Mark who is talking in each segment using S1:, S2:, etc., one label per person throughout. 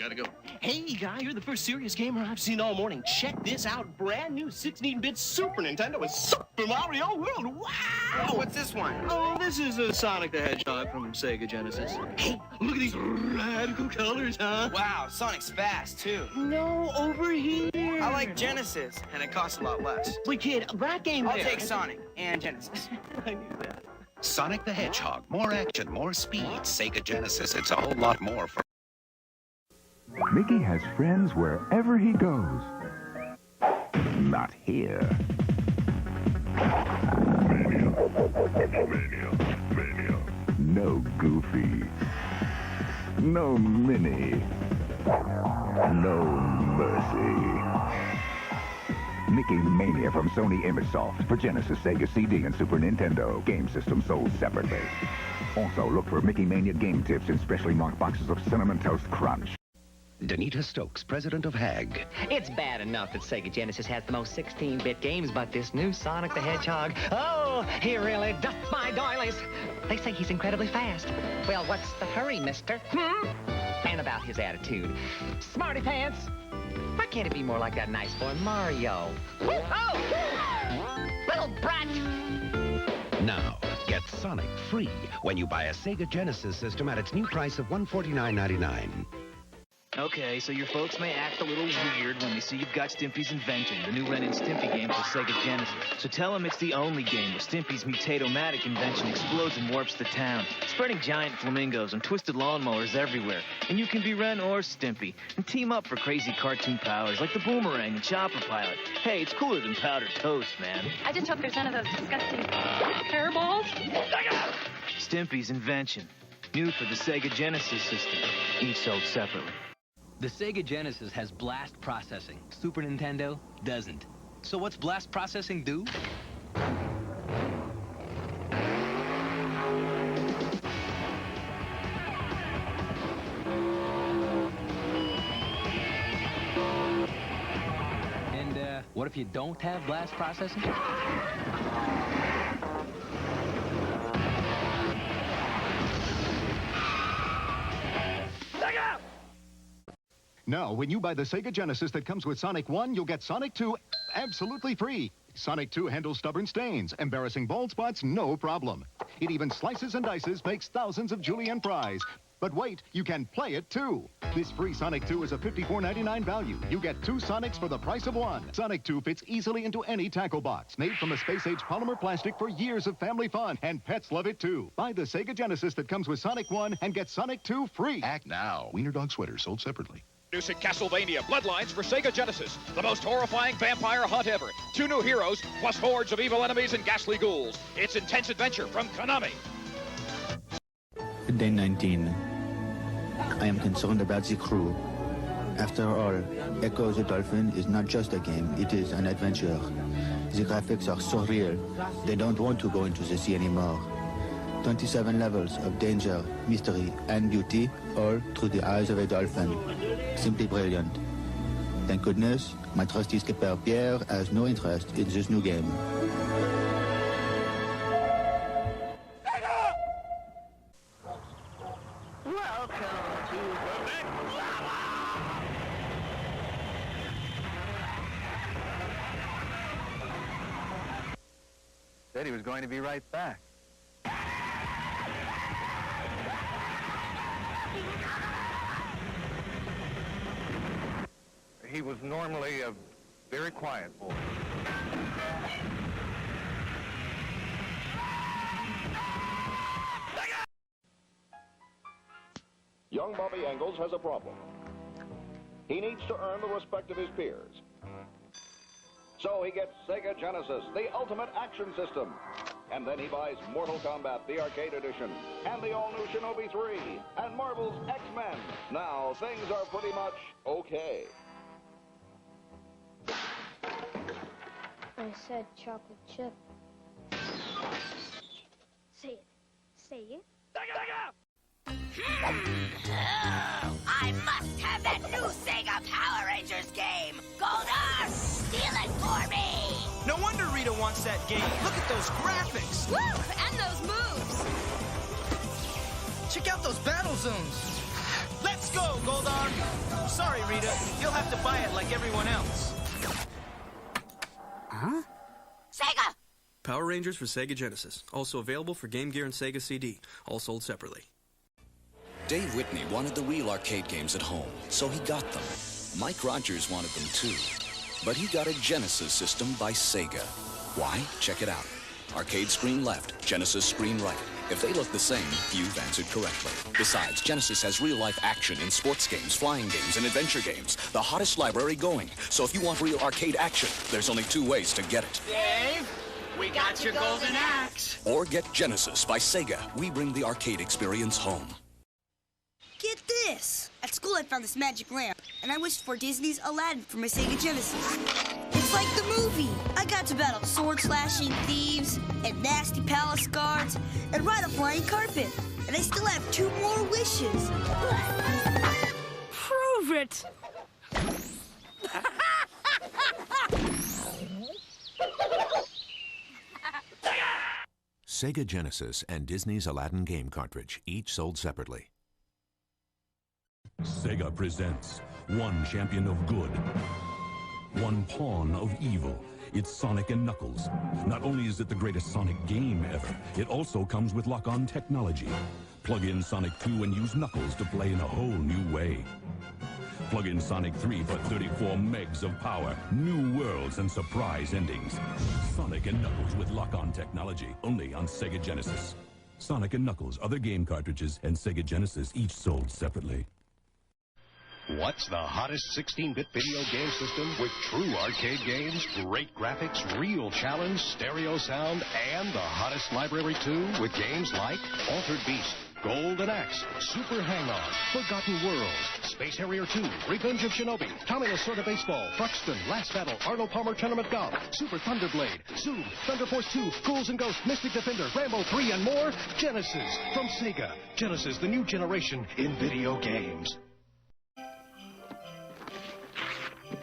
S1: Gotta go.
S2: Hey, guy, you're the first serious gamer I've seen all morning. Check this out. Brand new 16-bit Super Nintendo with Super Mario World. Wow!
S3: Oh, what's this one?
S2: Oh, this is a Sonic the Hedgehog from Sega Genesis. Hey, look at these radical colors, huh?
S3: Wow, Sonic's fast, too.
S2: No, over here.
S3: I like Genesis, and it costs a lot less.
S2: Wait, kid, that game
S3: I'll
S2: there.
S3: take Sonic and Genesis.
S2: I knew that.
S4: Sonic the Hedgehog. More action, more speed. Sega Genesis. It's a whole lot more for...
S5: Mickey has friends wherever he goes. Not here. Mania. No Goofy. No Minnie. No Mercy. Mickey Mania from Sony ImageSoft for Genesis, Sega CD, and Super Nintendo. Game system sold separately. Also, look for Mickey Mania game tips in specially marked boxes of Cinnamon Toast Crunch.
S4: Danita Stokes, president of HAG.
S6: It's bad enough that Sega Genesis has the most 16-bit games, but this new Sonic the Hedgehog, oh, he really doth my doilies. They say he's incredibly fast. Well, what's the hurry, mister? And about his attitude. Smarty pants. Why can't it be more like that nice boy Mario? Oh! Little brat!
S4: Now, get Sonic free when you buy a Sega Genesis system at its new price of $149.99.
S7: Okay, so your folks may act a little weird when they see you've got Stimpy's Invention, the new Ren and Stimpy game for Sega Genesis. So tell them it's the only game where Stimpy's mutato-matic invention explodes and warps the town, spreading giant flamingos and twisted lawnmowers everywhere. And you can be Ren or Stimpy, and team up for crazy cartoon powers like the Boomerang and Chopper Pilot. Hey, it's cooler than powdered toast, man.
S8: I just hope there's none of those disgusting hairballs.
S7: Stimpy's Invention, new for the Sega Genesis system, each sold separately.
S9: The Sega Genesis has blast processing. Super Nintendo doesn't. So what's blast processing do? And what if you don't have blast processing?
S10: Now, when you buy the Sega Genesis that comes with Sonic 1, you'll get Sonic 2 absolutely free. Sonic 2 handles stubborn stains, embarrassing bald spots, no problem. It even slices and dices, makes thousands of julienne fries. But wait, you can play it too. This free Sonic 2 is a $54.99 value. You get 2 Sonics for the price of 1. Sonic 2 fits easily into any tackle box. Made from a space-age polymer plastic for years of family fun. And pets love it too. Buy the Sega Genesis that comes with Sonic 1 and get Sonic 2 free.
S11: Act now. Wiener Dog Sweater sold separately.
S12: Introducing Castlevania Bloodlines for Sega Genesis. The most horrifying vampire hunt ever. 2 new heroes, plus hordes of evil enemies and ghastly ghouls. It's intense adventure from Konami.
S13: Day 19. I am concerned about the crew. After all, Echo the Dolphin is not just a game, it is an adventure. The graphics are so real, they don't want to go into the sea anymore. 27 levels of danger, mystery, and beauty, all through the eyes of a dolphin. Simply brilliant. Thank goodness, my trusty skipper Pierre has no interest in this new game.
S14: Said he was going to be right back. He was normally a very quiet boy.
S15: Young Bobby Engels has a problem. He needs to earn the respect of his peers. So he gets Sega Genesis, the ultimate action system. And then he buys Mortal Kombat, the arcade edition, and the all-new Shinobi 3, and Marvel's X-Men. Now, things are pretty much okay.
S16: I said chocolate chip. Say it. Say it.
S17: I must have that new Sega Power Rangers game! Goldar, steal it for me!
S3: No wonder Rita wants that game. Look at those graphics!
S17: Woo! And those moves!
S3: Check out those battle zones! Let's go, Goldar! Sorry, Rita. You'll have to buy it like everyone else.
S17: Huh? Sega!
S1: Power Rangers for Sega Genesis. Also available for Game Gear and Sega CD. All sold separately.
S18: Dave Whitney wanted the real arcade games at home, so he got them. Mike Rogers wanted them too. But he got a Genesis system by Sega. Why? Check it out. Arcade screen left, Genesis screen right. If they look the same, you've answered correctly. Besides, Genesis has real-life action in sports games, flying games, and adventure games. The hottest library going. So if you want real arcade action, there's only 2 ways to get it.
S17: Dave, we got your golden axe.
S18: Or get Genesis by Sega. We bring the arcade experience home.
S19: Get this! At school I found this magic lamp, and I wished for Disney's Aladdin for my Sega Genesis. It's like the movie! I got to battle sword-slashing thieves, and nasty palace guards, and ride a flying carpet. And I still have 2 more wishes.
S17: Prove it!
S20: Sega Genesis and Disney's Aladdin game cartridge, each sold separately.
S21: Sega presents one champion of good, one pawn of evil. It's Sonic and Knuckles. Not only is it the greatest Sonic game ever, it also comes with lock-on technology. Plug in Sonic 2 and use Knuckles to play in a whole new way. Plug in Sonic 3 for 34 megs of power, new worlds, and surprise endings. Sonic and Knuckles with lock-on technology, only on Sega Genesis. Sonic and Knuckles, other game cartridges, and Sega Genesis each sold separately.
S4: What's the hottest 16-bit video game system with true arcade games, great graphics, real challenge, stereo sound, and the hottest library too, with games like Altered Beast, Golden Axe, Super Hang-On, Forgotten Worlds, Space Harrier 2, Revenge of Shinobi, Tommy Lasorda Baseball, Truxton, Last Battle, Arnold Palmer Tournament Golf, Super Thunderblade, Zoom, Thunder Force 2, Ghouls and Ghosts, Mystic Defender, Rambo 3, and more. Genesis from Sega. Genesis, the new generation in video games.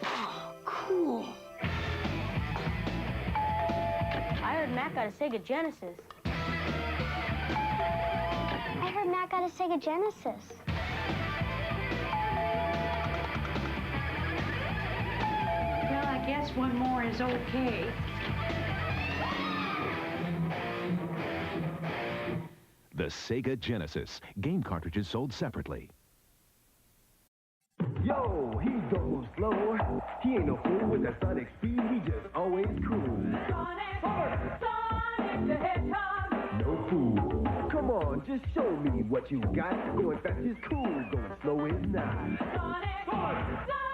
S16: Oh, cool. I heard Matt got a Sega Genesis. I heard Matt got a Sega Genesis.
S8: Well, I guess one more is okay.
S20: The Sega Genesis. Game cartridges sold separately.
S22: Yo, he goes slow. He ain't no fool with that Sonic speed. He just always cool.
S17: Sonic the Hedgehog.
S22: No fool. Come on, just show me what you got. Going fast is cool, going slow is not.
S17: Sonic the Hedgehog.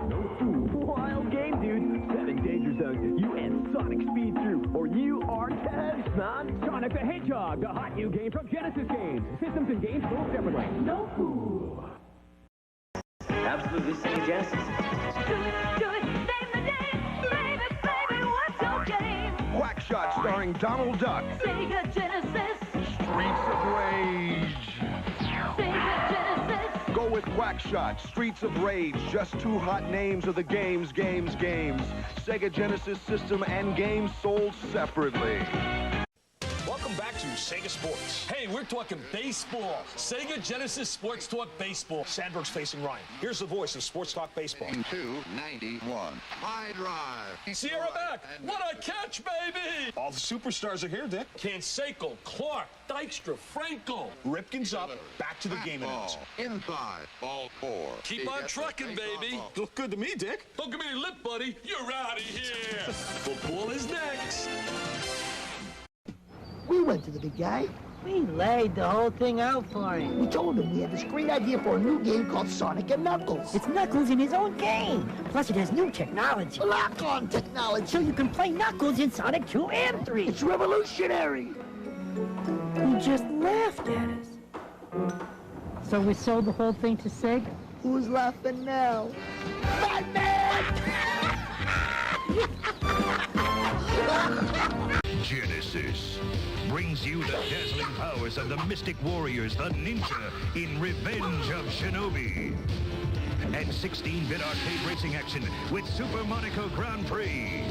S22: No fool. Wild game, dude. 7 danger zones. You and Sonic speed through, or you are toast, son.
S23: Sonic the Hedgehog, the hot new game from Genesis Games. Systems and games sold separately.
S22: No fool.
S6: Absolutely Sega Genesis.
S17: Do it, save the day. Baby, what's your game?
S24: Quackshot starring Donald Duck.
S17: Sega Genesis.
S24: Streets of Rage.
S17: Sega Genesis.
S24: Go with Quackshot, Streets of Rage. Just 2 hot names of the games. Sega Genesis system and games sold separately.
S25: Welcome back to Sega Sports. Hey, we're talking baseball. Sega Genesis Sports Talk Baseball. Sandberg's facing Ryan. Here's the voice of Sports Talk Baseball.
S26: 291. High drive.
S25: Sierra back. What a catch, baby! All the superstars are here, Dick. Canseco, Clark, Dykstra, Franco. Ripken's up. Back to the game announcer.
S26: Inside. Ball 4.
S25: Keep on trucking, baby. Look good to me, Dick. Don't give me any lip, buddy. You're out of here. Football is next.
S27: We went to the big guy. We laid the whole thing out for him. We told him we had this great idea for a new game called Sonic and Knuckles.
S28: It's Knuckles in his own game. Plus it has new technology.
S27: Lock-on technology.
S28: So you can play Knuckles in Sonic 2 and 3.
S27: It's revolutionary.
S28: He just laughed at us. So we sold the whole thing to Sega?
S27: Who's laughing now? Batman!
S5: Genesis brings you the dazzling powers of the Mystic Warriors, the Ninja, in Revenge of Shinobi. And 16-bit arcade racing action with Super Monaco Grand Prix.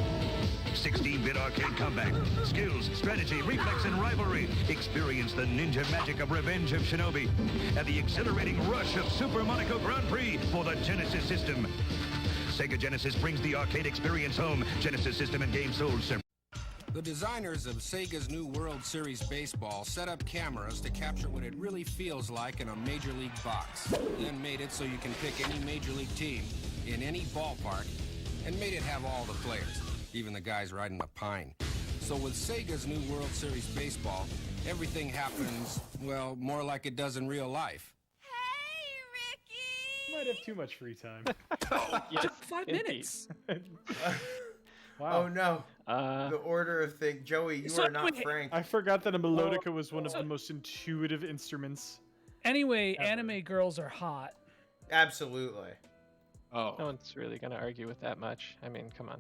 S2: 16-bit arcade combat. Skills, strategy, reflex, and rivalry. Experience the ninja magic of Revenge of Shinobi and the exhilarating rush of Super Monaco Grand Prix for the Genesis system. Sega Genesis brings the arcade experience home. Genesis system and game sold separately.
S7: The designers of Sega's new World Series Baseball set up cameras to capture what it really feels like in a Major League box, then made it so you can pick any Major League team in any ballpark, and made it have all the players, even the guys riding the pine. So with Sega's new World Series Baseball, everything happens, well, more like it does in real life.
S9: You might have too much free time.
S10: Yes,
S11: 5 minutes.
S9: Wow.
S10: Oh no. The order of things. Joey, you are not Frank.
S9: I forgot that a melodica was one of the most intuitive instruments.
S11: Anyway, anime girls are hot.
S10: Absolutely.
S12: Oh. No one's really going to argue with that much. I mean, come on.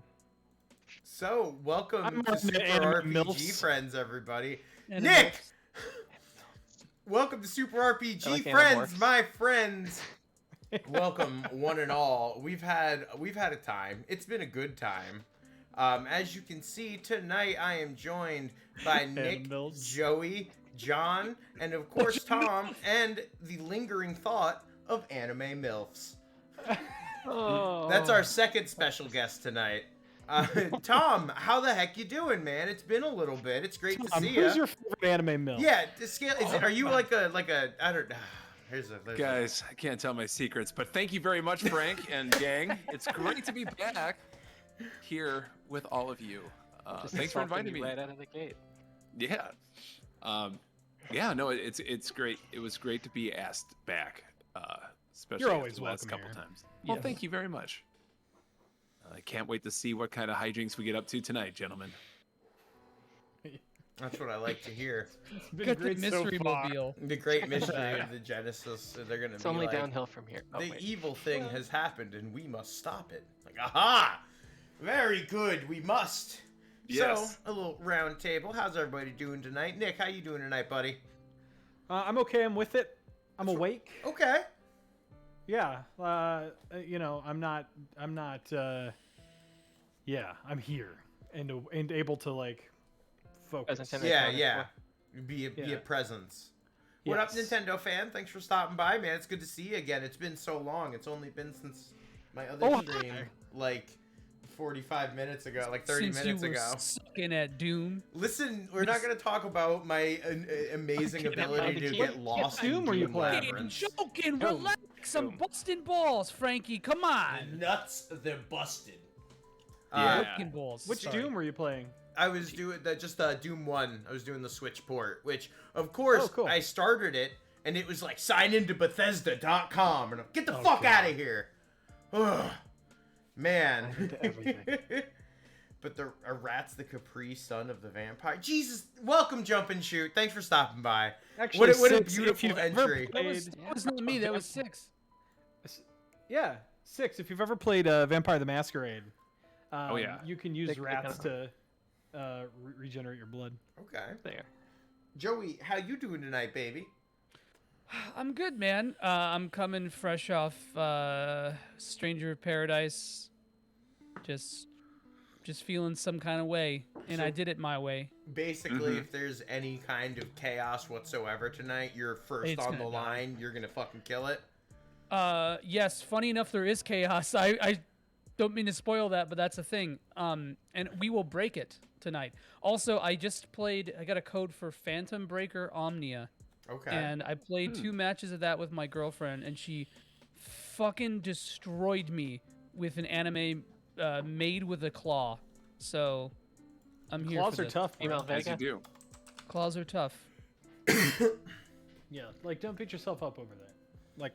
S10: So, welcome to Super RPG Friends, everybody.
S11: And
S10: Nick! Welcome to Super RPG Friends, my friends. Welcome, one and all. We've had a time. It's been a good time. As you can see, tonight I am joined by Nick, Joey, John, and of course Tom, and the lingering thought of anime MILFs.
S12: Oh.
S10: That's our second special guest tonight. Tom, how the heck you doing, man? It's been a little bit. It's great to see you.
S9: Who's your favorite anime MILF?
S10: Yeah, to scale. Are you like a I don't know.
S13: Guys, I can't tell my secrets, but thank you very much, Frank and gang. It's great to be back here with all of you. Thanks for inviting me.
S12: Right out of the gate.
S13: Yeah. Yeah, no, it's great. It was great to be asked back, especially
S9: You're always
S13: after the last
S9: welcome
S13: couple
S9: here.
S13: times. Well,
S9: Yes.
S13: thank you very much. I can't wait to see what kind of hijinks we get up to tonight, gentlemen.
S10: That's what I like to hear.
S11: Get the mystery mobile.
S10: The great mystery of the Genesis. They're gonna
S12: It's
S10: be
S12: only
S10: like,
S12: downhill from here. Oh,
S10: the
S12: wait.
S10: evil thing has happened and we must stop it. Like, aha! Very good, we must.
S13: Yes.
S10: So, a little round table. How's everybody doing tonight? Nick, how you doing tonight, buddy?
S9: I'm okay. I'm with it. I'm awake.
S10: Okay.
S9: Yeah. You know, I'm not. Yeah, I'm here and able to like focus.
S10: Yeah. Be a presence. What up, Nintendo fan? Thanks for stopping by, man. It's good to see you again. It's been so long. It's only been since my other stream, like 45 minutes ago, like 30 minutes ago.
S11: Sucking at Doom.
S10: Listen, we're not going to talk about my amazing ability to get lost
S11: Doom
S10: in
S11: or you
S10: Doom
S11: playing?
S10: labyrinths.
S11: Joking, relax. I'm busting balls, Frankie. Come on.
S10: Nuts, they're busted.
S11: Whipping balls.
S9: Which Doom were you playing?
S10: I was doing just Doom 1. I was doing the Switch port, which, of course, I started it, and it was like, sign into Bethesda.com, and I'm, get the fuck out of here. Ugh. Man. But the rat's the Capri son of the vampire. Jesus, welcome, Jump and Shoot. Thanks for stopping by.
S9: Actually,
S10: what a beautiful entry.
S11: That was not me. That was 6.
S9: Yeah, 6. If you've ever played Vampire the Masquerade, you can use rats to regenerate your blood.
S10: Okay.
S12: There.
S10: Joey, how you doing tonight, baby?
S11: I'm good, man. I'm coming fresh off Stranger of Paradise. Just feeling some kind of way, and I did it my way.
S10: Basically, if there's any kind of chaos whatsoever tonight, you're first on the line. You're gonna fucking kill it.
S11: Yes. Funny enough, there is chaos. I don't mean to spoil that, but that's a thing. And we will break it tonight. Also, I got a code for Phantom Breaker Omnia.
S10: Okay.
S11: And I played 2 matches of that with my girlfriend, and she fucking destroyed me with an anime made with a claw. So I'm here
S9: Claws
S11: for
S9: are
S11: this.
S9: tough.
S13: As you do.
S11: Claws are tough.
S9: Yeah, like don't beat yourself up over that. Like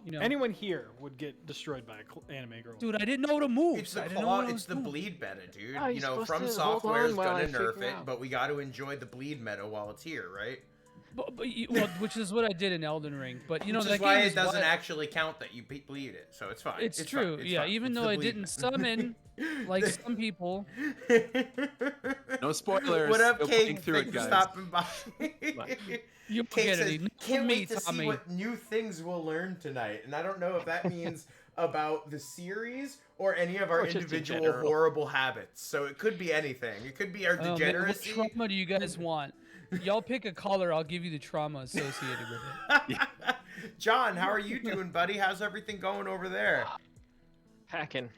S11: you know,
S9: anyone here would get destroyed by an anime girl.
S11: Dude, I didn't know the moves.
S10: It's the claw. It's the bleed meta, dude. You know, From Software is gonna nerf it, but we got to enjoy the bleed meta while it's here, right?
S11: Which is what I did in Elden Ring. But you know,
S10: which
S11: that
S10: is why
S11: game
S10: it doesn't actually count that you beat it, so it's fine.
S11: It's true.
S10: Fine. It's
S11: yeah,
S10: fine.
S11: even
S10: It's
S11: though
S10: the
S11: I
S10: believe
S11: didn't
S10: it.
S11: summon like some people.
S13: No spoilers.
S10: What up,
S13: Still
S10: Kate?
S13: playing through
S10: Thank
S13: it,
S10: you for
S13: guys.
S10: stopping by.
S11: You
S10: Kate
S11: get
S10: says,
S11: it.
S10: can't
S11: Me,
S10: wait to see
S11: Tommy.
S10: what new things we'll learn tonight. And I don't know if that means about the series or any of our
S12: Or just in
S10: individual
S12: general.
S10: horrible habits. So it could be anything. It could be our
S11: Oh, man,
S10: degeneracy.
S11: what trauma do you guys want? Y'all pick a color. I'll give you the trauma associated with it.
S10: John, how are you doing, buddy? How's everything going over there?
S12: Hacking.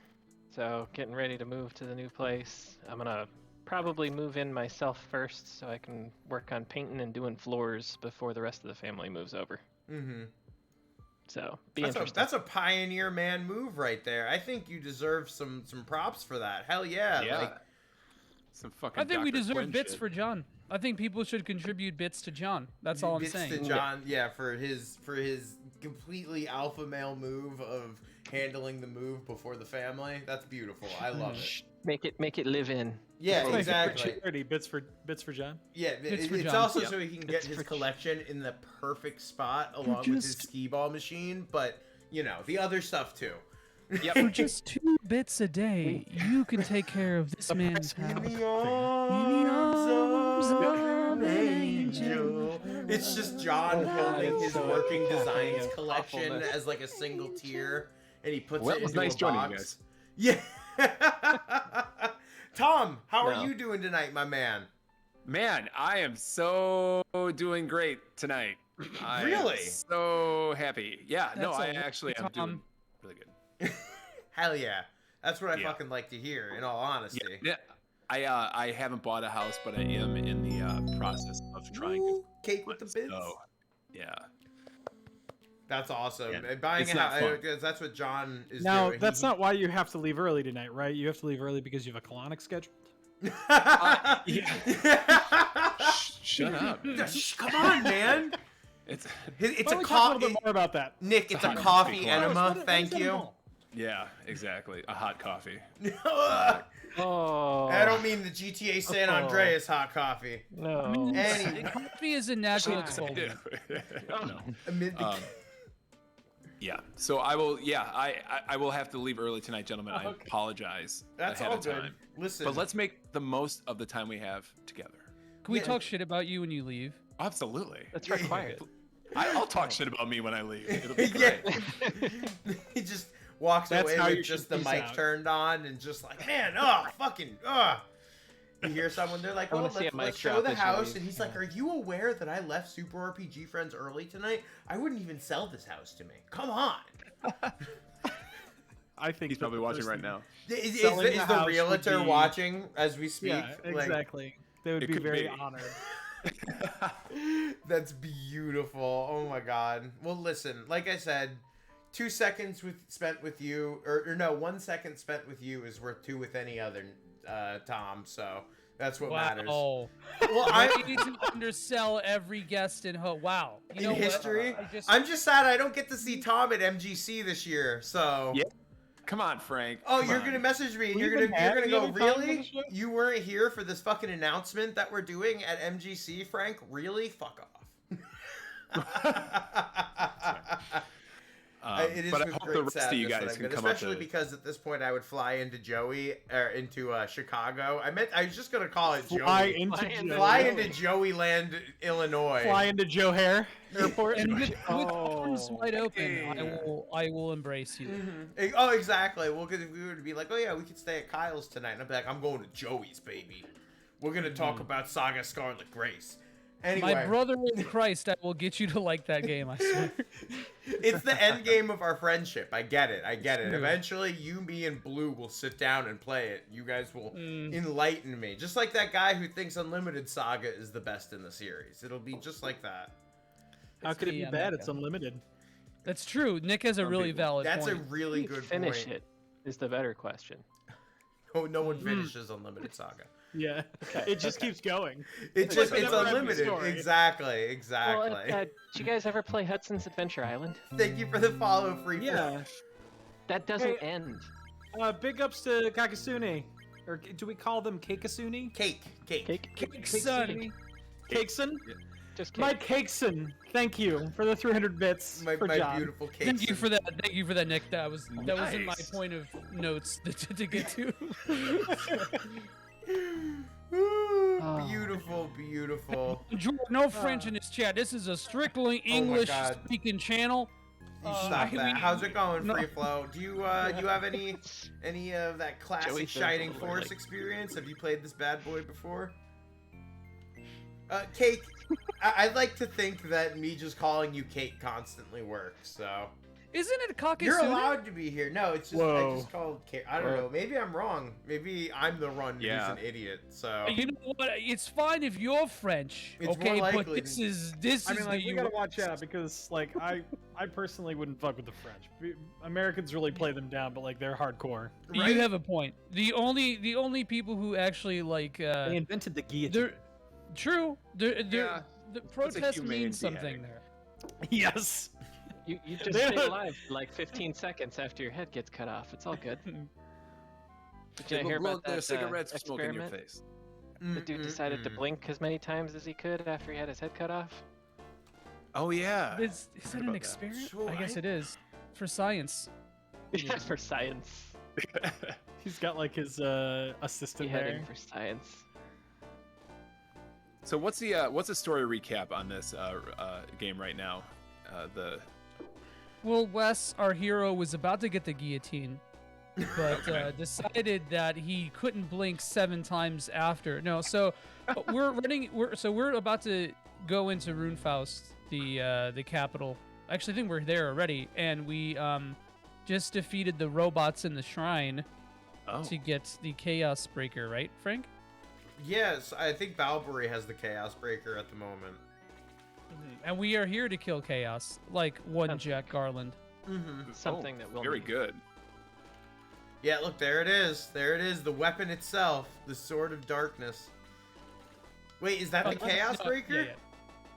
S12: So getting ready to move to the new place. I'm gonna probably move in myself first so I can work on painting and doing floors before the rest of the family moves over.
S10: Mm-hmm.
S12: So be
S10: That's
S12: interesting.
S10: that's a pioneer man move right there. I think you deserve some props for that. Hell yeah.
S13: Yeah.
S10: Like,
S13: Some fucking.
S11: I think we
S13: Dr.
S11: deserve
S13: Quinn
S11: bits
S13: shit.
S11: for John. I think people should contribute bits to John. That's all I'm
S10: bits
S11: saying.
S10: to John, yeah, for his completely alpha male move of handling the move before the family. That's beautiful. I love it.
S12: Make it live in.
S10: Yeah,
S9: For
S10: exactly.
S9: charity, bits for John.
S10: Yeah,
S11: Bits for
S10: it's
S11: John.
S10: also
S11: Yep.
S10: so he can get his collection in the perfect spot along with his skee ball machine, but you know, the other stuff too.
S11: For just 2 bits a day, you can take care of this man's house.
S10: In the arms of an angel. It's just John holding his working designs collection as like a single tier, and he puts
S13: Well,
S10: it
S13: it was
S10: into
S13: nice
S10: a
S13: joining you
S10: box.
S13: guys.
S10: Yeah. Tom, how
S13: No.
S10: are you doing tonight, my man?
S13: Man, I am so doing great tonight. I
S10: Really?
S13: am so happy. Yeah, no,
S11: That's
S13: I
S11: a-
S13: actually am doing really good.
S10: Hell yeah. That's what I
S13: Yeah.
S10: fucking like to hear, in all honesty.
S13: Yeah, I haven't bought a house, but I am in the process of trying to.
S10: Cake with the bids?
S13: So, yeah.
S10: That's awesome.
S13: Yeah,
S10: And buying
S13: it's
S10: a
S13: not
S10: house,
S13: fun.
S10: because that's what John is
S9: Now,
S10: doing.
S9: that's not why you have to leave early tonight, right? You have to leave early because you have a colonic scheduled.
S13: Shut up.
S10: Come on, man.
S13: It's
S10: It's
S9: Why don't
S10: a
S9: we talk a
S10: coffee.
S9: little bit more about that?
S10: Nick, it's a
S13: Hot
S10: coffee
S13: coffee.
S10: enema.
S9: What
S10: Thank
S9: is that
S10: you.
S9: involved?
S13: Yeah, exactly. A hot coffee.
S12: Oh.
S10: I don't mean the GTA San Andreas hot coffee.
S12: No.
S10: Anyway.
S11: Coffee is a natural exfoliant.
S13: No.
S10: Amid the
S13: Yeah. So I will. Yeah, I will have to leave early tonight, gentlemen. I apologize
S10: That's
S13: ahead
S10: all
S13: of
S10: good.
S13: time.
S10: Listen.
S13: But let's make the most of the time we have together.
S11: Can we talk shit about you when you leave?
S13: Absolutely.
S12: That's required.
S13: I'll talk shit about me when I leave. It'll be
S10: Yeah.
S13: great.
S10: He just walks
S9: That's
S10: away
S9: how you
S10: with
S9: should
S10: just the
S9: peace
S10: mic
S9: out.
S10: turned on and just like, man, fucking, You hear someone, they're like,
S12: I
S10: well,
S12: wanna see a mic
S10: let's show
S12: drop
S10: the
S12: as you
S10: house.
S12: leave.
S10: And he's like, are you aware that I left Super RPG Friends early tonight? I wouldn't even sell this house to me. Come on.
S9: I think
S13: He's probably watching right now.
S10: Is
S9: Selling the
S10: the
S9: house would
S10: realtor
S9: be-
S10: watching as we speak?
S9: Yeah,
S10: Like,
S9: exactly. They would
S13: It
S9: be
S13: could
S9: very
S13: be.
S9: honored.
S10: That's beautiful. Oh my god. Well, listen, like I said, 2 seconds spent with you, or no, 1 second spent with you is worth 2 with any other, Tom. So that's what matters.
S11: Wow.
S10: Well,
S11: I
S10: I
S11: need to undersell every guest in Wow. You know
S10: in
S11: what?
S10: history,
S11: I just-
S10: I'm just sad I don't get to see Tom at MGC this year. So.
S13: Yeah. Come on, Frank.
S10: Oh,
S13: Come
S10: you're
S13: on.
S10: gonna message me and
S9: We
S10: you're gonna
S9: even have
S10: go,
S9: any other time for
S10: really?
S9: the show?
S10: You weren't here for this fucking announcement that we're doing at MGC, Frank? Really? Fuck off. It is
S13: but I
S10: with
S13: hope
S10: great
S13: the rest of you
S10: sadness that
S13: guys
S10: I'm
S13: can
S10: good,
S13: come up
S10: especially
S13: to.
S10: because at this point I would fly into Chicago. I was just gonna call it
S9: Fly
S10: Joey.
S9: into
S10: Fly
S9: Joey.
S10: into Joey Land, Illinois.
S9: Fly into Joe Hare Airport.
S11: And with arms wide open, I will embrace you.
S10: Oh, exactly. Well, because we would be like, oh yeah, we could stay at Kyle's tonight, and I'd be like, I'm going to Joey's, baby. We're gonna talk about Saga Scarlet Grace. Anyway,
S11: My brother in Christ, I will get you to like that game, I swear.
S10: it's the end game of our friendship. I get it.
S11: true.
S10: Eventually, you, me, and Blue will sit down and play it. You guys will enlighten me, just like that guy who thinks Unlimited Saga is the best in the series. It'll be just like that.
S9: How could it be
S11: Yeah,
S9: bad?
S11: Mecca.
S9: It's unlimited.
S11: That's true. Nick has a really valid
S10: That's
S11: point.
S10: a really good
S12: Finish
S10: point.
S12: it is the better question.
S10: Oh, no one finishes Unlimited Saga.
S9: Yeah, it just keeps going.
S10: It's
S9: like a
S10: it's
S9: never-ending
S10: unlimited.
S9: story.
S10: Exactly.
S12: Well, did you guys ever play Hudson's Adventure Island?
S10: Thank you for the follow, free.
S9: Yeah.
S12: That doesn't
S9: Hey,
S12: end.
S9: Big ups to Kakasune, or do we call them Kakasune?
S10: Cake.
S11: Son.
S9: Cakeson?
S12: Just
S9: Mike Cakeson, thank you for the 300 bits for John.
S10: Beautiful Cakeson.
S11: Thank you for that. Thank you for that, Nick. That was in my point of notes to get to.
S10: Beautiful, beautiful.
S11: No French in this chat. This is a strictly English-speaking channel.
S10: You stop that. How's it going, Free Flow? Do you have any of that classic Shining Force experience? Have you played this bad boy before? Cake, I'd like to think that me just calling you Cake constantly works, so.
S11: Isn't it Kakisune?
S10: You're allowed to be here. No, it's just I just called Cake. I don't know. Maybe I'm wrong. Maybe I'm the one who's an idiot. So.
S11: You know what? It's fine if you're French,
S10: it's
S11: okay?
S10: More
S11: But this is
S9: I mean, like, we gotta watch out because, like, I personally wouldn't fuck with the French. Americans really play them down, but like they're hardcore.
S11: Right? You have a point. The only people who actually like
S9: they invented the guillotine.
S11: True. The protest means something there.
S9: Yes.
S12: You just stay alive for like 15 seconds after your head gets cut off. It's all good. Did you hear about that
S13: cigarette smoke in your
S12: experiment?
S13: face?
S12: The dude decided to blink as many times as he could after he had his head cut off.
S13: Oh yeah.
S11: Is that an experiment? I guess it is. For science.
S12: Yeah, for science.
S9: He's got like his assistant
S12: Beheading for science.
S13: So what's the story recap on this game right now?
S11: Well, Wes, our hero, was about to get the guillotine, but decided that he couldn't blink 7 times after. No, so we're about to go into Runefaust, the capital. Actually, I think we're there already, and we just defeated the robots in the shrine to get the Chaos Breaker, right, Frank?
S10: Yes, I think Balbury has the Chaos Breaker at the moment.
S11: And we are here to kill Chaos, like one Jack Garland.
S12: Something that will
S13: very good.
S10: Yeah, look, there it is. There it is, the weapon itself, the Sword of Darkness. Wait, is that the Chaos Breaker?
S11: Yeah.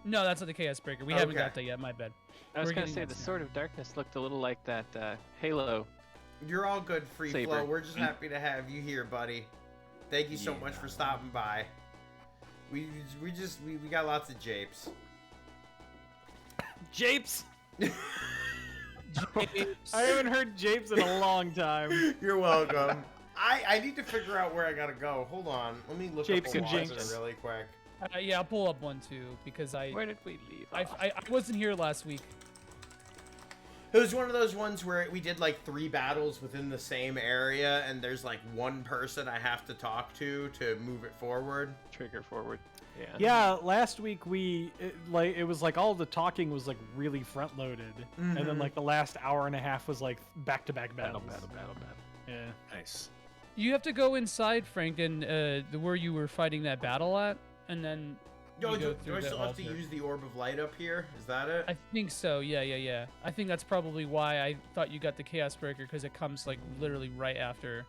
S11: No, that's not the Chaos Breaker. We haven't got that yet, my bad.
S12: I was going to say, the Sword of Darkness looked a little like that Halo.
S10: You're all good, Free Flow. We're just happy to have you here, buddy. Thank you so much for stopping by. We got lots of japes.
S9: Japes? I haven't heard japes in a long time.
S10: You're welcome. I need to figure out where I gotta go. Hold on. Let me look
S9: japes
S10: up
S9: and jinx
S10: really quick.
S11: Yeah, I'll pull up one too because
S12: Where did we leave?
S11: I wasn't here last week.
S10: It was one of those ones where we did like 3 battles within the same area, and there's like one person I have to talk to move it forward.
S12: Trigger forward. Yeah.
S9: Yeah, last week it was like all the talking was like really front loaded, and then like the last hour and a half was like back-to-back battles.
S13: Battle.
S9: Yeah.
S13: Nice.
S11: You have to go inside, Frank, and where you were fighting that battle at, and then.
S10: Do I still have to use the Orb of Light up here? Is that it?
S11: I think so. Yeah. I think that's probably why I thought you got the Chaos Breaker, because it comes like literally right after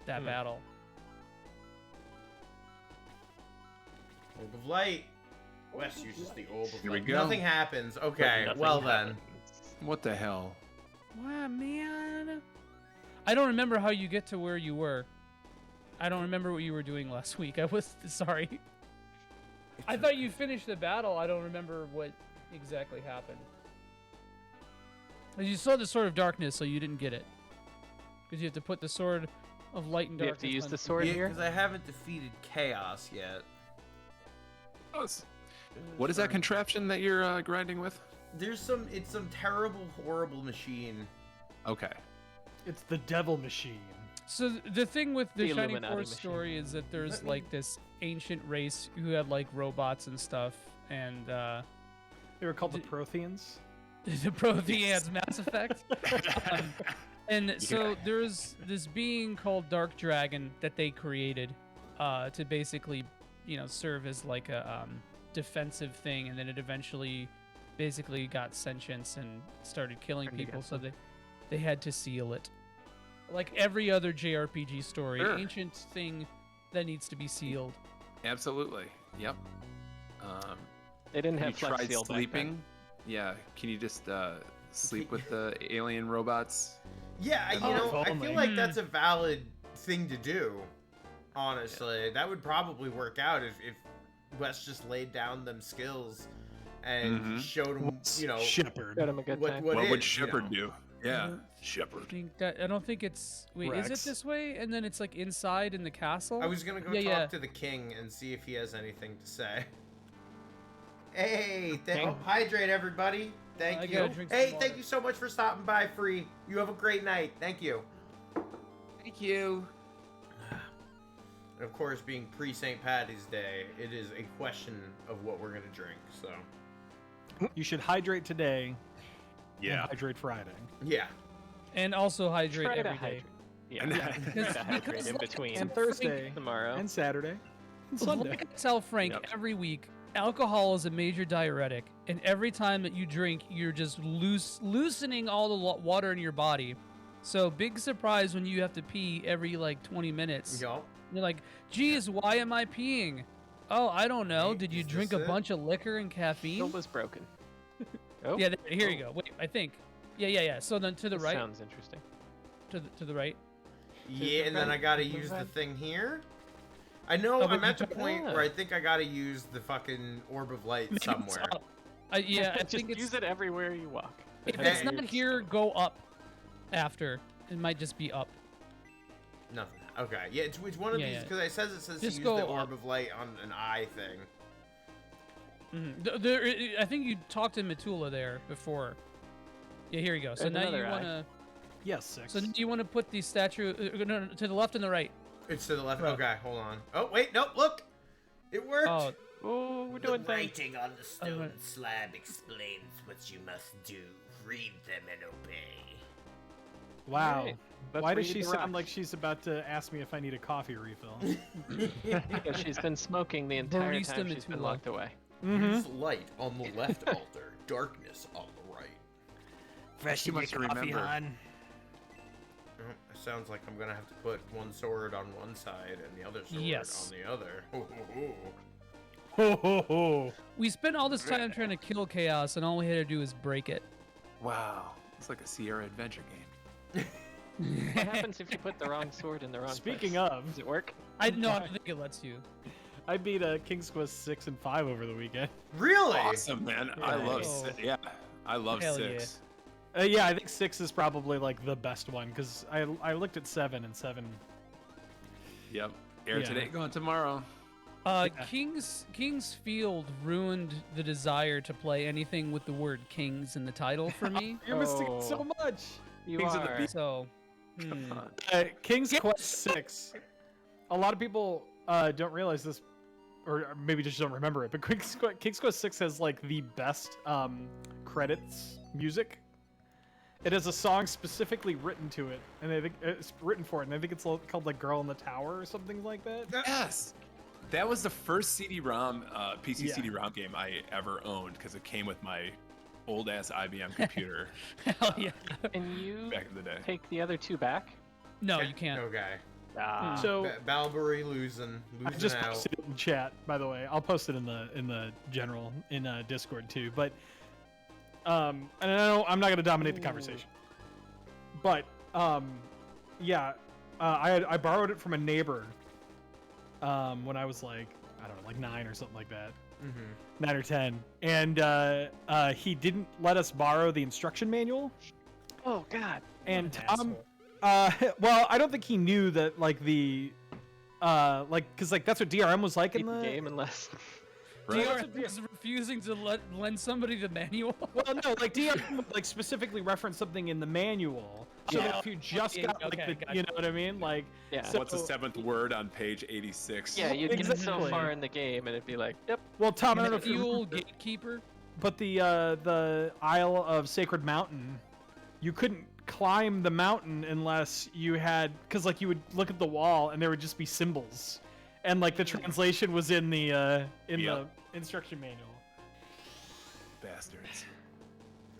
S11: that battle.
S10: Orb of Light. Wes uses the Orb of Light.
S13: Here we go.
S10: Nothing happens. Okay, well then.
S13: What the hell?
S11: Wow, man. I don't remember how you get to where you were. I don't remember what you were doing last week. I was sorry. I thought you finished the battle. I don't remember what exactly happened. You saw the Sword of Darkness, so you didn't get it. Because you have to put the Sword of Light and Darkness.
S12: You have to use the sword here?
S10: Because I haven't defeated Chaos yet.
S13: What is that contraption that you're grinding with?
S10: It's some terrible, horrible machine.
S13: Okay.
S9: It's the Devil Machine.
S11: So the thing with the Shining
S12: Illuminati
S11: Force
S12: machine.
S11: story is that there's like this ancient race who had like robots and stuff, and
S9: they were called the Protheans.
S11: The Protheans, Mass Effect. And so there's this being called Dark Dragon that they created to basically, serve as like a defensive thing, and then it eventually basically got sentience and started killing people, so they had to seal it. Like every other JRPG story, ancient thing that needs to be sealed.
S13: Absolutely. Yep.
S12: They didn't have
S13: tried
S12: flex seal
S13: sleeping.
S12: back then.
S13: Yeah. Can you just sleep with the alien robots?
S10: Yeah, I feel like that's a valid thing to do. Honestly, that would probably work out if Wes just laid down them skills and showed him, you know,
S9: Shepard.
S12: Got him a good time.
S10: What
S13: would Shepard do? Yeah,
S11: I
S13: Shepard.
S11: don't think it's. Wait,
S9: Rex.
S11: is it this way? And then it's like inside in the castle.
S10: I was gonna go talk to the king and see if he has anything to say. Hey, hydrate everybody. Thank you. Hey, thank you so much for stopping by, Free. You have a great night. Thank you.
S13: Thank you.
S10: And of course, being pre-St. Patty's Day, it is a question of what we're gonna drink. So
S9: you should hydrate today.
S13: Yeah.
S9: And hydrate Friday.
S10: Yeah.
S11: And also hydrate
S12: Try to
S11: every day.
S12: hydrate. Yeah. Hydrate in between.
S9: And Thursday.
S12: Tomorrow.
S9: And Saturday. And Sunday.
S11: Like I tell Frank every week, alcohol is a major diuretic, and every time that you drink, you're just loosening all the water in your body. So big surprise when you have to pee every like 20 minutes.
S10: Yup.
S11: You're like, geez, why am I peeing? Oh, I don't know. Did you drink a bunch of liquor and caffeine?
S12: It was broken. Oh.
S11: Yeah, here you go. Wait, I think. Yeah. So then to the right.
S12: Sounds interesting.
S11: To the right.
S10: Yeah, and then I gotta use the thing here. I know I'm at the point where I think I gotta use the fucking orb of light somewhere.
S11: Yeah, I
S12: just
S11: think
S12: use it everywhere you walk.
S11: If it's not here, go up. After it might just be up.
S10: Nothing. Okay. Yeah, it's one of these because it says
S11: Just
S10: to use the orb of light on an eye thing.
S11: I think you talked to Metula there before. Yeah, here you go. So
S12: And
S11: now you
S12: another
S11: want to.
S9: Yes, 6.
S11: So you want to put the statue no, to the left and the right.
S10: It's to the left. Okay, hold on. Oh wait, no, look, it worked.
S12: Oh, we're doing
S1: The writing on the stone slab explains what you must do. Read them and obey.
S9: Wow.
S12: Right. Let's
S9: Why does
S12: read
S9: she
S12: the
S9: sound
S12: rocks.
S9: like she's about to ask me if I need a coffee refill?
S12: Because she's been smoking the entire
S11: Barista
S12: time she's been
S11: Metula.
S12: locked away.
S10: Use light on the left altar, darkness on the right.
S1: Fresh
S13: Too much to remember.
S10: Oh, it sounds like I'm gonna have to put one sword on one side and the other sword
S11: Yes.
S10: on the other.
S9: Ho ho ho.
S11: We spent all this time trying to kill chaos, and all we had to do is break it.
S13: Wow. It's like a Sierra adventure game.
S12: What happens if you put the wrong sword in the wrong
S9: Speaking
S12: place?
S9: of,
S12: Does it work?
S11: I don't think it lets you.
S9: I beat King's Quest 6 and 5 over the weekend.
S10: Really?
S13: Awesome, man. I love
S11: Nice.
S13: 6. Yeah, I love
S11: Hell
S13: 6.
S9: Yeah, I think 6 is probably like the best one because I looked at 7 and 7.
S13: Yep. Air today, going tomorrow.
S11: King's Field ruined the desire to play anything with the word Kings in the title for me.
S9: You're missing so much.
S12: You
S13: Kings of
S12: are.
S13: the Beast.
S11: So,
S9: King's Quest 6. A lot of people don't realize this, or maybe just don't remember it. But King's Quest 6 has like the best credits music. It has a song specifically written to it, and I think it's written for it, and I think it's called like "Girl in the Tower" or something like that.
S13: Yes. That was the first CD-ROM, PC CD-ROM game I ever owned because it came with my old-ass IBM computer.
S11: Hell yeah.
S12: Can you
S13: back in the day.
S12: take the other two back?
S11: No, you can't.
S10: Okay.
S9: So
S10: Balbury losing
S9: I just
S10: out.
S9: posted it in chat, by the way. I'll post it in the general in Discord too. But and I know I'm not gonna dominate the conversation. But yeah, I borrowed it from a neighbor when I was like, I don't know, like 9 or something like that. 9 or 10, and he didn't let us borrow the instruction manual.
S12: Oh God!
S9: And Tom, well, I don't think he knew that like the, because like that's what DRM was like in the
S12: game, unless
S11: DRM was refusing to lend somebody the manual.
S9: Well, no, like DRM would, like specifically reference something in the manual, so that if you just got like you know what I mean, like so,
S13: what's the 7th word on page 86?
S12: Yeah, you'd get so far in the game, and it'd be like, yep.
S9: Well, Tom, I don't know if you
S11: Fuel gatekeeper.
S9: But the Isle of Sacred Mountain, you couldn't climb the mountain unless you had, because like you would look at the wall and there would just be symbols, and like the translation was in the the instruction manual.
S13: Bastards.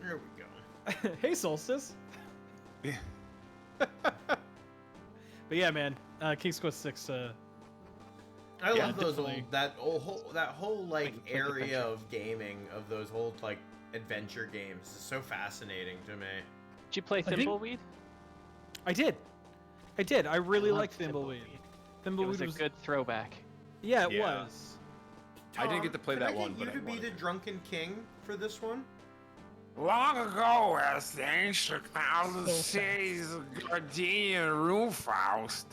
S10: There we go.
S9: Hey, Solstice.
S13: Yeah.
S9: But yeah, man, King's Quest 6.
S10: I love those that whole like area of gaming, of those whole like adventure games is so fascinating to me.
S12: Did you play Thimbleweed?
S9: I did. I really liked Thimbleweed.
S12: It was a good throwback.
S9: Yeah, it was.
S13: I didn't get to play
S10: Can
S13: that
S10: I get
S13: one,
S10: you
S13: but
S10: to
S13: I
S10: be
S13: wanted
S10: the
S13: to.
S10: drunken king for this one?
S3: Long ago, as the ancient clouds of the seas of Gardenia Rooffaust.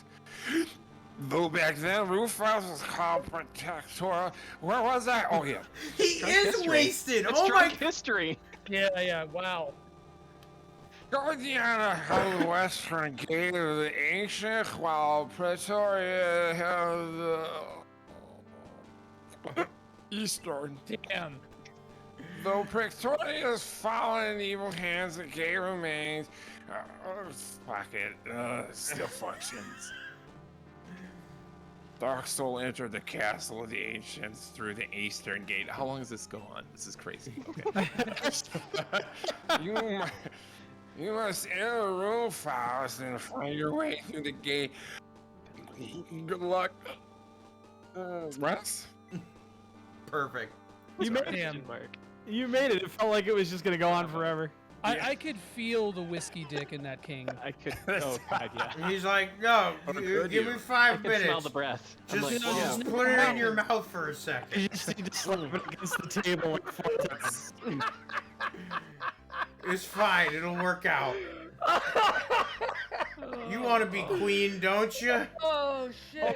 S3: Though back then Rooffaust was called Protector. Where was I? Oh yeah.
S10: He is wasted.
S12: It's
S10: Oh my
S12: drunk history.
S11: Yeah. Wow.
S3: Guardiana held the western gate of the ancient, while Pretoria held the eastern.
S11: Damn.
S3: Though Pretoria's fallen in evil hands, the gate remains. Fuck it. Still functions. Dark Soul entered the castle of the ancients through the eastern gate.
S13: How long does this go on? This is crazy. Okay.
S3: You must enter the room, Faust, and find your way through the gate. Good luck. Rest?
S10: Perfect.
S9: You made it. You made it. It felt like it was just gonna go on forever.
S11: I could feel the whiskey dick in that king.
S12: I could. Oh god, yeah.
S10: And he's like, no, give me 5
S12: I
S10: minutes.
S12: can smell the breath. I'm
S10: Just,
S12: like,
S10: just put it in your mouth for a second.
S9: You just need to slap it against the table like 4 times.
S10: It's fine. It'll work out. You want to be queen, don't you?
S11: Oh shit!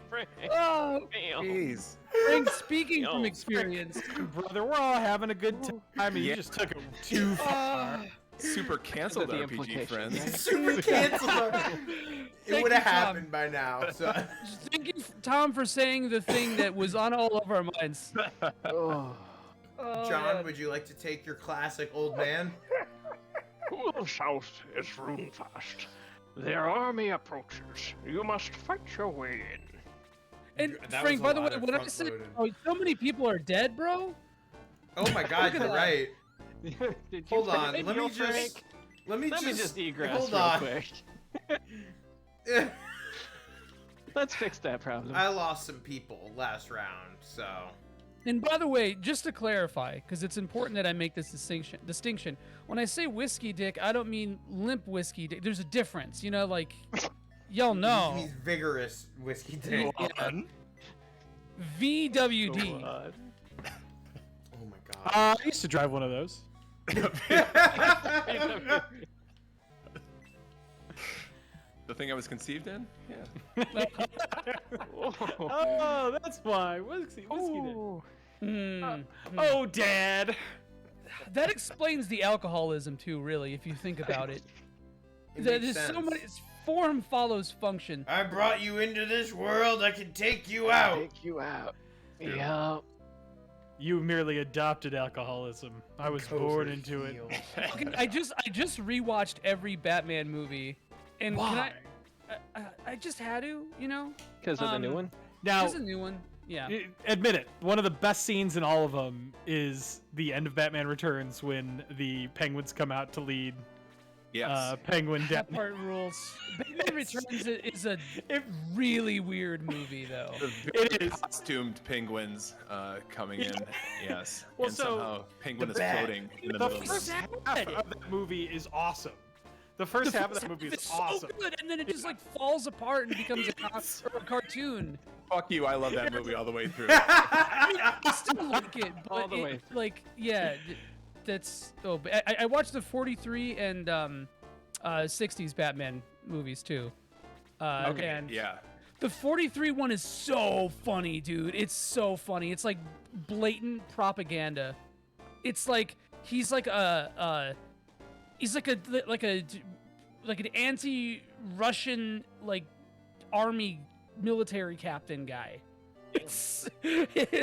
S9: Frank.
S11: Oh,
S13: Jeez.
S11: Frank, speaking from experience,
S9: Brother, we're all having a good time. I mean, you just took it too far.
S13: Super canceled
S12: The
S13: RPG,
S12: implications.
S13: friends.
S10: Super canceled. It would have happened by now. So.
S11: Thank you, Tom, for saying the thing that was on all of our minds.
S10: John, would you like to take your classic old man?
S3: To the south is Runefast. Their army approaches. You must fight your way in.
S11: And
S10: That
S11: Frank,
S10: was
S11: by
S10: a
S11: the
S10: lot
S11: way,
S10: of
S11: when I said
S10: front-loaded.
S11: so many people are dead, bro.
S10: Oh my God,
S11: Look at
S10: you're
S11: that.
S10: right.
S12: Did you
S10: Hold
S12: say
S10: on,
S12: that,
S10: let me
S12: Frank?
S10: just. Let me
S12: Let me
S10: just
S12: just egress
S10: hold
S12: real
S10: on.
S12: quick. Let's fix that problem.
S10: I lost some people last round, so.
S11: And by the way, just to clarify, because it's important that I make this distinction. When I say whiskey dick, I don't mean limp whiskey dick. There's a difference, you know, like y'all know.
S10: He's vigorous whiskey dick.
S11: VWD.
S10: Oh my God.
S9: I used to drive one of those.
S13: The thing I was conceived in? Yeah.
S9: Oh, that's why. Whiskey dick.
S11: Hmm.
S9: Oh, Dad.
S11: That explains the alcoholism too, really, if you think about it. There's so many. Form follows function.
S10: I brought you into this world. I can take you out.
S12: Take you out. Yeah.
S9: You merely adopted alcoholism. I was born into it.
S11: Okay, I just rewatched every Batman movie, and
S9: Why?
S11: I just had to, you know.
S12: Because of the new one?
S9: Now,
S11: There's a new one. Yeah.
S9: Admit it. One of the best scenes in all of them is the end of Batman Returns when the Penguins come out to lead.
S13: Yes.
S9: Penguin
S11: That
S9: down.
S11: part rules. Batman Returns is a really weird movie, though.
S9: It is.
S13: Costumed penguins coming in. Yes.
S9: Well,
S13: and
S9: so
S13: somehow penguin is floating in the
S9: The
S13: middle of
S9: first
S13: the
S9: half of that movie is awesome. The first half of that movie is
S11: It's
S9: awesome.
S11: so good, and then it just like falls apart and becomes a cartoon.
S13: Fuck you, I love that movie all the way through.
S11: I mean, I still like it, but
S12: All the way
S11: like, yeah, that's. Oh, but I watched the 43 and 60s Batman movies too.
S13: Okay,
S11: And
S13: yeah.
S11: the 43 one is so funny, dude. It's so funny. It's like blatant propaganda. It's like he's like an anti-Russian like army military captain guy. It's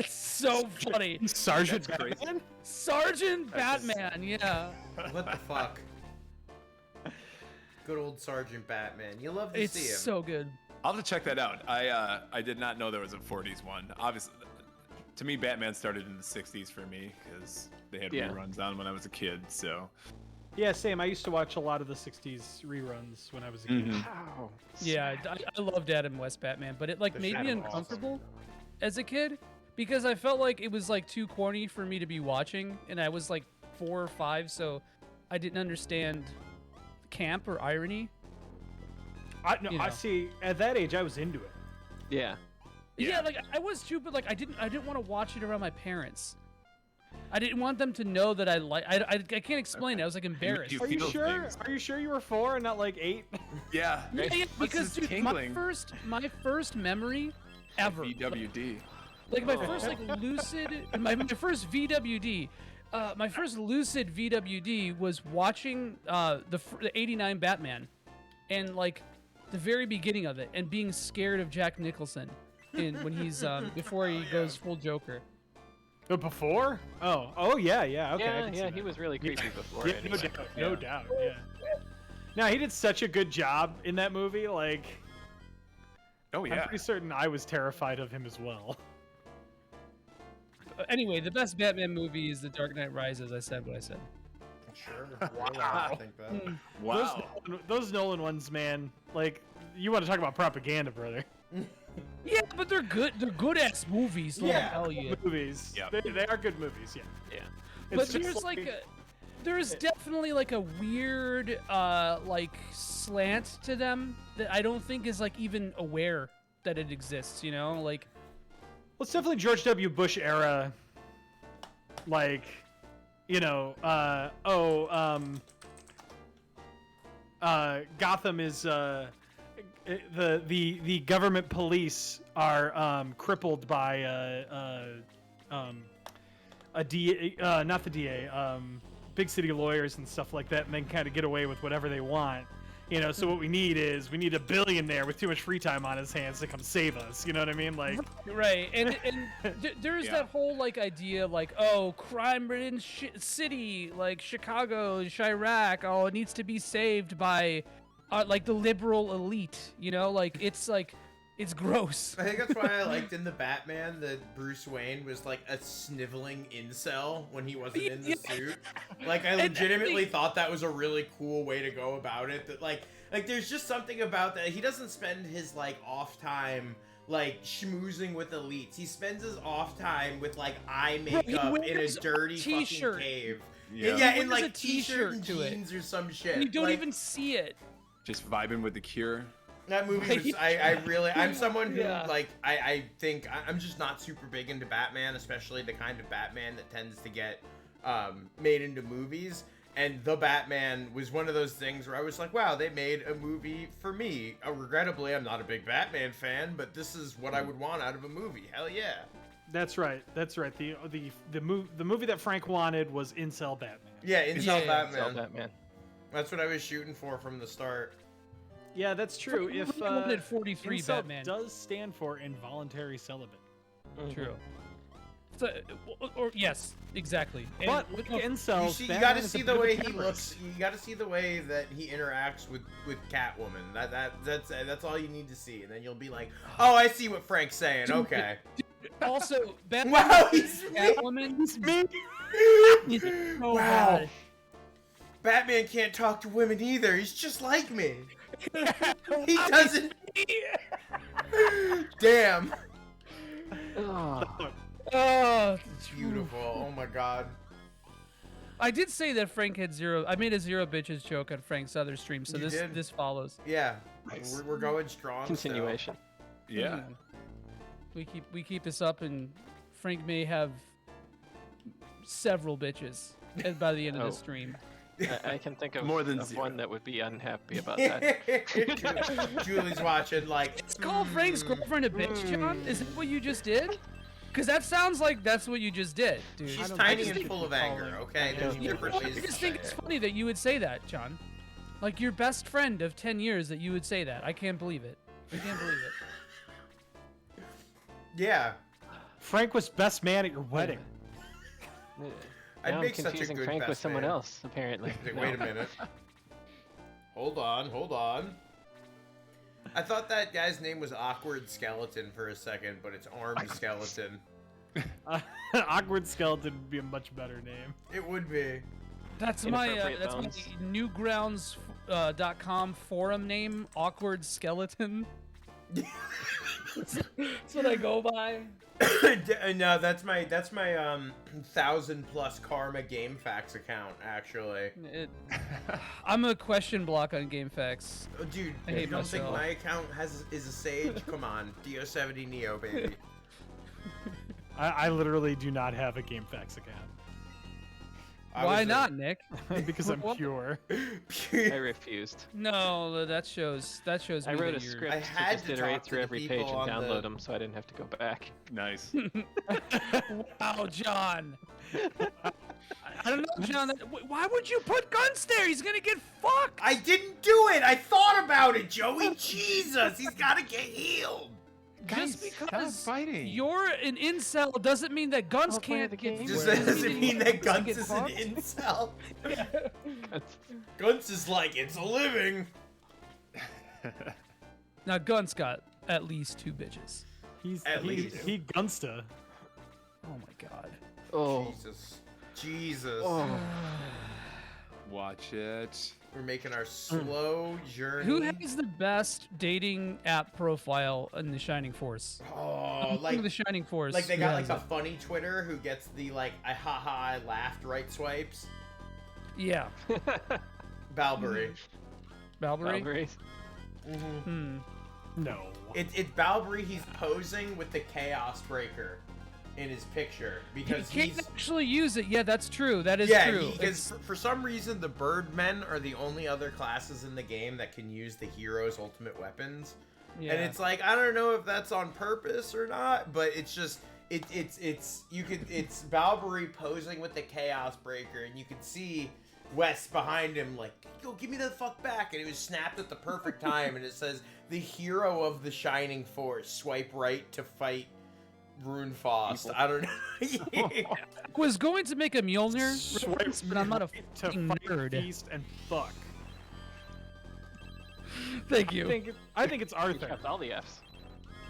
S11: so funny.
S9: Sergeant Batman?
S11: Sergeant Batman, yeah.
S10: What the fuck? Good old Sergeant Batman. You love to
S11: It's
S10: see him.
S11: so good.
S13: I'll have to check that out. I did not know there was a 40s one. Obviously, to me, Batman started in the 60s for me because they had reruns on when I was a kid. So
S9: Yeah, same. I used to watch a lot of the 60s reruns when I was a kid.
S12: Wow.
S11: Yeah, I loved Adam West Batman, but it like
S10: The
S11: made me
S10: Shadow was
S11: uncomfortable as a kid because I felt like it was like too corny for me to be watching, and I was like 4 or 5, so I didn't understand camp or irony.
S9: I see. At that age, I was into it.
S12: Yeah.
S11: Yeah, like I was too, but like I didn't want to watch it around my parents. I didn't want them to know that I can't explain it. I was like embarrassed.
S9: Are you sure? Are you sure you were 4 and not like 8?
S13: Yeah.
S11: Yeah, because dude, my first memory ever.
S13: VWD.
S11: Like my first like lucid, my first VWD. My first lucid VWD was watching the '89 Batman, and like the very beginning of it, and being scared of Jack Nicholson, when he's before he goes full Joker.
S9: But before? Oh yeah, okay.
S12: Yeah, he was really creepy before.
S9: Yeah,
S12: Anyway.
S9: no doubt. Yeah. Now he did such a good job in that movie. Like,
S13: oh yeah,
S9: I'm pretty certain I was terrified of him as well.
S11: Anyway, the best Batman movie is The Dark Knight Rises. I said what I said.
S10: Sure.
S9: Wow.
S10: I think that.
S13: Wow.
S9: Those Nolan ones, man. Like, you want to talk about propaganda, brother?
S11: Yeah, but they're good. They're good ass movies.
S9: Yeah,
S11: yeah.
S9: movies.
S13: Yeah.
S9: They are good movies. Yeah.
S12: Yeah.
S11: But there's there's definitely like a weird like slant to them that I don't think is like even aware that it exists. You know, like.
S9: Well, it's definitely George W. Bush era. Like, you know, Gotham is the government police are crippled by a DA, not the DA, big city lawyers and stuff like that, and then kind of get away with whatever they want. You know, so what we need a billionaire with too much free time on his hands to come save us. You know what I mean? Like,
S11: right. And there's that whole like idea like, oh, crime-ridden city like Chicago, Chirac, oh, it needs to be saved by like the liberal elite. You know, like it's gross.
S10: I think that's why I liked in the Batman that Bruce Wayne was like a sniveling incel when he wasn't in the suit. Like I legitimately thought that was a really cool way to go about it. That like there's just something about that. He doesn't spend his like off time like schmoozing with elites. He spends his off time with like eye makeup in a dirty fucking cave. Yeah, in like t-shirt and jeans or some shit.
S11: And you don't even see it.
S13: Just vibing with the Cure.
S10: That movie was, I'm someone who, like, I think, I'm just not super big into Batman, especially the kind of Batman that tends to get made into movies. And The Batman was one of those things where I was like, wow, they made a movie for me. Regrettably, I'm not a big Batman fan, but this is what I would want out of a movie. Hell yeah.
S9: That's right. The movie that Frank wanted was Incel Batman.
S10: Yeah, Incel Batman.
S12: Incel Batman.
S10: That's what I was shooting for from the start.
S9: Yeah, that's true. If
S11: 43
S9: incel
S11: Batman
S9: does stand for involuntary celibate.
S11: True. So, or yes, exactly.
S9: But with incels,
S10: you got to see the way he looks. You got to see the way that he interacts with Catwoman. That's all you need to see, and then you'll be like, oh, I see what Frank's saying. Okay.
S11: Also, Batman.
S10: Wow, he's
S11: Catwoman.
S9: He's me.
S11: Oh,
S10: wow.
S11: God.
S10: Batman can't talk to women either. He's just like me. He doesn't. Damn.
S11: Oh,
S10: it's beautiful. Oh my god.
S11: I did say that Frank had zero. I made a zero bitches joke on Frank's other stream, so this follows.
S10: Yeah, we're going strong.
S12: Continuation.
S10: So.
S13: Yeah.
S11: We keep this up, and Frank may have several bitches by the end of the stream.
S12: I can think of
S13: more than
S12: one that would be unhappy about that.
S10: Julie's watching like.
S11: It's called Frank's girlfriend a bitch, John. Is that what you just did? Because that sounds like that's what you just did, dude.
S10: She's tiny and full of anger. Okay, there's different ways.
S11: I just think it's funny that you would say that, John. Like your best friend of 10 years that you would say that. I can't believe it. I can't believe it.
S10: Yeah.
S9: Frank was best man at your wedding.
S10: I'd make
S12: I'm confusing
S10: such a good
S12: Frank
S10: best
S12: with someone
S10: man.
S12: else, apparently.
S10: Wait a minute. Hold on. I thought that guy's name was Awkward Skeleton for a second, but it's Armed Skeleton.
S9: Awkward Skeleton would be a much better name.
S10: It would be.
S11: That's my Newgrounds.com forum name, Awkward Skeleton. That's what I go by.
S10: No, that's my 1,000+ karma GameFAQs account actually.
S11: I'm a question block on GameFAQs.
S10: Oh, dude,
S11: I
S10: you
S11: hate
S10: don't think
S11: myself.
S10: my account is a sage? Come on, Dio70 Neo, baby.
S9: I literally do not have a GameFAQs account.
S11: Why not, Nick?
S9: Because I'm pure.
S12: I refused.
S11: No, that shows.
S12: I
S11: me
S12: wrote
S11: that
S12: a
S11: you're-
S12: script
S10: I
S12: to
S10: had
S12: just
S10: to
S12: iterate
S10: talk to
S12: through
S10: the
S12: every
S10: people
S12: page and
S10: on
S12: download
S10: the-
S12: them, so I didn't have to go back.
S13: Nice.
S11: Wow, John. I don't know, John. Why would you put guns there? He's gonna get fucked.
S10: I didn't do it. I thought about it, Joey. Jesus, he's got to get healed.
S11: Just because
S13: fighting.
S11: you're an incel doesn't mean that guns
S12: play
S11: can't
S12: the
S11: get.
S12: game.
S10: Doesn't mean that Guns
S11: get
S10: is an
S11: fucked.
S10: incel. Guns is like, it's a living.
S11: Now, Guns got at least 2 bitches.
S9: He gunsta.
S11: Oh my god.
S12: Oh.
S10: Jesus.
S13: Watch it.
S10: We're making our slow journey.
S11: Who has the best dating app profile in the Shining Force?
S10: Oh, like
S11: the Shining Force.
S10: Like they
S11: Who
S10: got
S11: has
S10: like a
S11: it?
S10: funny Twitter who gets the like I laughed right swipes.
S11: Yeah.
S10: Balbury.
S11: Balbury.
S10: Mm-hmm.
S9: No.
S10: It's Balbury. He's posing with the Chaos Breaker in his picture because
S11: He can't
S10: he's
S11: actually use it. Yeah, that's true. That is
S10: yeah,
S11: true.
S10: because for some reason the Birdmen are the only other classes in the game that can use the hero's ultimate weapons.
S11: Yeah.
S10: And it's like I don't know if that's on purpose or not, but it's just it's Balbury posing with the Chaos Breaker, and you can see Wes behind him like, yo, give me the fuck back, and it was snapped at the perfect time, and it says the hero of the Shining Force, swipe right to fight Runefaust. I don't know.
S11: I was going to make a Mjolnir reference, but I'm not a
S9: to
S11: fucking
S9: fight,
S11: nerd.
S9: feast, and fuck.
S11: Thank you.
S9: I think it's Arthur.
S12: Kept all the Fs.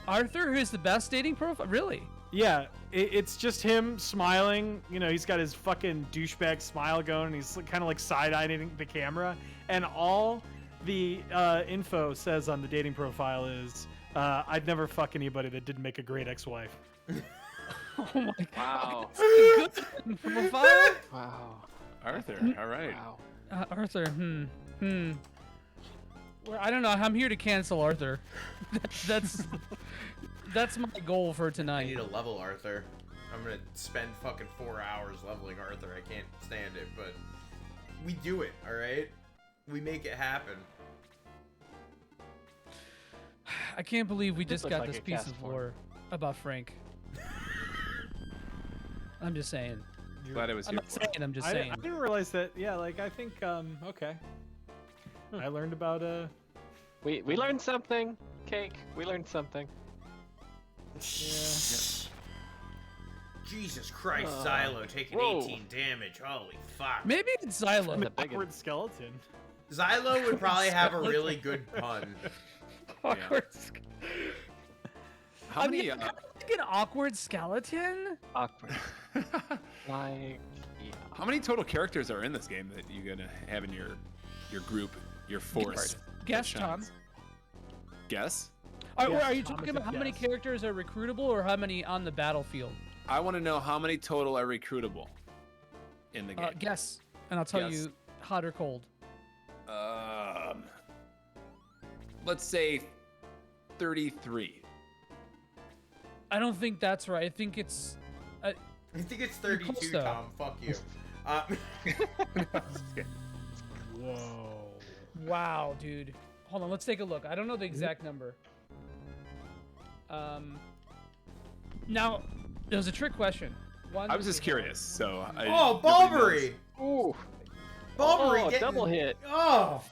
S11: Arthur is the best dating profile? Really?
S9: Yeah, it's just him smiling. You know, he's got his fucking douchebag smile going, and he's kind of like side-eyeing the camera. And all the info says on the dating profile is, I'd never fuck anybody that didn't make a great ex-wife.
S11: Oh my
S12: Wow.
S11: god. Good profile?
S12: Wow.
S13: Arthur, all right.
S12: Wow.
S11: Arthur, Well, I don't know. I'm here to cancel Arthur. That's my goal for
S10: I
S11: tonight.
S10: need to level Arthur. I'm gonna spend fucking 4 hours leveling Arthur. I can't stand it, but we do it, all right? We make it happen.
S11: I can't believe we just
S12: looked
S11: got
S12: like
S11: this
S12: a
S11: piece
S12: cast
S11: of
S12: form.
S11: lore about Frank. I'm just saying.
S13: Glad I was
S11: I'm
S13: here
S11: not
S13: for
S11: saying. I'm just
S9: I
S11: saying.
S9: didn't realize that. Yeah, like I think. Okay. I learned about
S12: We learned something. Cake. We learned something.
S10: Jesus Christ, Xylo taking 18 damage. Holy fuck.
S11: Maybe it's Xylo.
S12: The big
S9: awkward skeleton.
S10: Xylo would probably have a really good pun.
S11: Awkward.
S13: How many?
S11: Like an awkward skeleton?
S12: Awkward. Like. Yeah.
S13: How many total characters are in this game that you're gonna have in your group, your force?
S11: Guess,
S13: that
S11: Tom.
S13: shines? Guess?
S11: Are you
S9: Tom
S11: talking
S9: is a
S11: about how many
S9: guess.
S11: characters are recruitable or how many on the battlefield?
S13: I want to know how many total are recruitable in the game.
S11: Guess, and I'll tell
S13: Guess.
S11: you hot or cold.
S13: Let's say 33.
S11: I don't think that's right. I think it's.
S10: I think it's
S11: You're close,
S10: 32,
S11: though.
S10: Tom. Fuck you.
S9: Whoa.
S11: Wow, dude. Hold on, let's take a look. I don't know the exact number. Now, it was a trick question.
S13: I was just curious, so I.
S10: Oh,
S13: nobody knows.
S10: Bulbury!
S12: Ooh.
S10: Bulbury
S12: Oh,
S10: getting...
S12: double hit.
S10: Oh!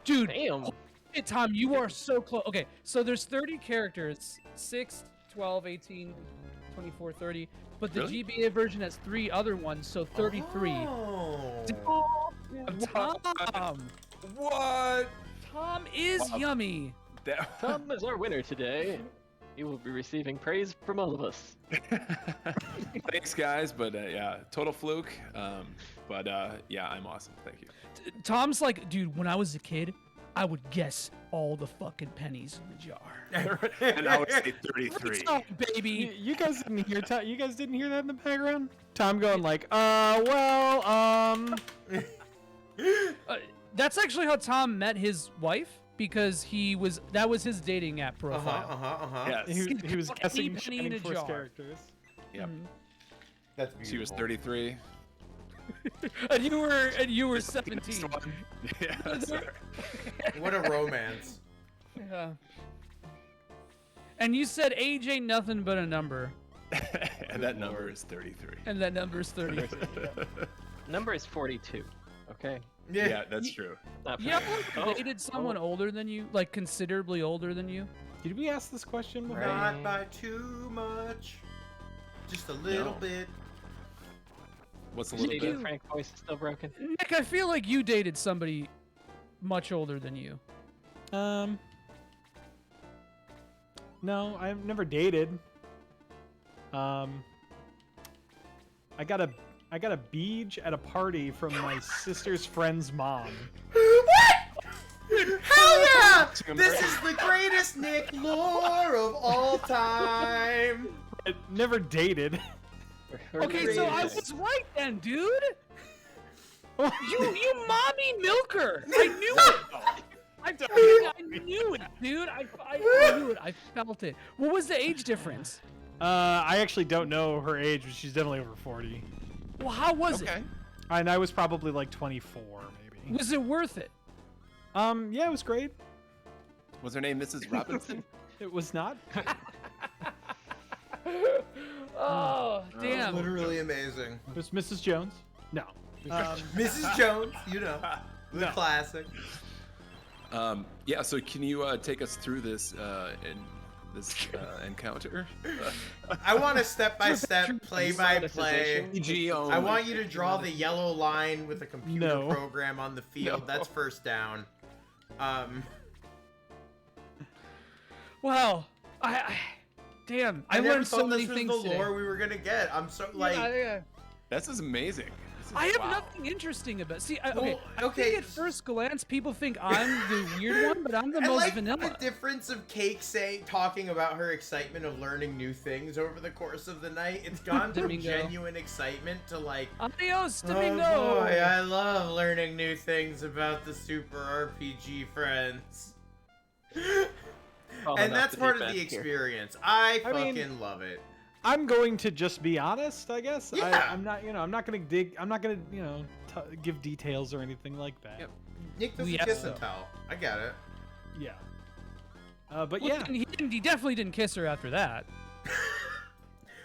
S11: Dude,
S12: Damn.
S11: hey, Tom, you are so close. Okay, so there's 30 characters. 6, 12, 18, 24, 30. But the
S13: Really?
S11: GBA version has 3 other ones, so 33.
S10: Oh.
S11: Tom!
S13: What?
S11: Tom is
S13: Wow.
S11: yummy.
S12: Tom is our winner today. He will be receiving praise from all of us.
S13: Thanks, guys, but yeah, total fluke. Yeah, I'm awesome. Thank you.
S11: Tom's like, dude, when I was a kid, I would guess all the fucking pennies in the jar.
S13: And I would say 33.
S11: Oh, baby.
S9: You guys didn't hear you guys didn't hear that in the background? Tom going like,
S11: That's actually how Tom met his wife, because that was his dating app profile.
S13: Yes.
S9: He was guessing
S11: penny in
S9: Shining
S11: a
S9: Force
S11: jar.
S9: characters.
S13: Yep.
S10: That's beautiful.
S13: She was 33.
S11: and you were 17.
S13: Yeah. Sorry.
S10: What a romance.
S11: Yeah. And you said age ain't nothing but a number.
S13: And that number is 33.
S11: And that number is 33.
S12: Number is 42. Okay.
S13: Yeah, that's true.
S11: You ever dated someone older than you, like considerably older than you?
S9: Did we ask this question before?
S10: Not by too much. Just a little bit.
S13: What's a little
S12: Maybe
S13: bit?
S12: Frank's voice is still broken.
S11: Nick, I feel like you dated somebody much older than you.
S9: No, I've never dated. I got a beach at a party from my sister's friend's mom.
S10: Hell yeah! This is the greatest Nick lore of all time.
S9: I never dated.
S11: Okay, so I was right then, dude. You mommy milker. I knew it. I knew it, dude. I knew it. I felt it. What was the age difference?
S9: I actually don't know her age, but she's definitely over 40.
S11: Well, how was it?
S9: And I was probably like 24, maybe.
S11: Was it worth it?
S9: Yeah, it was great.
S13: Was her name Mrs. Robinson?
S9: It was not.
S11: Oh, damn.
S10: Literally amazing.
S9: It was Mrs. Jones. No.
S10: Mrs. Jones, you know, the classic.
S13: Yeah, so can you take us through this encounter?
S10: I want a step-by-step, play-by-play.
S13: PG only.
S10: I want you to draw the yellow line with a computer
S9: No.
S10: program on the field. That's first down.
S11: Wow. Damn. I
S10: never
S11: learned so
S10: thought
S11: many
S10: this was
S11: things
S10: the
S11: today.
S10: lore we were gonna get. I'm so like.
S13: This is amazing.
S11: I have nothing interesting about. See, I think at first glance people think I'm the weird one, but I'm the
S10: I
S11: most
S10: like
S11: vanilla.
S10: the difference of Cake talking about her excitement of learning new things over the course of the night. It's gone from
S11: Domingo.
S10: genuine excitement to like,
S11: Adios,
S10: oh
S11: Domingo.
S10: boy, I love learning new things about the Super RPG friends. And that's part of the experience. I fucking love it.
S9: I'm going to just be honest, I guess.
S10: Yeah.
S9: I'm not, I'm not gonna give details or anything like that.
S10: Yep. Nick doesn't kiss and tell. I get it.
S9: Yeah. But
S11: Well,
S9: yeah.
S11: he definitely didn't kiss her after that.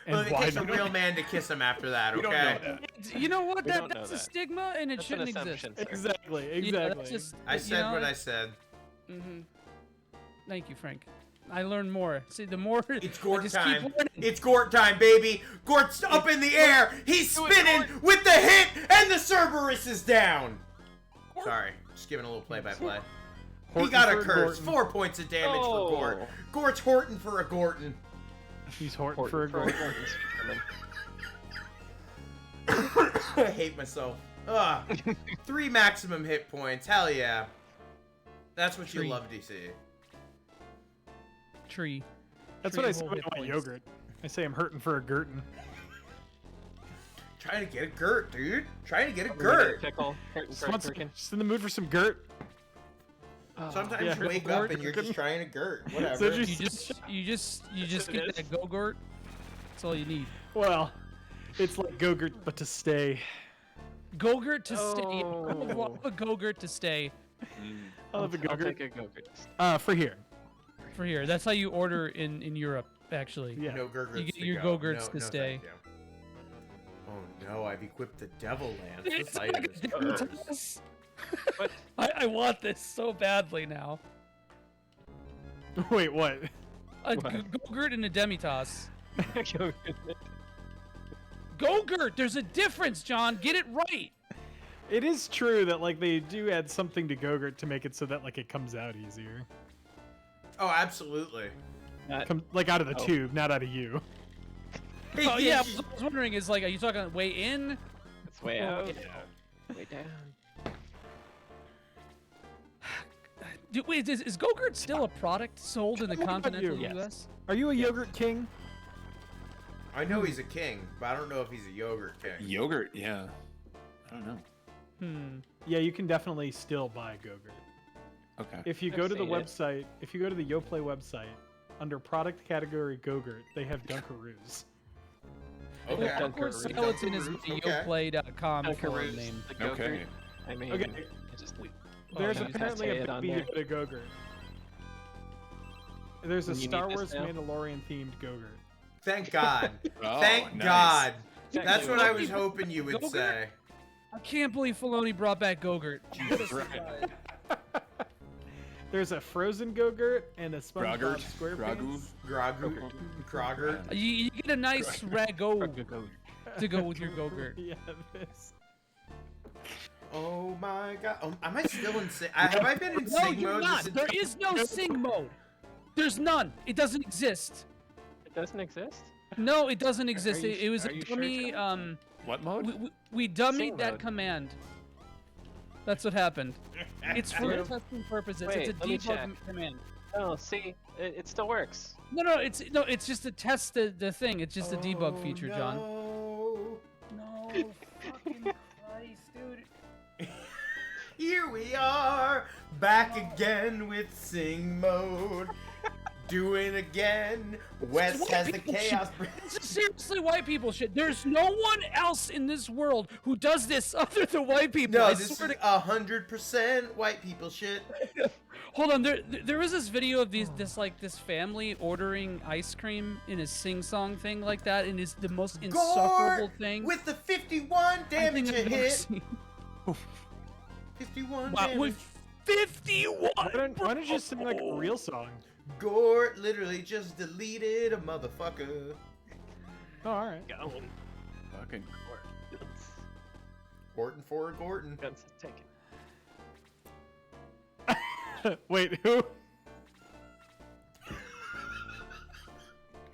S10: Well, it takes a real man to kiss him after that,
S13: We don't
S10: okay?
S13: know that.
S11: You know what?
S12: We don't
S11: That's
S12: know
S11: a
S12: that.
S11: stigma, and it
S12: That's
S11: shouldn't
S12: an
S11: exist.
S12: assumption, sir.
S9: Exactly.
S11: Yeah, that's just,
S10: I said what I said.
S11: Mm-hmm. Thank you, Frank. I learned more. See, the more
S10: It's Gort
S11: I just
S10: time.
S11: keep learning.
S10: It's Gort time, baby. Gort's up in the air. He's spinning with the hit, and the Cerberus is down. Sorry, just giving a little play-by-play. He
S9: Horton
S10: got a
S9: for
S10: curse.
S9: Gorton.
S10: 4 points of damage for Gort. Gort's Horton for a Gorton.
S9: He's Horton for a goal.
S10: I hate myself. Ugh. 3 maximum hit points. Hell yeah. That's what you
S11: Tree.
S10: love to see.
S11: Tree.
S9: That's
S11: Tree
S9: what I
S11: of
S9: say
S11: whole
S9: when
S11: hit
S9: I want
S11: points.
S9: yogurt. I say I'm hurting for a Gurton.
S10: Trying to get a Gurt, dude. Trying to get a Gurt.
S12: Pickle. Curtin,
S9: Just in the mood for some Gurt.
S10: Sometimes
S9: Yeah.
S10: you wake up and you're just trying to Gurt. Whatever.
S9: So
S11: You just get that go-gurt. That's all you need.
S9: Well, it's like Gogurt, but to stay.
S11: Go-gurt to stay. I love a go-gurt to stay.
S9: I love a
S12: I'll
S9: Gogurt.
S12: take a go-gurt.
S9: For here.
S11: For here. That's how you order in Europe, actually.
S9: Yeah.
S10: No Gurgurts
S11: You get
S10: to
S11: your
S10: go.
S11: go-gurts to
S10: No,
S11: stay.
S10: thank you. Oh no, I've equipped the Devil Lance.
S11: It's
S10: This item
S11: like
S10: is
S11: a
S10: cursed.
S11: I want this so badly now.
S9: Wait, what?
S11: A go-gurt and a demi-toss. Go-gurt! There's a difference, John. Get it right.
S9: It is true that like they do add something to Gogurt to make it so that like it comes out easier.
S10: Oh, absolutely.
S9: Like out of the tube, not out of you.
S11: Oh yeah, I was wondering, is like, are you talking way in?
S12: It's way out.
S11: Yeah.
S12: Way down.
S11: Wait, is Go-Gurt still a product sold in the continental U.S.?
S9: Are you a yogurt king?
S10: I know he's a king, but I don't know if he's a yogurt king.
S13: Yogurt, yeah. I don't know.
S9: Yeah, you can definitely still buy Go-Gurt.
S13: Okay.
S9: If you go to the website, if you go to the YoPlay website, under product category Go-Gurt, they have Dunkaroos.
S10: Okay.
S11: Dunkaroos. Skeleton is the yoplay.com forum name.
S13: Okay.
S12: I mean,
S9: Okay. There's apparently a big Yoda Go-Gurt. There's a
S12: You need
S9: Star
S12: this
S9: Wars
S12: now?
S9: Mandalorian themed Go-Gurt.
S10: Thank God.
S13: Oh,
S10: Thank
S13: nice.
S10: God.
S11: Thank
S10: That's
S11: you.
S10: what I was hoping you would
S11: Go-Gurt?
S10: say.
S11: I can't believe Filoni brought back Go-Gurt.
S9: There's a frozen Go-Gurt and a SpongeBob
S13: Grogurt.
S9: SquarePants.
S10: Kroger.
S11: You get a nice rago to go with your Go-Gurt.
S9: Yeah, this.
S10: Oh my God. Am I still in sing? Have I been in
S11: No,
S10: sing
S11: you're
S10: mode?
S11: not. There is no sing mode. There's none. It doesn't exist.
S12: It doesn't exist?
S11: No, it doesn't exist.
S12: you-
S11: It was
S12: are
S11: a
S12: you sure,
S11: dummy.
S12: John?
S13: What mode?
S11: We dummied
S12: Sing
S11: that
S12: mode.
S11: command. That's what happened. It's for
S12: Wait,
S11: testing purposes.
S12: wait,
S11: It's a
S12: let me check.
S11: debug command.
S12: Oh, see, it still works.
S11: No, it's just to test the thing. It's just a debug feature, John. No, fucking Christ, dude.
S10: Here we are, back again with sing mode. Doing again. Wes
S11: White
S10: has the
S11: people
S10: chaos.
S11: shit. This is seriously white people shit. There's no one else in this world who does this other than white people.
S10: No,
S11: I
S10: this is
S11: swear to
S10: 100% white people shit.
S11: Hold on, there was this video of this family ordering ice cream in a sing-song thing like that, and it's the most insufferable thing.
S10: With the 51 damage
S11: I've
S10: it
S11: ever
S10: hit.
S11: seen.
S10: 51
S11: Wow,
S10: damage.
S11: with 51.
S9: Why don't you sing like a real song?
S10: Gort literally just deleted a motherfucker.
S9: Oh, all right.
S13: Fucking
S10: Gorton for Gorton.
S12: Guns taken.
S9: Wait, who?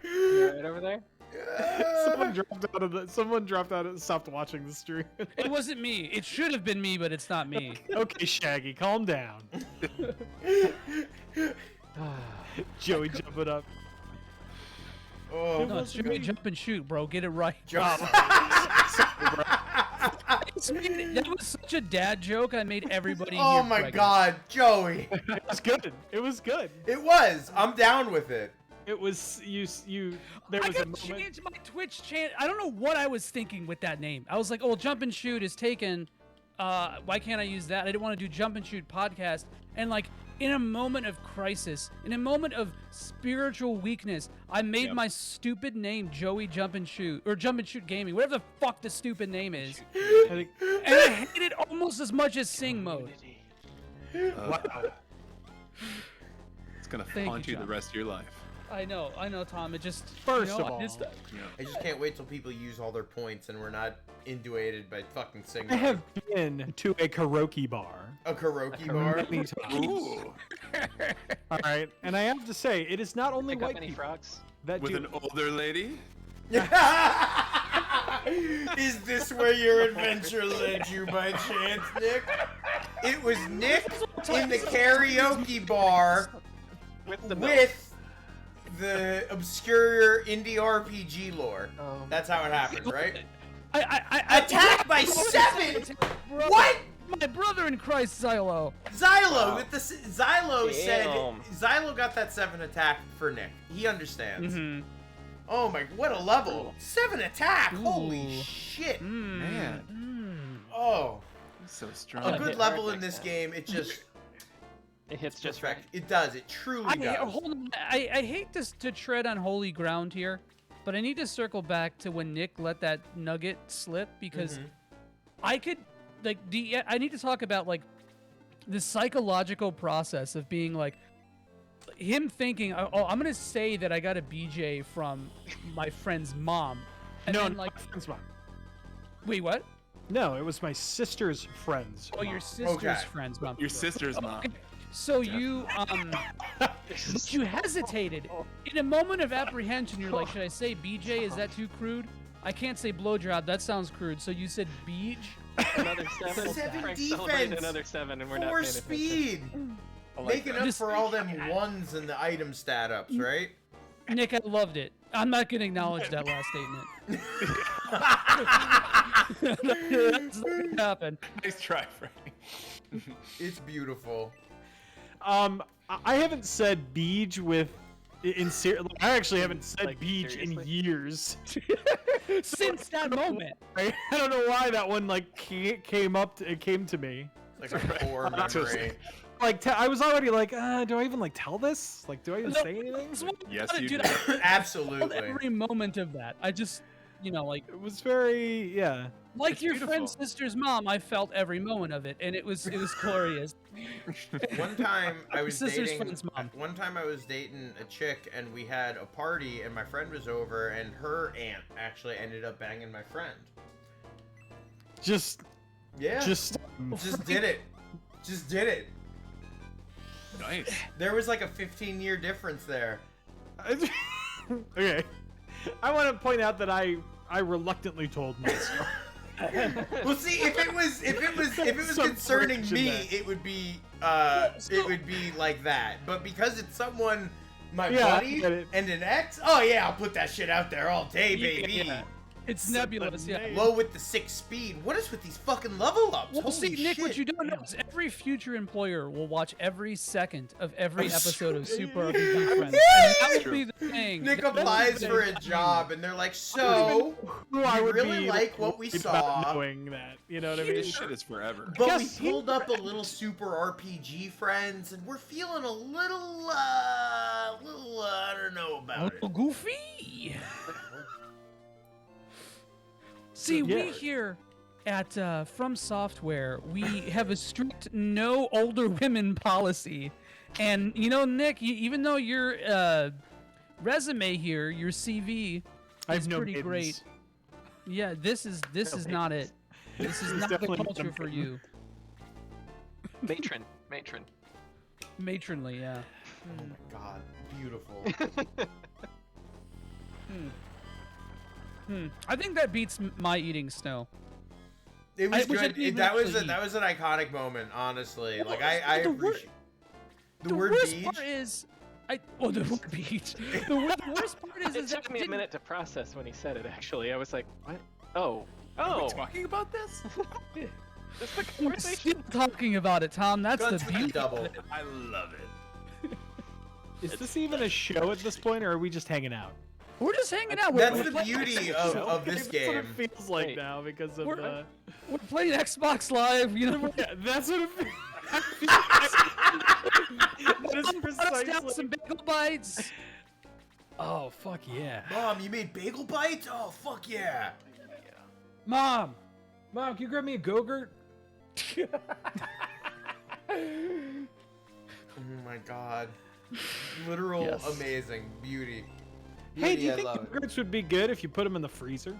S12: You right over there?
S9: Someone dropped out and stopped watching the stream.
S11: It wasn't me. It should have been me, but it's not me.
S9: Okay, Shaggy, calm down. Joey jumping up.
S10: Oh,
S11: No, it's Joey jump and shoot, bro. Get it right. That was such a dad joke. I made everybody.
S10: Oh
S11: here
S10: my
S11: pregnant.
S10: God, Joey.
S9: It was good. It was good.
S10: It was. I'm down with it.
S9: It was you. There was
S11: I
S9: a
S11: could
S9: moment.
S11: change my Twitch channel. I don't know what I was thinking with that name. I was like, oh, jump and shoot is taken. Why can't I use that? I didn't want to do jump and shoot podcast. And like in a moment of crisis, in a moment of spiritual weakness, I made my stupid name Joey Jump and Shoot or Jump and Shoot Gaming, whatever the fuck the stupid name is. And I hate it almost as much as Sing Mode.
S13: wow. It's gonna
S11: Thank
S13: haunt
S11: you,
S13: you the
S11: John.
S13: rest of your life.
S11: I know, Tom. It just
S9: First
S11: you know,
S9: of all,
S10: I just can't wait till people use all their points and we're not induated by fucking singing.
S9: I have been to a karaoke bar.
S10: A karaoke bar?
S9: Many times. All right, and I have to say, it is not only
S12: Pick up
S9: white
S12: any
S9: people
S12: frogs?
S9: that
S13: With
S9: do.
S13: an older lady?
S10: Is this where your adventure led you by chance, Nick? It was Nick in the karaoke bar with the obscure indie RPG lore. That's how it happened, right?
S11: I
S10: Attacked by 7? What?
S11: My brother in Christ, Xylo.
S10: Xylo with the Xylo said
S11: Damn.
S10: Xylo got that 7 attack for Nick. He understands.
S11: Mhm.
S10: Oh my, what a level! 7 attack! Holy shit!
S13: Man.
S10: Oh,
S13: so strong.
S10: a good level in this game. It just
S12: it hits just right.
S10: It does. It truly does.
S11: Hold on. I hate to tread on holy ground here, but I need to circle back to when Nick let that nugget slip because I could like I need to talk about like the psychological process of being like him thinking, oh, I'm gonna say that I got a BJ from my friend's mom, and
S9: No,
S11: then
S9: not
S11: like
S9: my friend's mom.
S11: Wait, what?
S9: No, it was my sister's friend's.
S11: Oh, your sister's friend's mom.
S13: Your sister's mom.
S11: Okay. So you but you hesitated in a moment of apprehension. You're like, should I say BJ? Is that too crude? I can't say blowjob. That sounds crude. So you said beach.
S12: Another 7.
S10: 7
S12: Frank
S10: defense.
S12: celebrated another 7, and we're not
S10: 4
S12: paying
S10: speed. making up for all them ones in the item stat ups, right?
S11: Nick, I loved it. I'm not going to acknowledge that last statement. That's not going to happen.
S13: Nice try, Frank.
S10: It's beautiful.
S9: I haven't said beej with I actually haven't said beej
S12: seriously?
S9: in years.
S11: Since that moment.
S9: I don't know why that one like came to me.
S10: It's like a core memory.
S9: Like I was already like, do I even like tell this? Like, do I even say anything?
S13: Yes, you
S11: Dude,
S13: do.
S10: Absolutely.
S11: Every moment of that. I just, like.
S9: It was very, yeah.
S11: Like
S13: It's
S11: your
S13: beautiful.
S11: friend's sister's mom, I felt every moment of it, and it was glorious.
S10: One time I was
S11: Sister's
S10: dating.
S11: friend's mom.
S10: One time I was dating a chick, and we had a party, and my friend was over, and her aunt actually ended up banging my friend.
S9: Just
S10: did it. Just did it.
S13: Nice.
S10: There was like a 15-year difference there.
S9: Okay. I want to point out that I reluctantly told myself.
S10: Well, see, if it was
S9: Some
S10: concerning
S9: friction
S10: me,
S9: there.
S10: it would be like that. But because it's someone, my buddy and an ex, oh yeah, I'll put that shit out there all day, baby.
S11: Yeah. It's nebulous, yeah.
S10: Low with the 6 speed. What is with these fucking level ups?
S11: Well,
S10: Holy
S11: see, Nick,
S10: shit.
S11: what you don't know is every future employer will watch every second of every episode of Super RPG Friends.
S10: Yes!
S11: And that will be the thing.
S10: Nick applies for a job, and they're like, so, we really like what we saw.
S9: Knowing that, you know what I mean?
S13: This shit is forever.
S10: But we pulled up a little Super RPG Friends, and we're feeling a little, I don't know about it.
S11: Goofy. See, we here at From Software, we have a strict no older women policy. And, Nick, even though your resume here, your CV is pretty great. Yeah, this is not it. This is not the culture for you.
S12: Matron.
S11: Matronly, yeah.
S10: Oh my god, beautiful.
S11: I think that beats my eating snow.
S10: It was
S11: which I
S10: good.
S11: didn't even
S10: That was
S11: actually
S10: that was an iconic moment, honestly.
S11: Well,
S10: Like I
S11: the
S10: appreciate
S11: The
S10: word
S11: worst
S10: beach.
S11: part is, the word beach. The worst part is
S12: It
S11: that
S12: took me a minute to process when he said it, actually. I was like, what? Oh.
S13: Are we talking about this?
S12: Just the
S11: We're
S12: conversation.
S11: still talking about it, Tom. That's
S10: Guns
S11: the
S10: with
S11: beauty.
S10: double.
S13: I love it.
S9: Is this even a show at this point, or are we just hanging out?
S11: We're just hanging out.
S10: That's
S11: We're
S10: the
S11: playing
S10: beauty of this
S9: That's what
S10: game.
S9: it feels like
S12: Wait.
S9: now because of
S11: We're playing Xbox Live,
S9: Yeah, that's what it feels. That is
S11: Us down
S9: precisely.
S11: some bagel bites.
S9: Oh fuck yeah!
S10: Mom, you made bagel bites? Oh fuck yeah!
S9: Mom, can you grab me a Go-Gurt?
S10: Oh my god. Literal
S11: Yes.
S10: amazing beauty.
S9: Hey, do you
S10: I
S9: think
S10: love it.
S9: Go-Gurts would be good if you put them in the freezer?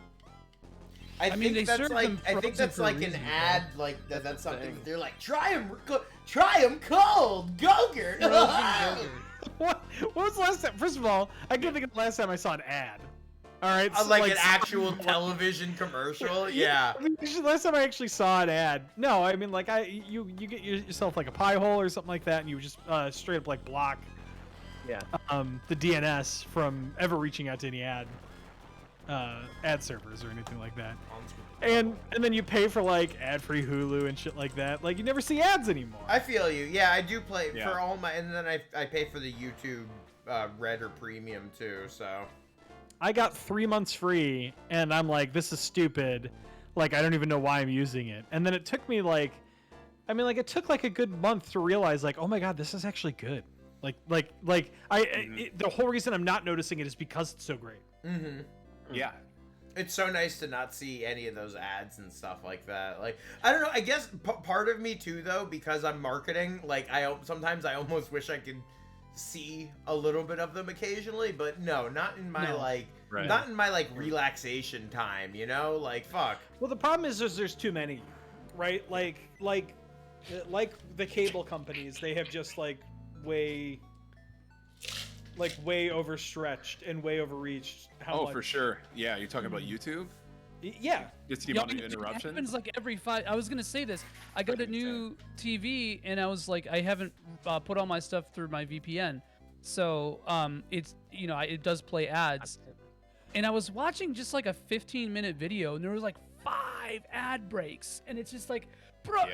S10: I
S11: mean, they
S10: think that's
S11: serve
S10: like
S11: them
S10: I think
S11: frozen
S10: that's
S11: for a
S10: like an
S11: reason,
S10: ad like that's something that they're like try them cold Go-Gurt.
S9: What was the last time? First of all, I can't think of the last time I saw an ad. All right, so
S10: Like an actual television commercial. Yeah.
S9: I mean, the last time I actually saw an ad. No, I mean like you get yourself like a pie hole or something like that, and you just straight up like block
S12: Yeah.
S9: the DNS from ever reaching out to any ad servers or anything like that. And then you pay for like ad-free Hulu and shit like that. Like you never see ads anymore.
S10: I feel you. Yeah, I do play
S13: Yeah.
S10: for all my, and then I pay for the YouTube Red or Premium too. So
S9: I got 3 months free, and I'm like, this is stupid. Like I don't even know why I'm using it. And then it took me like, it took like a good month to realize like, oh my god, this is actually good. The whole reason I'm not noticing it is because it's so great.
S10: mm-hmm.
S13: Yeah.
S10: It's so nice to not see any of those ads and stuff like that. Like, I don't know. I guess part of me too, though, because I'm marketing. Like, sometimes I almost wish I could see a little bit of them occasionally, but no, not in my not in my relaxation time. You know, like fuck.
S9: Well, the problem is there's too many, right? Like the cable companies, they have just way overstretched and way overreached.
S13: For sure. Yeah, you're talking about YouTube?
S9: Yeah.
S13: Just keep on an interruption.
S11: It happens like every 5. I was gonna say this. I got a new TV, and I was like, I haven't put all my stuff through my VPN, so it's it does play ads. And I was watching just like a 15-minute video, and there was like 5 ad breaks, and it's just like, bro,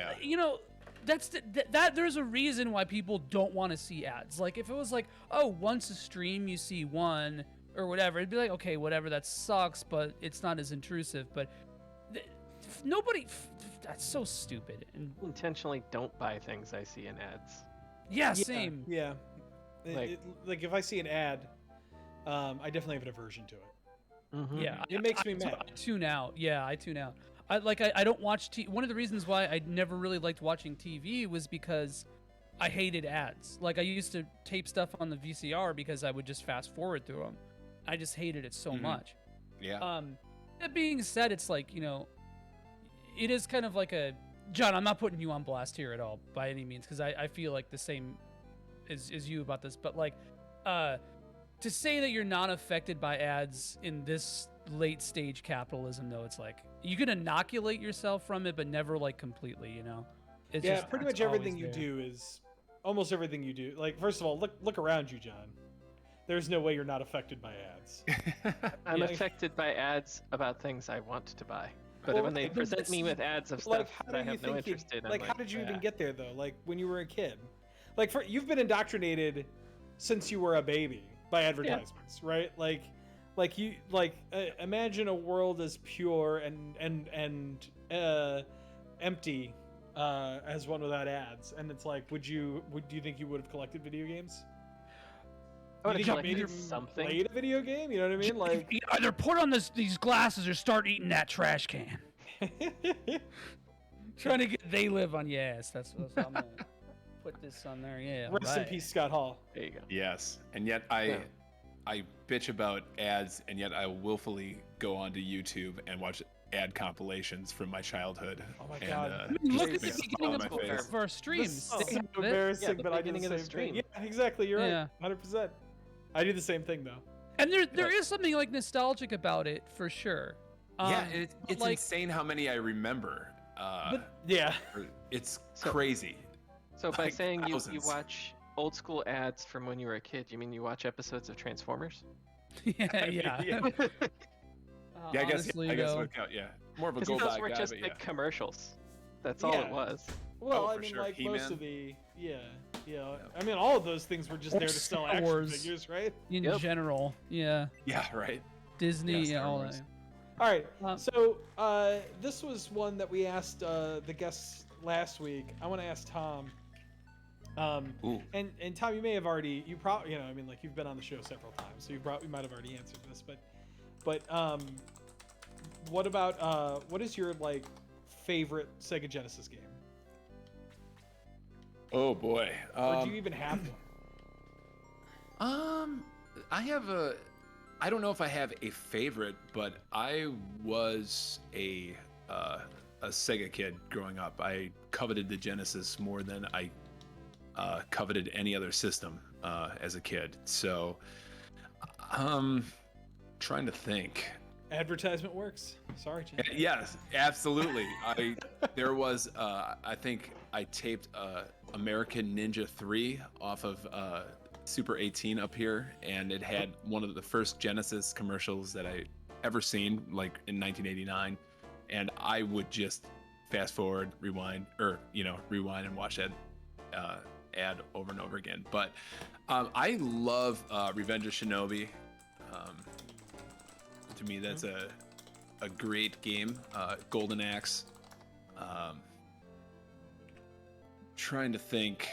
S11: that's that. There's a reason why people don't want to see ads. Like if it was like, oh, once a stream you see one or whatever, it'd be like, okay, whatever, that sucks, but it's not as intrusive. But nobody, that's so stupid. And
S12: intentionally don't buy things I see in ads.
S11: Yeah, same.
S9: Yeah, like if I see an ad, I definitely have an aversion to it.
S11: Yeah,
S9: it makes me mad.
S11: I tune out. Yeah, I tune out. I don't watch TV. One of the reasons why I never really liked watching TV was because I hated ads. Like I used to tape stuff on the VCR because I would just fast forward through them. I just hated it so much.
S13: Yeah.
S11: That being said, it's like, it is kind of like a, John, I'm not putting you on blast here at all by any means, because I feel like the same as you about this, but like, to say that you're not affected by ads in this late stage capitalism, though, it's like you can inoculate yourself from it, but never like completely, It's
S9: yeah,
S11: just,
S9: pretty much everything you do is almost everything you do. Like, first of all, look around you, John. There's no way you're not affected by ads.
S12: I'm affected by ads about things I want to buy. But when they present me with ads of stuff that I have no interest in,
S9: how did you even get there, though? Like, when you were a kid? Like, you've been indoctrinated since you were a baby by advertisements, right? Imagine a world as pure and empty as one without ads, and it's like, do you think you would have collected video games?
S12: I would have
S9: maybe
S12: collected something.
S9: Played a video game, you know what I mean? Like,
S11: either put on these glasses or start eating that trash can. Trying to get They Live on. Yes, that's what I'm gonna put this on there. Yeah.
S9: Rest in peace, Scott Hall.
S12: There you go.
S13: Yes, and yet I bitch about ads, and yet I willfully go onto YouTube and watch ad compilations from my childhood.
S9: Oh my god!
S11: Look at the beginning of our streams.
S9: This is so embarrassing, but I do the same thing. Yeah, exactly. You're right. 100%. I do the same thing though.
S11: And there is something like nostalgic about it for sure.
S13: It's like, insane how many I remember. It's crazy.
S12: So by saying you watch old school ads from when you were a kid, you mean you watch episodes of Transformers?
S11: Yeah.
S13: I guess it would count. Yeah, more of a
S12: Goldeye guy. Those were just big commercials. That's all it was.
S9: Well, I mean, like He-Man. Most of the I mean, all of those things were just there to sell action figures, right?
S11: In general, yeah.
S13: Yeah, right.
S11: Disney, all that.
S9: All right. So this was one that we asked the guests last week. I want to ask Tom. And Tom, you may have already, you've been on the show several times, so you might have already answered this, but what about what is your favorite Sega Genesis game?
S13: Oh boy.
S9: Or do you even have one?
S13: I don't know if I have a favorite, but I was a Sega kid growing up. I coveted the Genesis more than I coveted any other system as a kid. So, trying to think.
S9: Advertisement works. Sorry, Jim.
S13: Yes, absolutely. There was I think I taped American Ninja 3 off of Super 18 up here, and it had one of the first Genesis commercials that I ever seen, like in 1989, and I would just fast forward, rewind and watch that ad over and over again. But I love Revenge of Shinobi. To me, that's a great game. Golden Axe. Trying to think.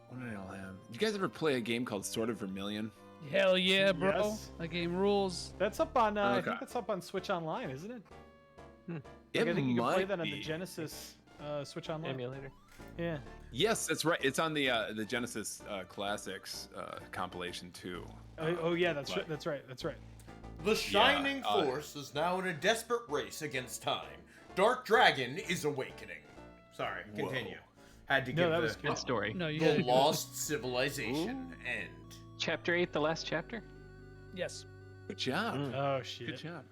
S13: What did I all have? Did you guys ever play a game called Sword of Vermilion?
S11: Hell yeah, bro!
S9: Yes.
S11: That game rules.
S9: That's up on. I think that's up on Switch Online, isn't it? I think you can play that on the Genesis Switch Online
S12: emulator.
S9: Yeah.
S13: Yes, that's right. It's on the Genesis Classics compilation too.
S9: Oh yeah, that's right.
S10: The Shining Force is now in a desperate race against time. Dark Dragon is awakening. Sorry, continue. Had to give
S12: the good story.
S10: The Lost Civilization end.
S12: Chapter 8, the last chapter?
S11: Yes.
S13: Good job.
S9: Oh shit.
S13: Good job.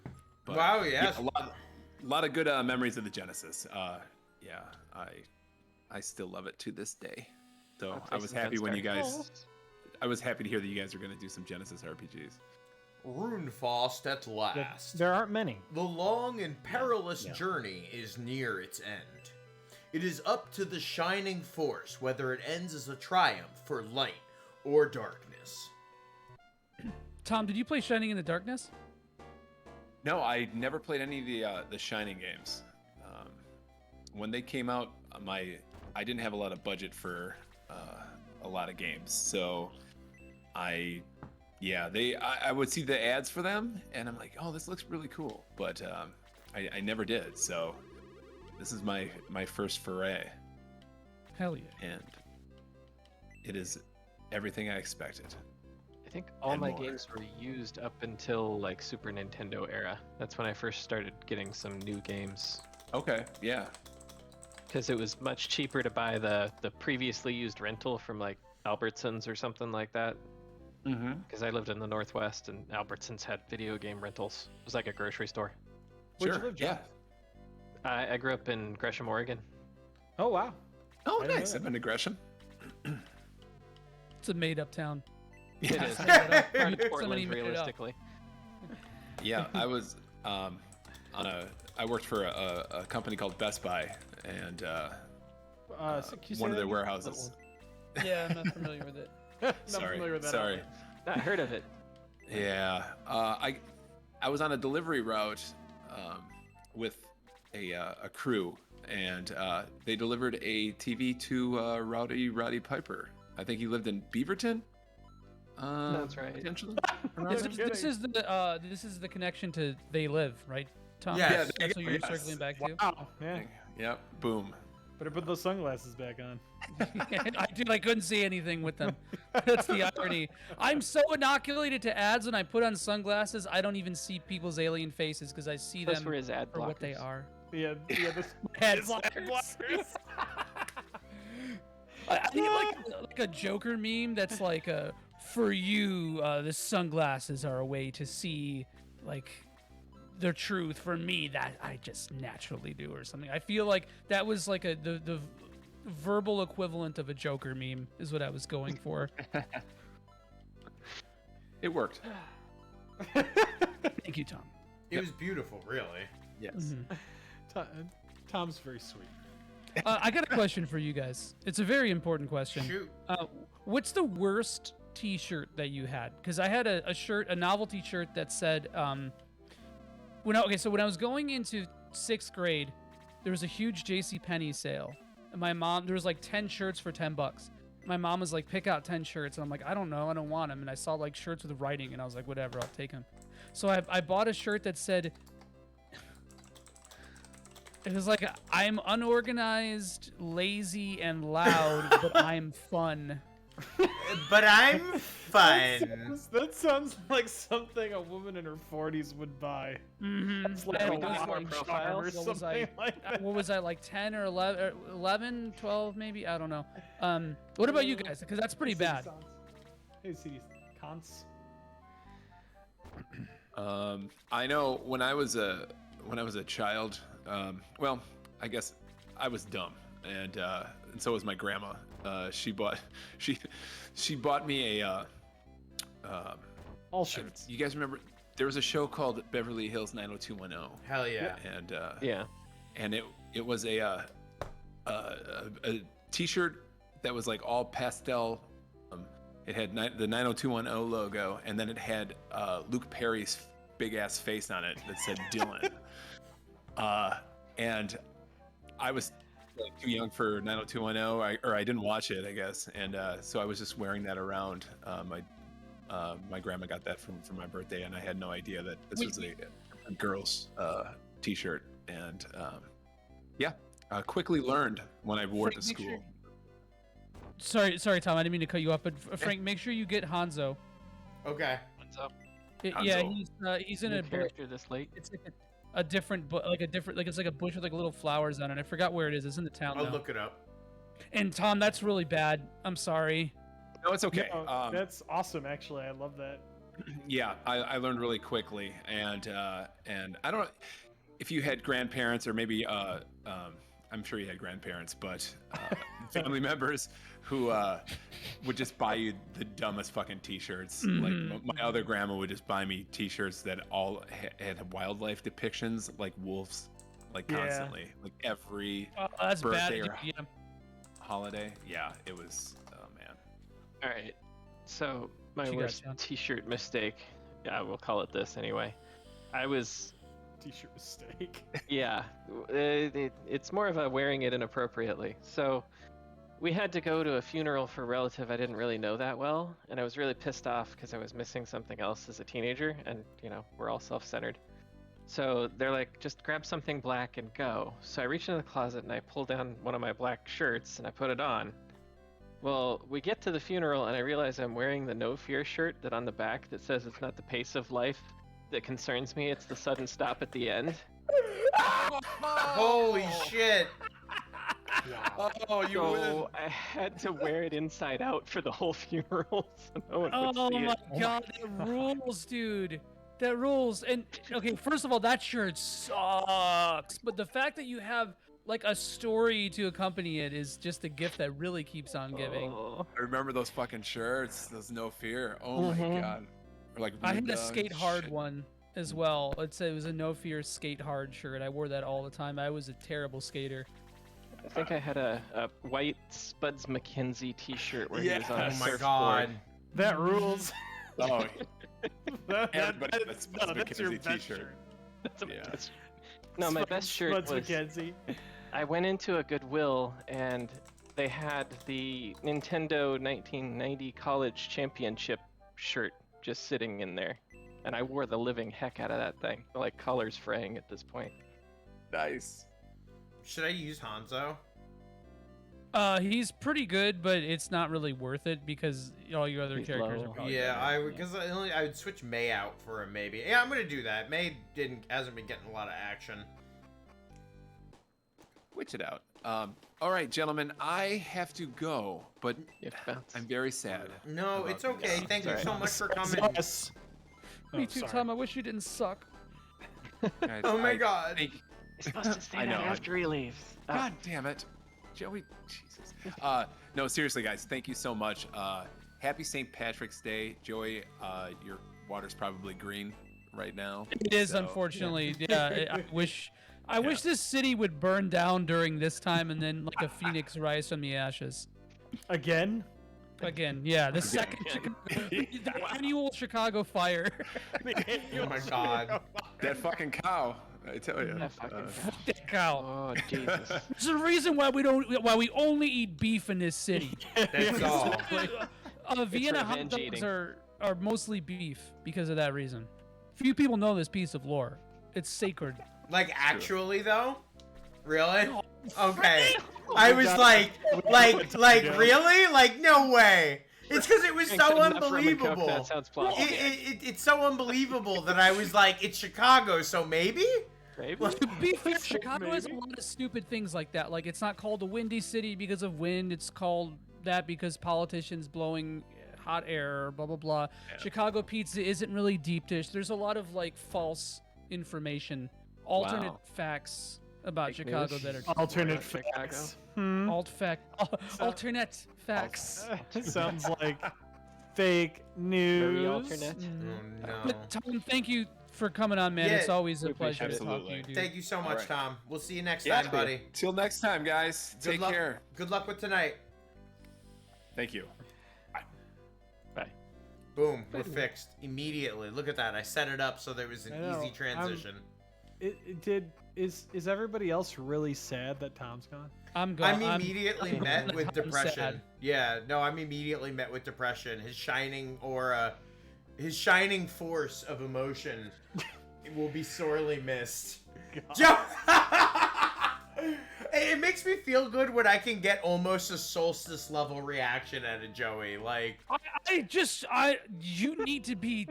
S13: But,
S10: Wow, yes.
S13: a lot of good memories of the Genesis. Yeah, I still love it to this day. So I was happy when you guys. I was happy to hear that you guys are going to do some Genesis RPGs.
S10: Runefaust at last.
S9: There aren't many.
S10: The long and perilous journey is near its end. It is up to the Shining Force whether it ends as a triumph for light or darkness.
S11: Tom, did you play Shining in the Darkness?
S13: No, I never played any of the Shining games. When they came out, I didn't have a lot of budget for a lot of games, so I would see the ads for them, and I'm like, oh, this looks really cool, but I never did. So this is my first foray.
S11: Hell yeah!
S13: And it is everything I expected.
S12: I think all
S13: And
S12: my
S13: more.
S12: games were used up until like Super Nintendo era. That's when I first started getting some new games.
S13: Okay, yeah.
S12: Because it was much cheaper to buy the previously used rental from like Albertsons or something like that.
S13: Mm-hmm.
S12: Because I lived in the Northwest and Albertsons had video game rentals. It was like a grocery store.
S9: Where'd you live, John?
S12: I grew up in Gresham, Oregon.
S9: Oh wow.
S13: Oh, nice. I've been to Gresham.
S11: It's a made-up town.
S12: It is.
S11: Somebody
S12: Portland,
S11: made it up.
S12: realistically.
S13: Yeah, I was I worked for a company called Best Buy, and one of their warehouses.
S11: Yeah, I'm not familiar with it.
S13: Sorry.
S12: Not heard of it.
S13: Yeah, I was on a delivery route with a crew, and they delivered a TV to Roddy Piper. I think he lived in Beaverton.
S12: That's right.
S13: Potentially.
S11: This is the connection to They Live, right, Tom?
S13: Yeah,
S11: That's what you're circling back to.
S9: Wow. Yeah.
S13: Yep. Boom.
S9: Better put those sunglasses back on.
S11: I couldn't see anything with them. That's the irony. I'm so inoculated to ads when I put on sunglasses, I don't even see people's alien faces because I see
S12: Those
S11: them
S12: were his ad
S11: for what they
S12: blockers.
S11: are.
S9: Yeah.
S11: Ad blockers. I need like a Joker meme that's like for you, the sunglasses are a way to see like the truth. For me, that I just naturally do or something. I feel like that was like the verbal equivalent of a Joker meme is what I was going for.
S13: It worked.
S11: Thank you, Tom.
S10: It was beautiful, really.
S13: Yes.
S9: Tom's very sweet.
S11: I got a question for you guys. It's a very important question.
S10: Shoot.
S11: What's the worst T-shirt that you had? Because I had a novelty shirt that said, when I was going into 6th grade, there was a huge JCPenney sale, and there was like 10 shirts for $10. My mom was like, pick out 10 shirts, and I'm like, I don't know, I don't want them. And I saw like shirts with writing, and I was like, whatever, I'll take them. So I bought a shirt that said. It was like, I'm unorganized, lazy, and loud, but I'm fun.
S10: But I'm fun.
S9: That sounds like something a woman in her 40s would buy.
S11: Mm-hmm.
S9: It's like
S11: And
S9: a
S11: it was
S9: warm
S11: like,
S9: charm or
S11: what was
S9: something like that.
S11: What was I, like 10 or 11, 12 maybe? I don't know. What about you guys? Because that's pretty bad.
S9: Hey, CDs. Cons.
S13: I know when I was a child. Well, I guess I was dumb, and so was my grandma. She bought me a
S9: all shirts.
S13: You guys remember there was a show called Beverly Hills 90210?
S10: Hell yeah.
S13: And
S12: yeah,
S13: and it was a T-shirt that was like all pastel. It had the 90210 logo, and then it had Luke Perry's big ass face on it that said Dylan. And I was like, too young for 90210, or I didn't watch it, I guess, and so I was just wearing that around. My grandma got that for my birthday, and I had no idea that this was a girl's T-shirt, and I quickly learned when I wore it to school.
S11: Sorry, Tom. I didn't mean to cut you off, but Frank, make sure you get Hanzo.
S10: Okay.
S12: What's up?
S11: Yeah, he's in
S12: New
S11: a bush.
S12: character this late.
S11: It's like a different, it's like a bush with like little flowers on it. I forgot where it is. It's in the town.
S10: I'll
S11: now.
S10: look it up.
S11: And Tom, that's really bad. I'm sorry.
S13: No, it's okay.
S9: No, that's awesome, actually. I love that.
S13: Yeah, I learned really quickly, and I don't know if you had grandparents or maybe I'm sure you had grandparents, but family members who would just buy you the dumbest fucking T-shirts. Like my other grandma would just buy me T-shirts that all had wildlife depictions, like wolves, like constantly, like every birthday or holiday. Yeah, it was. Oh man.
S12: All right, so my worst T-shirt mistake. Yeah, we'll call it this anyway. I was.
S9: T-shirt mistake.
S12: Yeah, it's more of a wearing it inappropriately. So we had to go to a funeral for a relative I didn't really know that well, and I was really pissed off because I was missing something else as a teenager, and we're all self-centered. So they're like, just grab something black and go. So I reached into the closet and I pulled down one of my black shirts and I put it on. Well, we get to the funeral and I realize I'm wearing the No Fear shirt that on the back that says it's not the pace of life that concerns me, it's the sudden stop at the end.
S10: Holy shit!
S13: Oh, you win.
S12: I had to wear it inside out for the whole funeral, so no one would
S11: Oh
S12: see
S11: my
S12: it.
S11: god, that rules, dude. That rules. And okay, first of all, that shirt sucks. But the fact that you have like a story to accompany it is just a gift that really keeps on giving.
S13: I remember those fucking shirts. Those No Fear. Oh my god. Or like
S11: I had a skate hard one as well. It was a No Fear skate hard shirt. I wore that all the time. I was a terrible skater.
S12: I think I had a white Spuds McKenzie t-shirt where he was on a
S10: Oh my
S12: surfboard.
S10: god.
S9: That rules.
S13: Oh.
S9: Everybody
S13: that's your
S9: best
S13: T-shirt.
S12: No, my best shirt was.
S9: McKenzie.
S12: I went into a Goodwill and they had the Nintendo 1990 College Championship shirt just sitting in there, and I wore the living heck out of that thing. Like colors fraying at this point.
S13: Nice.
S10: Should I use Hanzo?
S11: He's pretty good, but it's not really worth it because all your other characters are probably
S10: Yeah,
S11: better.
S10: I would switch May out for him maybe. Yeah, I'm gonna do that. May hasn't been getting a lot of action.
S13: Switch it out. All right, gentlemen, I have to go, but I'm very sad.
S10: No, it's okay. Thank you so much for coming.
S11: Me too, Tom. I wish you didn't suck.
S13: Guys,
S10: Oh my god.
S12: You're supposed to say that after he leaves.
S13: God damn it. Joey, Jesus. No, seriously, guys, thank you so much. Happy St. Patrick's Day. Joey, your water's probably green right now.
S11: It is, unfortunately. Yeah, I wish this city would burn down during this time and then like a phoenix rise from the ashes.
S9: Again,
S11: yeah. The second the annual Chicago fire.
S10: Oh my god.
S13: That fucking cow, I tell you.
S11: That cow.
S12: Oh Jesus.
S11: There's a reason why we only eat beef in this city.
S10: That's all.
S11: Vienna hot
S12: revenge
S11: dogs
S12: eating.
S11: are mostly beef because of that reason. Few people know this piece of lore. It's sacred.
S10: Like actually though? Really? Okay. I was like really? Like no way. It's because it was so unbelievable.
S12: That sounds plausible.
S10: It's so unbelievable that I was like, it's Chicago, so maybe?
S11: To be fair, Chicago has a lot of stupid things like that. Like, it's not called the Windy City because of wind. It's called that because politicians blowing hot air, blah, blah, blah. Yeah. Chicago pizza isn't really deep dish. There's a lot of, like, false information, alternate facts about
S12: Fake
S11: Chicago
S12: news.
S11: that are...
S9: alternate facts.
S11: Alternate facts.
S9: Sounds like fake news.
S12: Very alternate.
S10: Oh, no.
S11: But, Tom, thank you for coming on, man.
S10: Yeah.
S11: It's always a pleasure to talk to
S13: Absolutely.
S11: you, dude.
S10: Thank you so much,
S13: right.
S10: Tom. We'll see you next
S13: Yeah.
S10: time, buddy.
S13: Till next time, guys. Take
S10: luck.
S13: care.
S10: Good luck with tonight.
S13: Thank you.
S12: Bye.
S10: Boom, we're fixed immediately. Look at that. I set it up so there was an
S9: I know.
S10: easy transition.
S9: Is everybody else really sad that Tom's gone?
S11: I'm gone.
S10: I'm immediately met with
S11: I'm
S10: depression.
S11: sad.
S10: Yeah, no, I'm immediately met with depression. His shining aura, his shining force of emotion will be sorely missed. Joe, it makes me feel good when I can get almost a solstice level reaction out of Joey. Like,
S11: you need to be,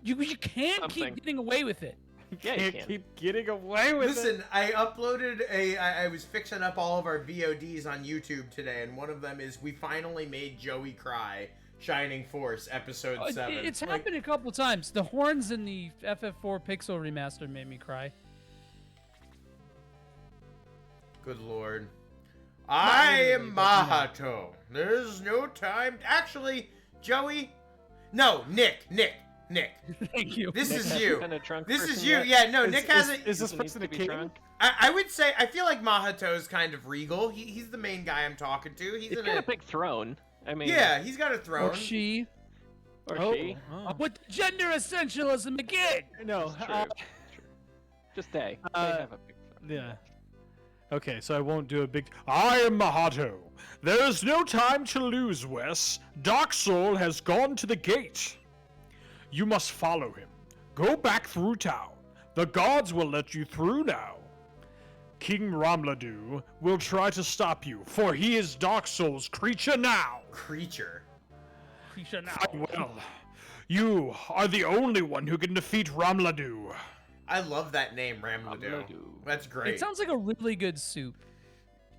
S11: you can't keep getting away with it.
S12: Yeah, you can.
S9: Keep getting away with it.
S10: listen, I uploaded I was fixing up all of our VODs on YouTube today, and one of them is we finally made Joey cry Shining Force Episode 7.
S11: It's happened a couple times. The horns in the FF4 Pixel remaster made me cry.
S10: Good lord. I am Mahato. There's no time. Actually, Joey. No, Nick.
S11: Thank you.
S10: This
S12: Nick
S10: is
S12: hasn't
S10: you.
S12: been a drunk
S10: This is
S12: person
S10: you.
S12: yet?
S10: Yeah, no, Nick hasn't.
S9: Is this person a king?
S10: I would say, I feel like Mahato's kind of regal. He's the main guy I'm talking to. He's
S12: He's
S10: in
S12: got a big throne. I mean,
S10: Yeah, he's got a throne.
S11: Or she.
S12: Or she.
S11: What gender essentialism again?
S9: No.
S12: True. Just they. They have a big throne.
S9: Yeah. Okay, so I won't do a big. I am Mahato. There is no time to lose, Wes. Dark Soul has gone to the gate. You must follow him. Go back through town. The gods will let you through now. King Ramladu will try to stop you, for he is Dark Soul's creature now.
S10: Creature
S11: now.
S9: Well, you are the only one who can defeat Ramladu.
S10: I love that name, Ramladu. That's great.
S11: It sounds like a really good soup.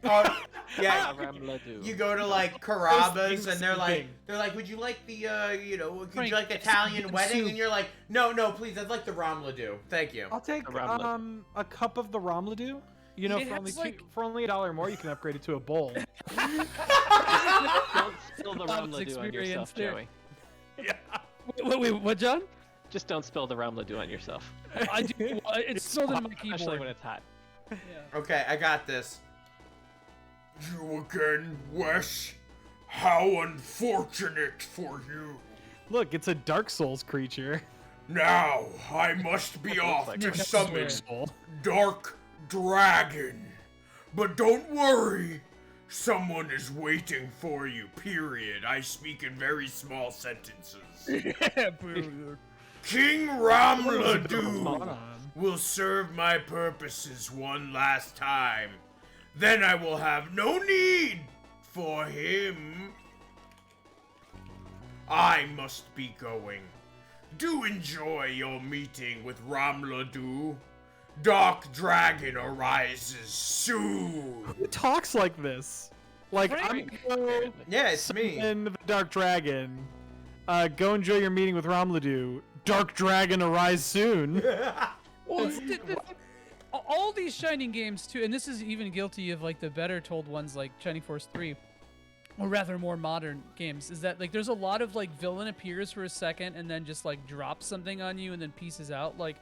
S10: Oh, yeah.
S12: Ramladu.
S10: You go to like Carrabba's and they're like, would you like the, would you like the Italian wedding?
S9: soup.
S10: And you're like, no, please, I'd like the Ramladu. Thank you.
S9: I'll take a cup of the Ramladu. You know,
S11: It
S9: for
S11: has,
S9: only $1 more, you can upgrade it to a bowl.
S12: Don't spill the Ramladu on yourself, Joey.
S11: Wait, what, John?
S12: Just don't spill the Ramladu on yourself.
S11: I do. It's still in my keyboard.
S12: Especially when it's hot.
S10: Okay, I got this.
S3: You again, Wes? How unfortunate for you.
S9: Look, it's a Dark Souls creature.
S3: Now, I must be off
S9: like
S3: to
S9: a
S3: summon
S9: soul.
S3: Dark Dragon. But don't worry, someone is waiting for you, period. I speak in very small sentences. King Ramladu will serve my purposes one last time. Then I will have no need for him. I must be going. Do enjoy your meeting with Ramladu. Dark Dragon arises soon.
S9: Who talks like this? Like, I'm gonna
S10: Yeah, it's me.
S9: summon the Dark Dragon. Go enjoy your meeting with Ramladu. Dark Dragon arise soon.
S11: Well, all these Shining games too, and this is even guilty of like the better told ones like Shining Force 3, or rather more modern games, is that like there's a lot of like villain appears for a second and then just like drops something on you and then pieces out. Like,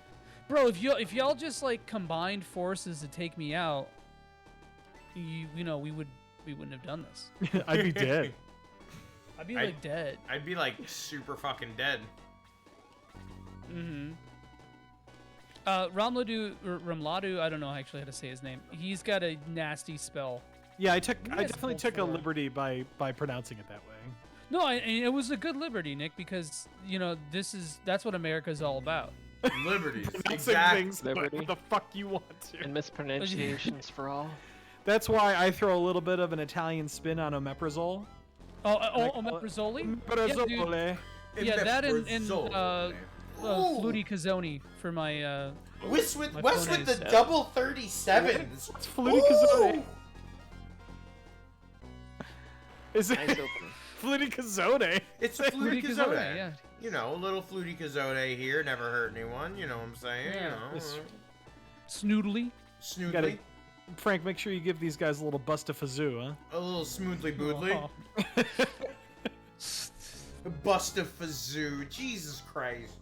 S11: bro, if y'all just like combined forces to take me out, you know, we wouldn't have done this.
S9: I'd be dead.
S11: I'd be like dead.
S10: I'd be like super fucking dead.
S11: Mm-hmm. Ramladu, I don't know actually how to say his name. He's got a nasty spell.
S9: Yeah, I definitely took a liberty by pronouncing it that way.
S11: No, and it was a good liberty, Nick, because you know that's what America's all about.
S10: Liberties,
S9: Pronouncing things what the fuck you want to.
S12: And mispronunciations for all.
S9: That's why I throw a little bit of an Italian spin on omeprazole.
S11: Omeprazole?
S9: Omeprazole.
S11: Yeah, that and Flutie Cazzoni for my
S10: Wes with the
S11: phone
S10: double 37s.
S9: What's Flutie Cazzoni? Is it Flutie Cazzone?
S10: It's a Flutie Cazzone.
S11: Cazzone, yeah.
S10: You know, a little Flutie Cazzone here, never hurt anyone. You know what I'm saying?
S11: Yeah.
S10: You know.
S11: Snoodly.
S10: Snoodly.
S9: Frank, make sure you give these guys a little bust of fazoo, huh?
S10: A little smoothly boodly. Bust of fazoo. Jesus Christ.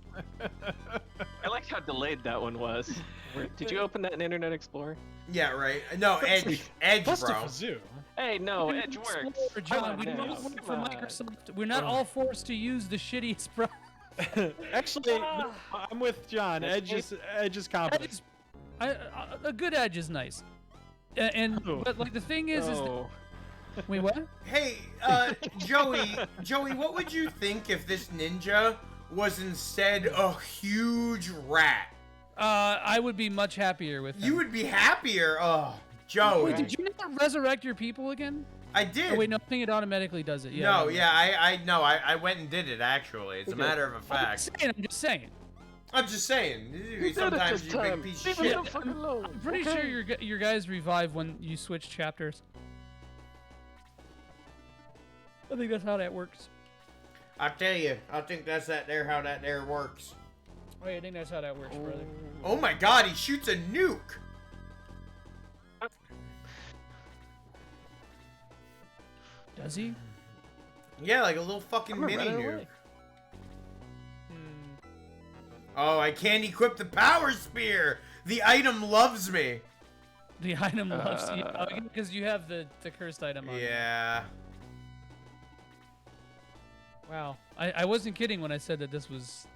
S12: I liked how delayed that one was. Did you open that in Internet Explorer?
S10: Yeah, right. No, Edge,
S9: Bust
S10: bro.
S9: of fazoo.
S12: Hey, no, Edge works.
S11: John, we don't work for Microsoft. We're not all forced to use the shittiest pro.
S9: Actually, no, I'm with John. Edge is competent.
S11: A good Edge is nice. But like the thing is wait, what?
S10: Hey, Joey, what would you think if this ninja was instead a huge rat?
S11: I would be much happier with him.
S10: You would be happier? Oh, Joey.
S11: Wait, did you not resurrect your people again?
S10: I did.
S11: Oh, wait, no, I think it automatically does it. Yeah.
S10: No, yeah, I went and did it, actually. It's a matter of a fact.
S11: I'm just saying.
S10: I'm just saying. Sometimes you big piece of shit.
S11: I'm pretty sure your guys revive when you switch chapters. I think that's how that works.
S10: I tell you, I think that's how that there works.
S11: Oh, yeah, I think that's how that works, brother.
S10: Oh my god, he shoots a nuke!
S11: Does he?
S10: Yeah, like a little fucking mini nuke. Oh, I can't equip the power spear! The item loves me!
S11: The item loves you. Because you have the cursed item on.
S10: Yeah.
S11: Wow. I wasn't kidding when I said that this was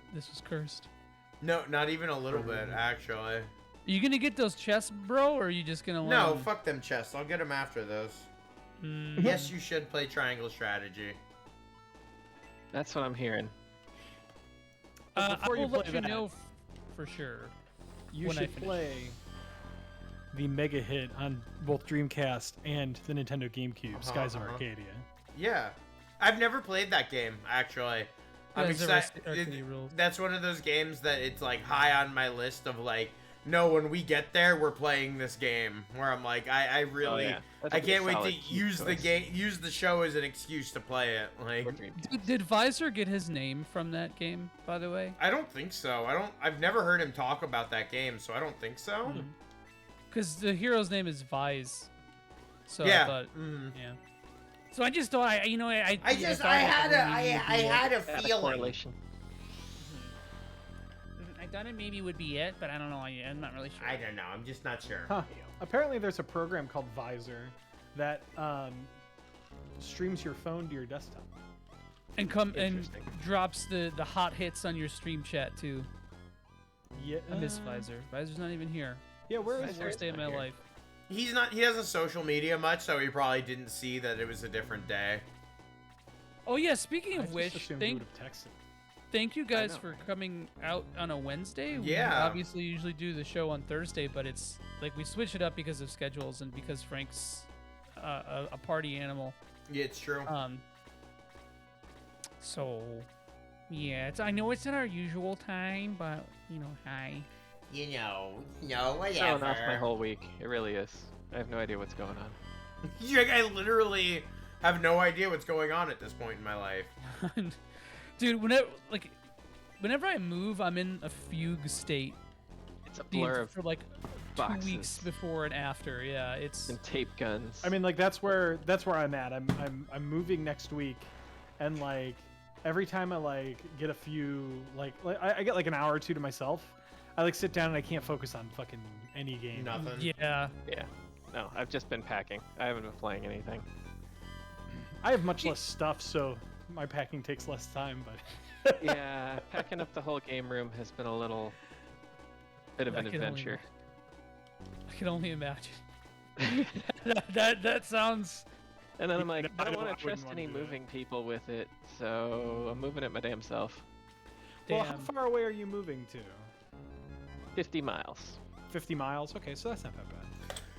S11: cursed.
S10: No, not even a little bit, actually.
S11: Are you gonna get those chests, bro, or are you just gonna
S10: No, fuck them chests. I'll get them after those. Yes, you should play triangle strategy.
S12: That's what I'm hearing.
S11: I will let you know for sure.
S9: You should play the mega hit on both Dreamcast and the Nintendo GameCube, Skies of Arcadia.
S10: Yeah. I've never played that game, actually. I'm excited. That's one of those games that it's like high on my list of like, no, when we get there, we're playing this game. Where I'm like, I really, I can't wait to use the show as an excuse to play it. Like,
S11: did Visor get his name from that game, by the way?
S10: I don't think so. I've never heard him talk about that game, so I don't think so.
S11: Because the hero's name is Vise. So
S10: yeah.
S11: I thought, yeah. So I just thought, I
S10: had a feeling.
S11: I thought it maybe would be it, but I don't know. I'm not really sure.
S10: I don't know. I'm just not sure.
S9: Huh. Apparently, there's a program called Visor that streams your phone to your desktop.
S11: And drops the hot hits on your stream chat too.
S9: Yeah.
S11: I miss Visor. Visor's not even here.
S9: Yeah, where is
S11: the worst day of my life?
S10: He doesn't social media much, so he probably didn't see that it was a different day.
S11: Oh yeah, speaking of which, thank you guys
S10: know.
S11: for coming out on a Wednesday.
S10: Yeah.
S11: We obviously usually do the show on Thursday, but it's like we switch it up because of schedules and because Frank's a party animal.
S10: Yeah, it's true.
S11: So yeah, I know it's not our usual time, but hi.
S10: You know,
S12: It's throwing off my whole week. It really is. I have no idea what's going on.
S10: I literally have no idea what's going on at this point in my life.
S11: Dude, whenever I move, I'm in a fugue state.
S12: It's a blur
S11: for like
S12: boxes.
S11: 2 weeks before and after. Yeah, it's
S12: and tape guns.
S9: I mean, like that's where I'm at. I'm moving next week, and like every time I like get a few like I get like an hour or two to myself. I like sit down and I can't focus on fucking any game.
S10: Nothing.
S11: Yeah.
S12: Yeah. No, I've just been packing. I haven't been playing anything.
S9: I have much less stuff, so my packing takes less time, but
S12: yeah, packing up the whole game room has been a little bit of an adventure.
S11: I can only imagine. that sounds.
S12: And then I'm like, I don't want to trust any moving people with it, so I'm moving it my damn self.
S9: Well, how far away are you moving to?
S12: 50 miles.
S9: 50 miles? Okay, so that's not that bad.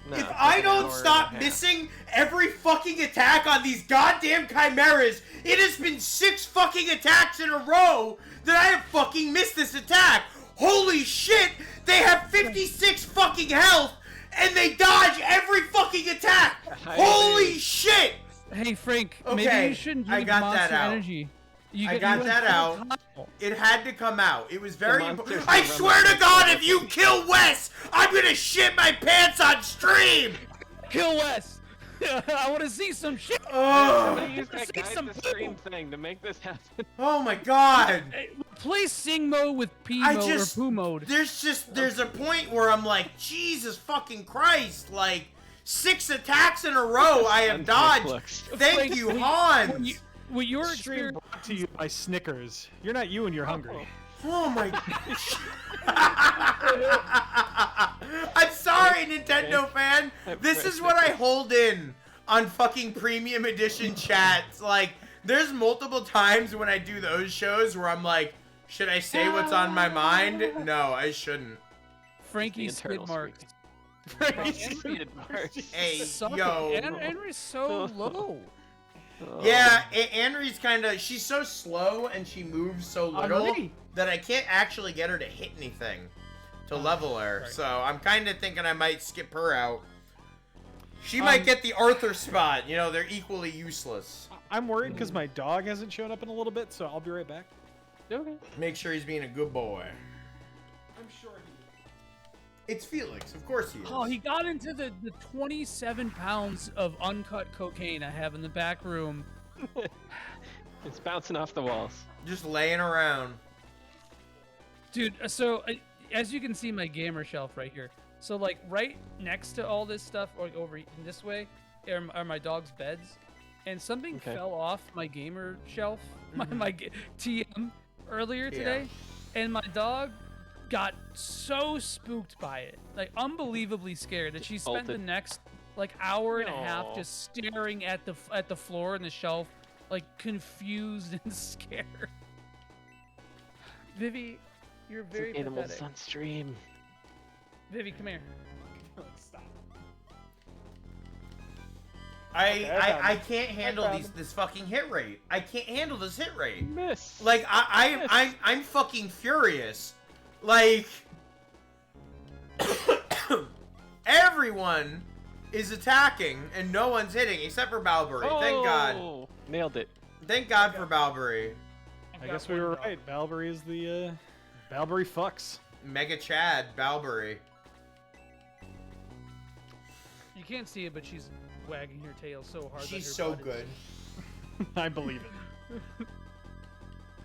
S12: No,
S10: if I don't stop missing every fucking attack on these goddamn chimeras, it has been 6 fucking attacks in a row that I have fucking missed this attack. Holy shit! They have 56 fucking health, and they dodge every fucking attack. Holy shit!
S11: Hey Frank,
S10: Okay,
S11: maybe you shouldn't
S10: I
S11: drink
S10: got
S11: Monster
S10: that out.
S11: Energy.
S10: I got that out. It had to come out. It was very
S12: monsters
S10: important. I
S12: are
S10: swear to
S12: running
S10: God,
S12: away.
S10: if you kill Wes, I'm gonna shit my pants on stream.
S11: Kill Wes. I want to see some shit.
S12: Somebody use that guide the stream thing to make this happen.
S10: Oh my God.
S11: Play sing mode with P mode or poo mode.
S10: There's a point where I'm like, Jesus fucking Christ, like 6 attacks in a row I have dodged. Thank you, Hans.
S11: With your
S9: Stream brought to you by Snickers. You're not you and you're hungry.
S10: Oh my I'm sorry, Nintendo fan. This is what I hold in on fucking premium edition chats. Like, there's multiple times when I do those shows where I'm like, should I say what's on my mind? No, I shouldn't.
S11: Frankie's skid marks.
S10: Hey,
S11: Suck
S10: yo.
S11: it. Henry's so low.
S10: Yeah, Anri's she's so slow and she moves so little
S11: Henri.
S10: that I can't actually get her to hit anything to level her.
S11: right.
S10: So I'm kind of thinking I might skip her out. She might get the Arthur spot. You know, they're equally useless.
S9: I'm worried because my dog hasn't shown up in a little bit, so I'll be right back.
S12: Okay.
S10: Make sure he's being a good boy.
S9: I'm sure he
S10: It's Felix, of course he is.
S11: Oh, he got into the 27 pounds of uncut cocaine I have in the back room.
S12: It's bouncing off the walls.
S10: Just laying around.
S11: Dude, so as you can see my gamer shelf right here. So like right next to all this stuff, or over this way, are my dog's beds. And something fell off my gamer shelf, my TM earlier today. And my dog got so spooked by it, like unbelievably scared, that she spent the next like hour and a half just staring at the floor and the shelf, like confused and scared. Vivi, you're very
S12: it's an animal
S11: pathetic.
S12: Sunstream.
S11: Vivi, come here.
S9: Stop.
S10: I can't handle this fucking hit rate. I can't handle this hit rate.
S12: Miss.
S10: Like I'm fucking furious. Like everyone is attacking and no one's hitting except for Balbury. Thank God.
S12: Nailed it.
S10: Thank God for Balbury.
S9: I guess we were right. Balbury is the Balbury fucks.
S10: Mega Chad Balbury.
S11: You can't see it, but she's wagging her tail so hard.
S10: She's
S11: that her
S10: so
S11: butt is-
S10: good.
S9: I believe it.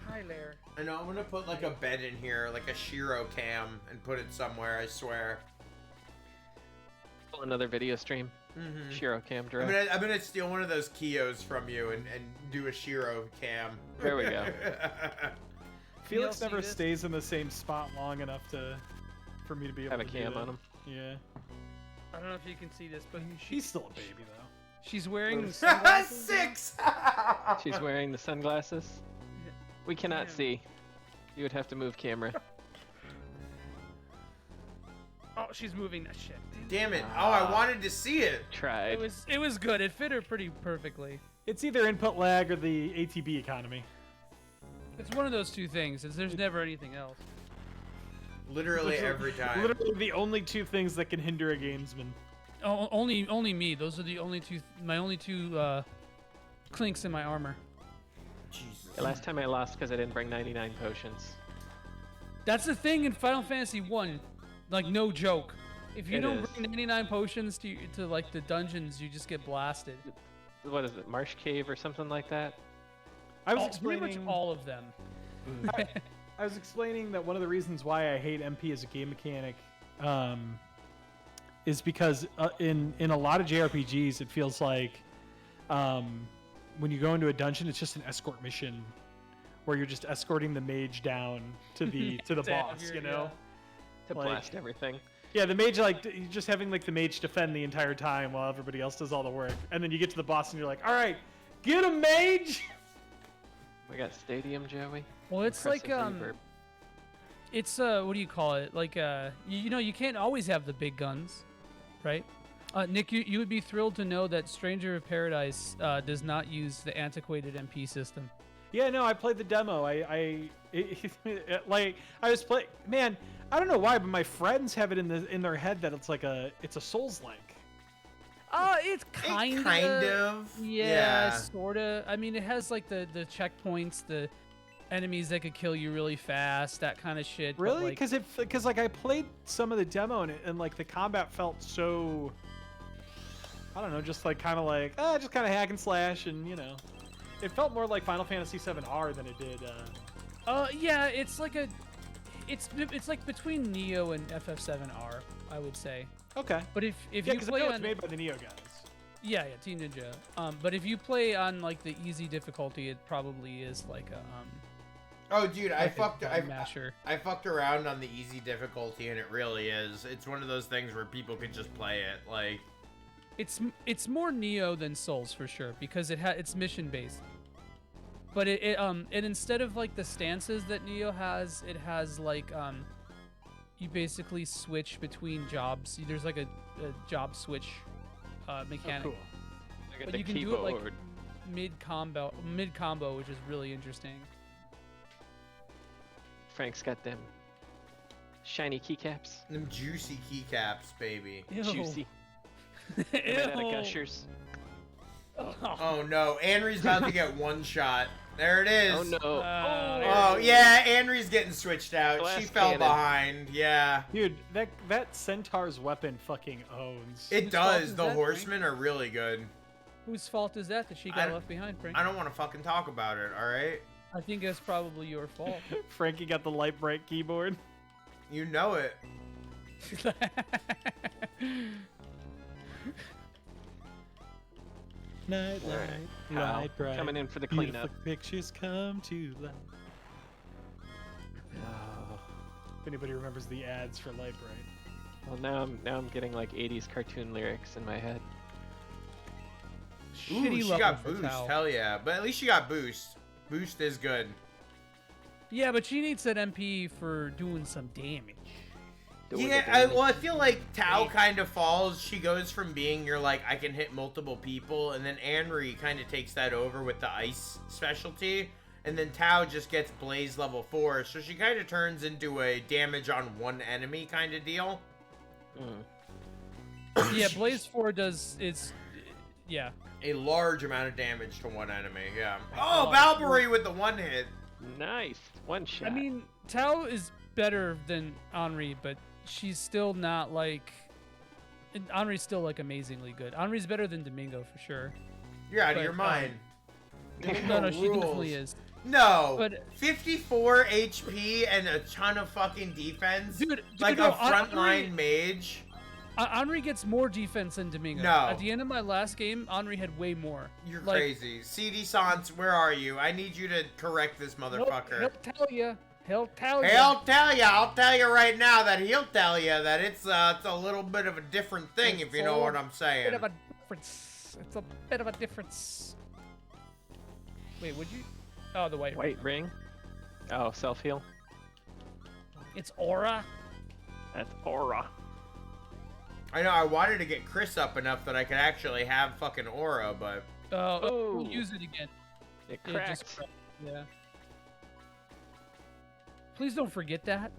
S11: Hi, Lair.
S10: I know, I'm gonna put like a bed in here, like a Shiro cam, and put it somewhere, I swear.
S12: Another video stream. Shiro cam direct.
S10: I'm gonna steal one of those Kios from you and do a Shiro cam.
S12: There we go.
S9: Felix never stays in the same spot long enough for me to be able
S12: Have
S9: to
S12: a cam
S9: do that.
S12: on him.
S9: Yeah.
S11: I don't know if you can see this, but
S9: He's still a baby though.
S11: she's wearing sunglasses.
S10: 6.
S12: She's wearing the sunglasses. We cannot see. You would have to move camera.
S11: Oh, she's moving that shit.
S10: Damn it! Oh, I wanted to see it.
S12: Tried.
S11: It was good. It fit her pretty perfectly.
S9: It's either input lag or the ATB economy.
S11: It's one of those two things. There's never anything else.
S10: Literally every time.
S9: Literally the only two things that can hinder a gamesman.
S11: Oh, only me. Those are the only two. My only two clinks in my armor.
S10: Jesus.
S12: The last time I lost because I didn't bring 99 potions.
S11: That's the thing in Final Fantasy 1. Like, no joke. If you
S12: It
S11: don't
S12: is.
S11: bring 99 potions to like the dungeons, you just get blasted.
S12: What is it, Marsh Cave or something like that?
S9: I was
S11: Pretty
S9: explaining.
S11: much all of them.
S9: I was explaining that one of the reasons why I hate MP as a game mechanic is because in a lot of JRPGs, it feels like when you go into a dungeon, it's just an escort mission where you're just escorting the mage down to the boss, you know?
S12: To blast everything.
S9: Yeah, the mage, like, you're just having, like, the mage defend the entire time while everybody else does all the work. And then you get to the boss and you're like, all right, get him, mage!
S12: We got Stadium, Joey.
S11: Well, it's
S12: Impressive
S11: like
S12: reverb.
S11: it's what do you call it? Like you know, you can't always have the big guns, right? Nick, you would be thrilled to know that Stranger of Paradise does not use the antiquated MP system.
S9: Yeah, no, I played the demo. Like, I was playing. Man, I don't know why, but my friends have it in their head that it's a Souls-like.
S11: It's kind
S10: of.
S11: Yeah, sorta. I mean, it has like the checkpoints, the enemies that could kill you really fast, that kind of shit. but,
S9: Really?
S11: like,
S9: Because like I played some of the demo and like the combat felt so. I don't know, just like kind of just kind of hack and slash, and you know, it felt more like Final Fantasy VII R than it did.
S11: yeah, it's like it's like between Neo and FF7R, I would say.
S9: Okay.
S11: But if
S9: Yeah,
S11: you
S9: 'cause I
S11: play
S9: know
S11: on
S9: it's made by the Neo guys.
S11: yeah, Team Ninja. But if you play on like the easy difficulty, it probably is like a
S10: Oh, dude, I fucked around on the easy difficulty, and it really is. It's one of those things where people can just play it. Like,
S11: it's more Neo than Souls for sure because it's mission based. But and instead of like the stances that Neo has, it has like you basically switch between jobs. There's like a job switch mechanic.
S9: Oh, cool.
S12: Look at
S11: But
S12: the
S11: you can
S12: keyboard.
S11: do it like mid combo, which is really interesting.
S12: Frank's got them shiny keycaps.
S10: them juicy keycaps, baby.
S11: Ew.
S12: Juicy. They're made out of
S11: Ew.
S12: gushers.
S10: Oh no, Anri's about to get one shot. There it is.
S12: Oh no.
S10: Oh yeah, Anri's getting switched out.
S12: Glass
S10: She fell
S12: cannon.
S10: behind. Yeah.
S9: Dude, that centaur's weapon fucking owns.
S10: It
S11: Whose fault
S10: does.
S11: is
S10: The
S11: that,
S10: horsemen are really good.
S11: Whose fault is that she got left behind, Frank?
S10: I don't want to fucking talk about it. All right.
S11: I think it's probably your fault.
S9: Frankie got the light bright keyboard.
S10: You know it.
S9: Night,
S12: All right.
S9: light,
S12: Kyle,
S9: light bright.
S12: coming in for the
S9: Beautiful
S12: cleanup.
S9: pictures come to life. Oh. If anybody remembers the ads for Light Bright.
S12: Well, now I'm getting like 80s cartoon lyrics in my head.
S10: Ooh,
S11: Shitty
S10: she
S11: level
S10: got
S11: for
S10: boost.
S11: Tao.
S10: Hell yeah. But at least she got boost. Boost is good.
S11: Yeah, but she needs that MP for doing some damage.
S10: I feel like Tao kind of falls. She goes from being your like I can hit multiple people, and then Anri kind of takes that over with the ice specialty, and then Tao just gets Blaze level 4, so she kind of turns into a damage on one enemy kind of deal.
S11: Yeah, Blaze 4 does yeah.
S10: A large amount of damage to one enemy. Yeah. Oh, Balbury with the one hit.
S12: Nice. One shot.
S11: I mean, Tao is better than Henri, but she's still not like. Henri's still like amazingly good. Henri's better than Domingo for sure.
S10: You're out of your mind.
S11: No, she definitely is.
S10: No,
S11: but
S10: 54 HP and a ton of fucking defense.
S11: Dude,
S10: like
S11: no,
S10: a frontline mage.
S11: Henri gets more defense than Domingo.
S10: No.
S11: At the end of my last game, Henri had way more.
S10: You're
S11: like,
S10: crazy. CD Sans, where are you? I need you to correct this motherfucker.
S11: He'll tell you. He'll tell you.
S10: He'll tell you. I'll tell you right now that he'll tell you that it's a little bit of a different thing, if you know what I'm saying.
S11: Bit of a difference. It's a bit of a difference. Wait, would you? Oh, the white
S12: ring. Oh, self heal.
S11: It's aura.
S12: That's aura.
S10: I know. I wanted to get Chris up enough that I could actually have fucking aura, but.
S11: Oh, use it again.
S12: It cracked.
S11: Yeah. Please don't forget that.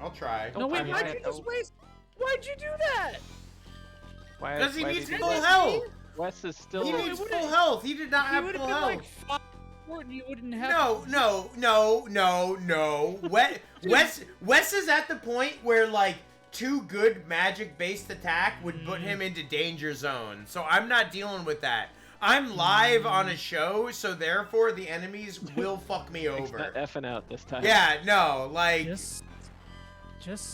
S10: I'll try.
S11: No, wait, why'd you just waste? Why'd you do that?
S10: Because he needs full health.
S12: Wes is still.
S10: He needs full health. He did not have full health.
S11: Like 5 and you wouldn't have.
S10: No. Wes is at the point where like 2 good magic-based attack would put him into danger zone. So I'm not dealing with that. I'm live on a show, so therefore the enemies will fuck me over.
S12: Not effing out this time.
S10: Yeah, no, like
S11: just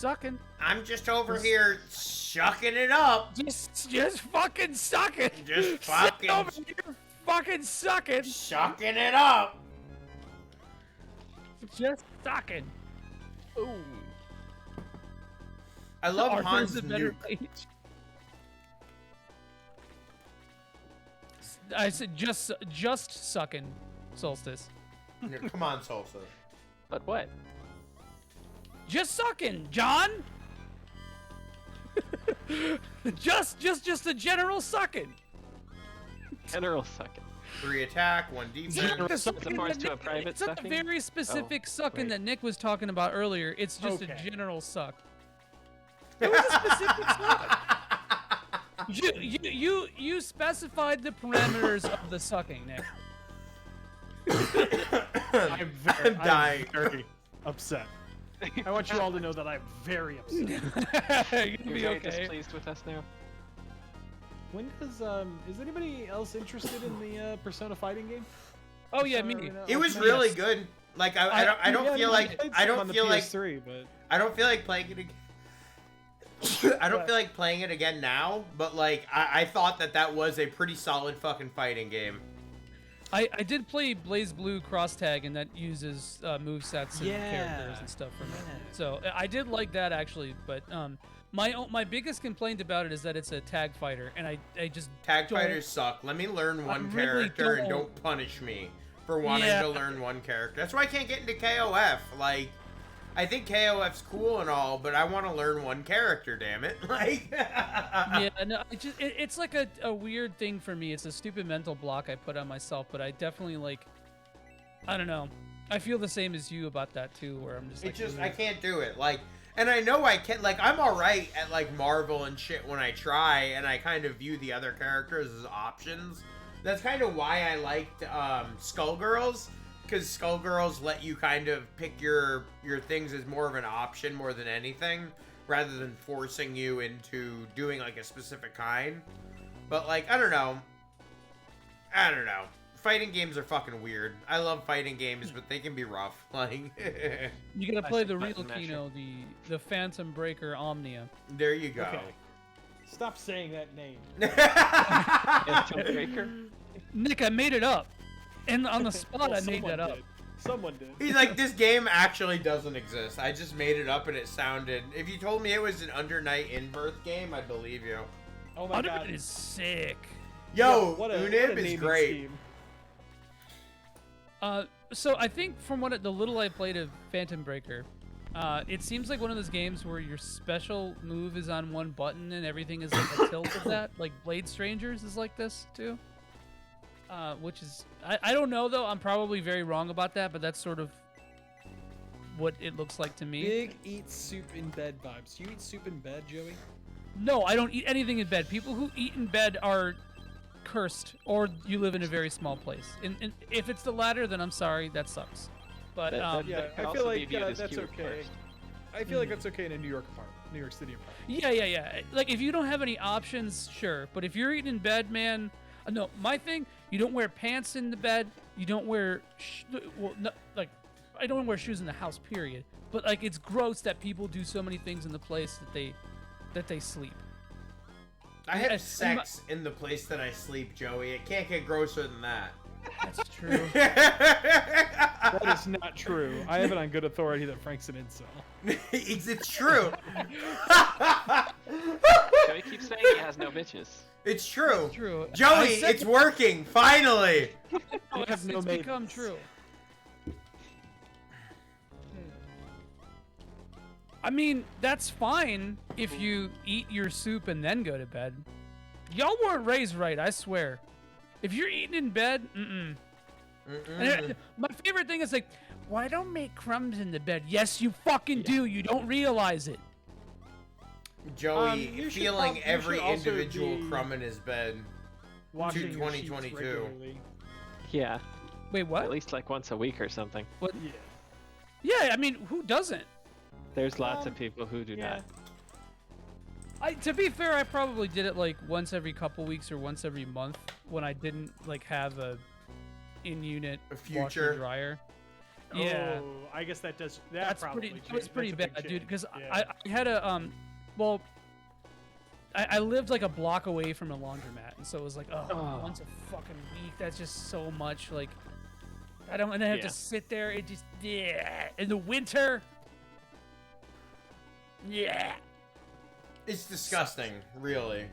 S11: sucking.
S10: I'm just over here shucking it up.
S11: Just fucking sucking.
S10: Just fucking
S11: over here fucking sucking.
S10: Shucking it up.
S11: Just sucking. Ooh.
S10: I love
S11: Arthur's
S10: Hans
S11: a better
S10: nuke.
S11: page. I said just sucking, Solstice.
S10: Yeah, come on, Solstice.
S12: But what?
S11: Just sucking, John. just a general sucking.
S12: General sucking.
S10: 3 attack, 1 defense.
S12: As opposed to a private
S11: It's not the
S12: sucking?
S11: very specific sucking
S12: wait.
S11: that Nick was talking about earlier. It's just
S9: Okay.
S11: a general suck. It was a specific suck. You specified the parameters of the sucking, Nick.
S9: I'm
S10: dying.
S9: very upset. I want you all to know that I'm very upset.
S11: You're
S12: You're
S11: gonna be
S12: very
S11: okay.
S12: displeased with us now.
S9: When does is anybody else interested in the Persona fighting game?
S11: Oh yeah, me.
S10: It was really good. Like I don't feel like I don't feel like
S9: PS3, but
S10: I don't feel like playing it again. I don't feel like playing it again now, but like I thought that was a pretty solid fucking fighting game.
S11: I did play Blaze Blue Cross Tag, and that uses movesets and characters and stuff from it. So I did like that actually, but my biggest complaint about it is that it's a tag fighter, and I just
S10: Tag
S11: don't-
S10: fighters suck. Let me learn one
S11: really
S10: character and
S11: don't-
S10: don't punish me for wanting
S11: Yeah.
S10: to learn one character. That's why I can't get into KOF. Like, I think KOF's cool and all, but I want to learn one character. Damn it! Like,
S11: Yeah, no, it's like a weird thing for me. It's a stupid mental block I put on myself, but I definitely like. I don't know. I feel the same as you about that too, where I'm just like.
S10: I can't do it. Like, and I know I can. Like, I'm all right at like Marvel and shit when I try, and I kind of view the other characters as options. That's kind of why I liked Skullgirls, because Skullgirls let you kind of pick your things as more of an option more than anything, rather than forcing you into doing like a specific kind. But like, I don't know. Fighting games are fucking weird. I love fighting games, but they can be rough. Like,
S11: you gotta play the real Kino, the Phantom Breaker Omnia.
S10: There you go.
S9: Okay. Stop saying that name.
S12: Phantom Breaker?
S11: Nick, I made it up. And on the spot, I made that up.
S9: Did. Someone did.
S10: He's like, this game actually doesn't exist. I just made it up and it sounded... If you told me it was an Under Night In-Birth game, I'd believe you.
S9: Oh my god.
S11: Undernight is sick.
S10: Yo,
S9: what a
S10: Unib is
S9: naming
S10: great.
S9: scheme.
S11: So I think from the little I played of Phantom Breaker, it seems like one of those games where your special move is on one button and everything is like a tilt of that. Like Blade Strangers is like this too. Which is, I don't know though, I'm probably very wrong about that, but that's sort of what it looks like to me.
S9: Big eat soup in bed vibes. You eat soup in bed, Joey?
S11: No, I don't eat anything in bed. People who eat in bed are cursed, or you live in a very small place. And if it's the latter, then I'm sorry, that sucks. But
S9: yeah, I feel like that's okay. I feel like that's okay in a New York City apartment.
S11: Yeah. Like if you don't have any options, sure. But if you're eating in bed, man, no. My thing, you don't wear pants in the bed. You don't wear, I don't wear shoes in the house. Period. But like, it's gross that people do so many things in the place that they sleep.
S10: I have sex in the place that I sleep, Joey. It can't get grosser than that.
S11: That's true.
S9: That is not true. I have it on good authority that Frank's an incel.
S10: It's true.
S12: Joey keeps saying he has no bitches.
S10: It's true.
S11: It's true.
S10: Joey, it's working, finally.
S11: It's become true. I mean, that's fine if you eat your soup and then go to bed. Y'all weren't raised right, I swear. If you're eating in bed, And my favorite thing is like, well, I don't make crumbs in the bed. Yes, you fucking do. You don't realize it.
S10: Joey, feeling every individual crumb in his bed. To 2022.
S12: Yeah.
S11: Wait, what?
S12: At least like once a week or something.
S11: What? Yeah, I mean, who doesn't?
S12: There's lots of people who do not.
S11: To be fair, I probably did it like once every couple weeks or once every month when I didn't like have a in-unit washer dryer. Yeah,
S9: Oh, I guess that does.
S11: that's
S9: probably
S11: pretty bad,
S9: change.
S11: dude. Because
S9: Yeah.
S11: I had a well, I lived like a block away from a laundromat, and so it was like, once a fucking week. That's just so much. Like, and I have to sit there. It just in the winter. Yeah.
S10: It's disgusting, really.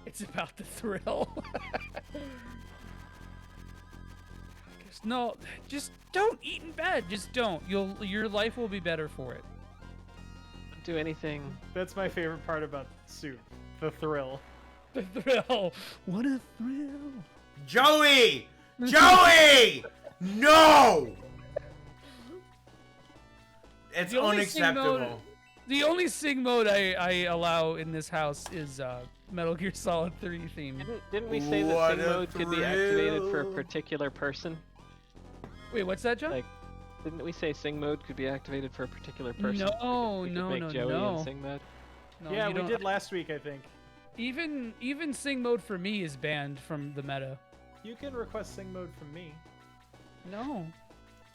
S11: It's about the thrill. No, just don't eat in bed. Just don't. Your life will be better for it.
S12: Don't do anything.
S9: That's my favorite part about soup. The thrill.
S11: The thrill. What a thrill.
S10: Joey! Joey! No! It's unacceptable.
S11: The only sing mode I allow in this house is Metal Gear Solid 3 theme.
S12: Didn't we say that sing mode could be activated for a particular person?
S11: Wait, what's that, John?
S12: Like, didn't we say sing mode could be activated for a particular person?
S11: No,
S12: we could
S11: no,
S12: make
S11: no,
S12: Joey
S11: no.
S12: in sing mode?
S11: No,
S9: yeah,
S11: you
S9: we
S11: don't-
S9: did last week, I think.
S11: Even sing mode for me is banned from the meta.
S9: You can request sing mode from me.
S11: No.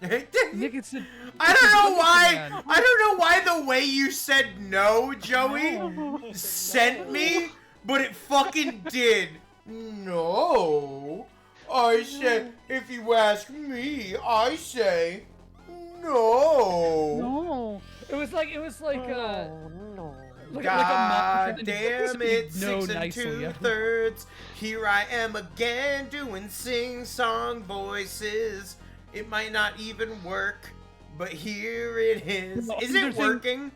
S10: I
S11: it's a,
S10: I don't know why. I don't know why the way you said no, Joey, sent me, but it fucking did. No. I say, if you ask me, I say no.
S11: No. It was like
S10: no.
S11: Like
S10: God
S11: a
S10: damn it,
S11: no
S10: 6
S11: nicely.
S10: 2/3. Here I am again doing sing-song voices. It might not even work, but here it is.
S11: No,
S10: Is it working?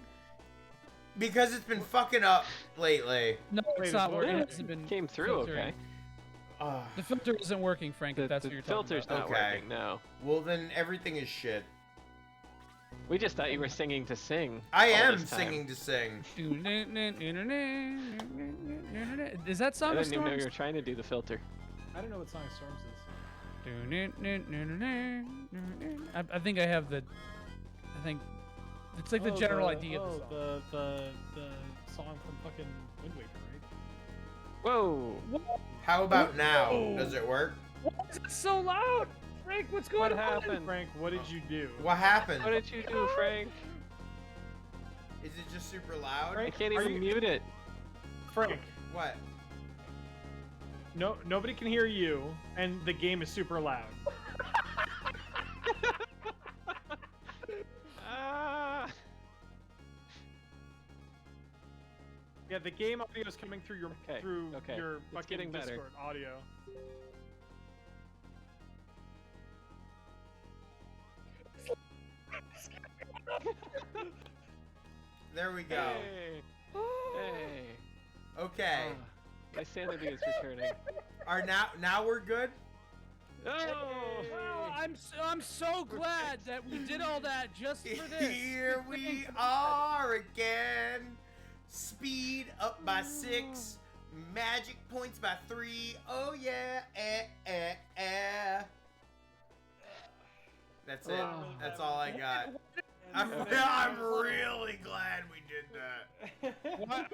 S10: Because it's been fucking up lately.
S11: No, it's not working. It hasn't been
S12: Came through
S11: filtering.
S12: okay.
S11: The filter isn't working, Frank, if that's what you're talking
S12: filter's
S11: about.
S12: not working, no.
S10: Well, then everything is shit.
S12: We just thought you were singing to sing.
S10: I
S12: all
S10: am
S12: this time.
S10: singing to sing.
S11: Is that Song
S12: I
S11: of
S12: didn't even know
S11: Storms?
S12: you were trying to do the filter.
S9: I don't know what Song of Storms is.
S11: I think I have the. I think it's like the general idea of the song.
S9: The song from fucking Wind Waker, right?
S12: Whoa.
S10: How about now? Does it work?
S11: Why is it so loud? Frank, what's going
S12: What
S11: on?
S12: happened?
S9: Frank, what did you do?
S10: What happened?
S12: What did you do, Frank?
S10: Is it just super loud?
S12: I can't even mute it.
S9: Frank.
S10: What?
S9: No, nobody can hear you, and the game is super loud. Yeah, the game audio is coming through your your
S12: It's
S9: fucking
S12: getting better.
S9: Discord audio.
S10: There we go.
S12: Hey. Hey.
S10: Okay.
S12: My sanity is returning.
S10: Are now we're good?
S11: Well, I'm so glad that we did all that just for this.
S10: Here we are again. Speed up by 6. Magic points by 3. Oh yeah. That's it. That's all I got. I'm really glad we did that.
S11: Why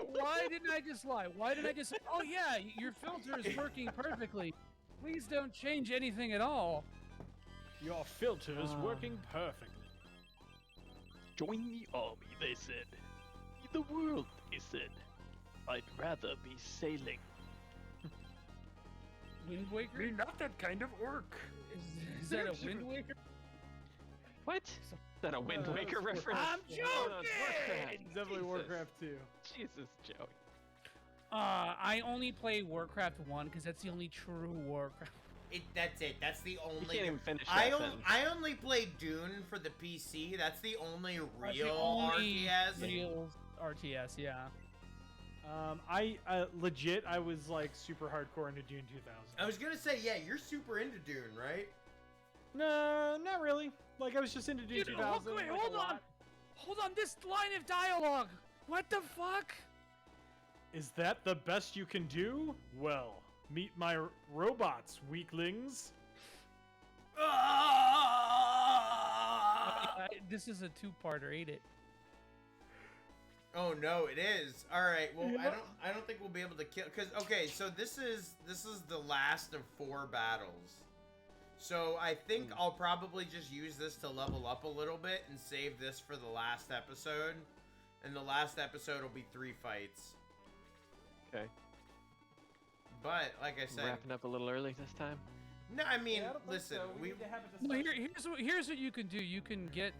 S11: didn't I just lie? Why didn't I just? Oh yeah, your filter is working perfectly. Please don't change anything at all.
S9: Your filter is working perfectly.
S4: Join the army, they said. The world, they said. I'd rather be sailing.
S11: Wind Waker?
S9: Not that kind of work.
S11: Is that a Wind Waker?
S12: What? Is that a Wind Waker reference?
S11: I'm joking!
S9: It's definitely Warcraft 2.
S12: Jesus, Joey.
S11: I only play Warcraft 1 because that's the only true Warcraft.
S10: That's it. That's the only.
S12: You can't even finish
S10: I
S12: that sentence.
S10: only played Dune for the PC. That's the only
S11: That's the
S10: real
S11: only
S10: RTS.
S11: Real RTS, yeah.
S9: I legit, I was like super hardcore into Dune 2000.
S10: I was gonna say, yeah, you're super into Dune, right?
S9: No, not really. Like I was just into Dune
S11: Dude,
S9: 2000.
S11: wait,
S9: like,
S11: hold
S9: a
S11: on.
S9: lot.
S11: Hold on, this line of dialogue. What the fuck?
S9: Is that the best you can do? Well, meet my robots, weaklings.
S11: This is a two-parter, ain't it?
S10: Oh no, it is. All right. Well, I don't think we'll be able to kill. Cause okay, so this is the last of 4 battles. So I think I'll probably just use this to level up a little bit and save this for the last episode. And the last episode will be 3 fights.
S12: Okay.
S10: But like I said,
S12: Wrapping up a little early this time.
S10: no, I mean, listen,
S11: No, here's what you can do. You can get,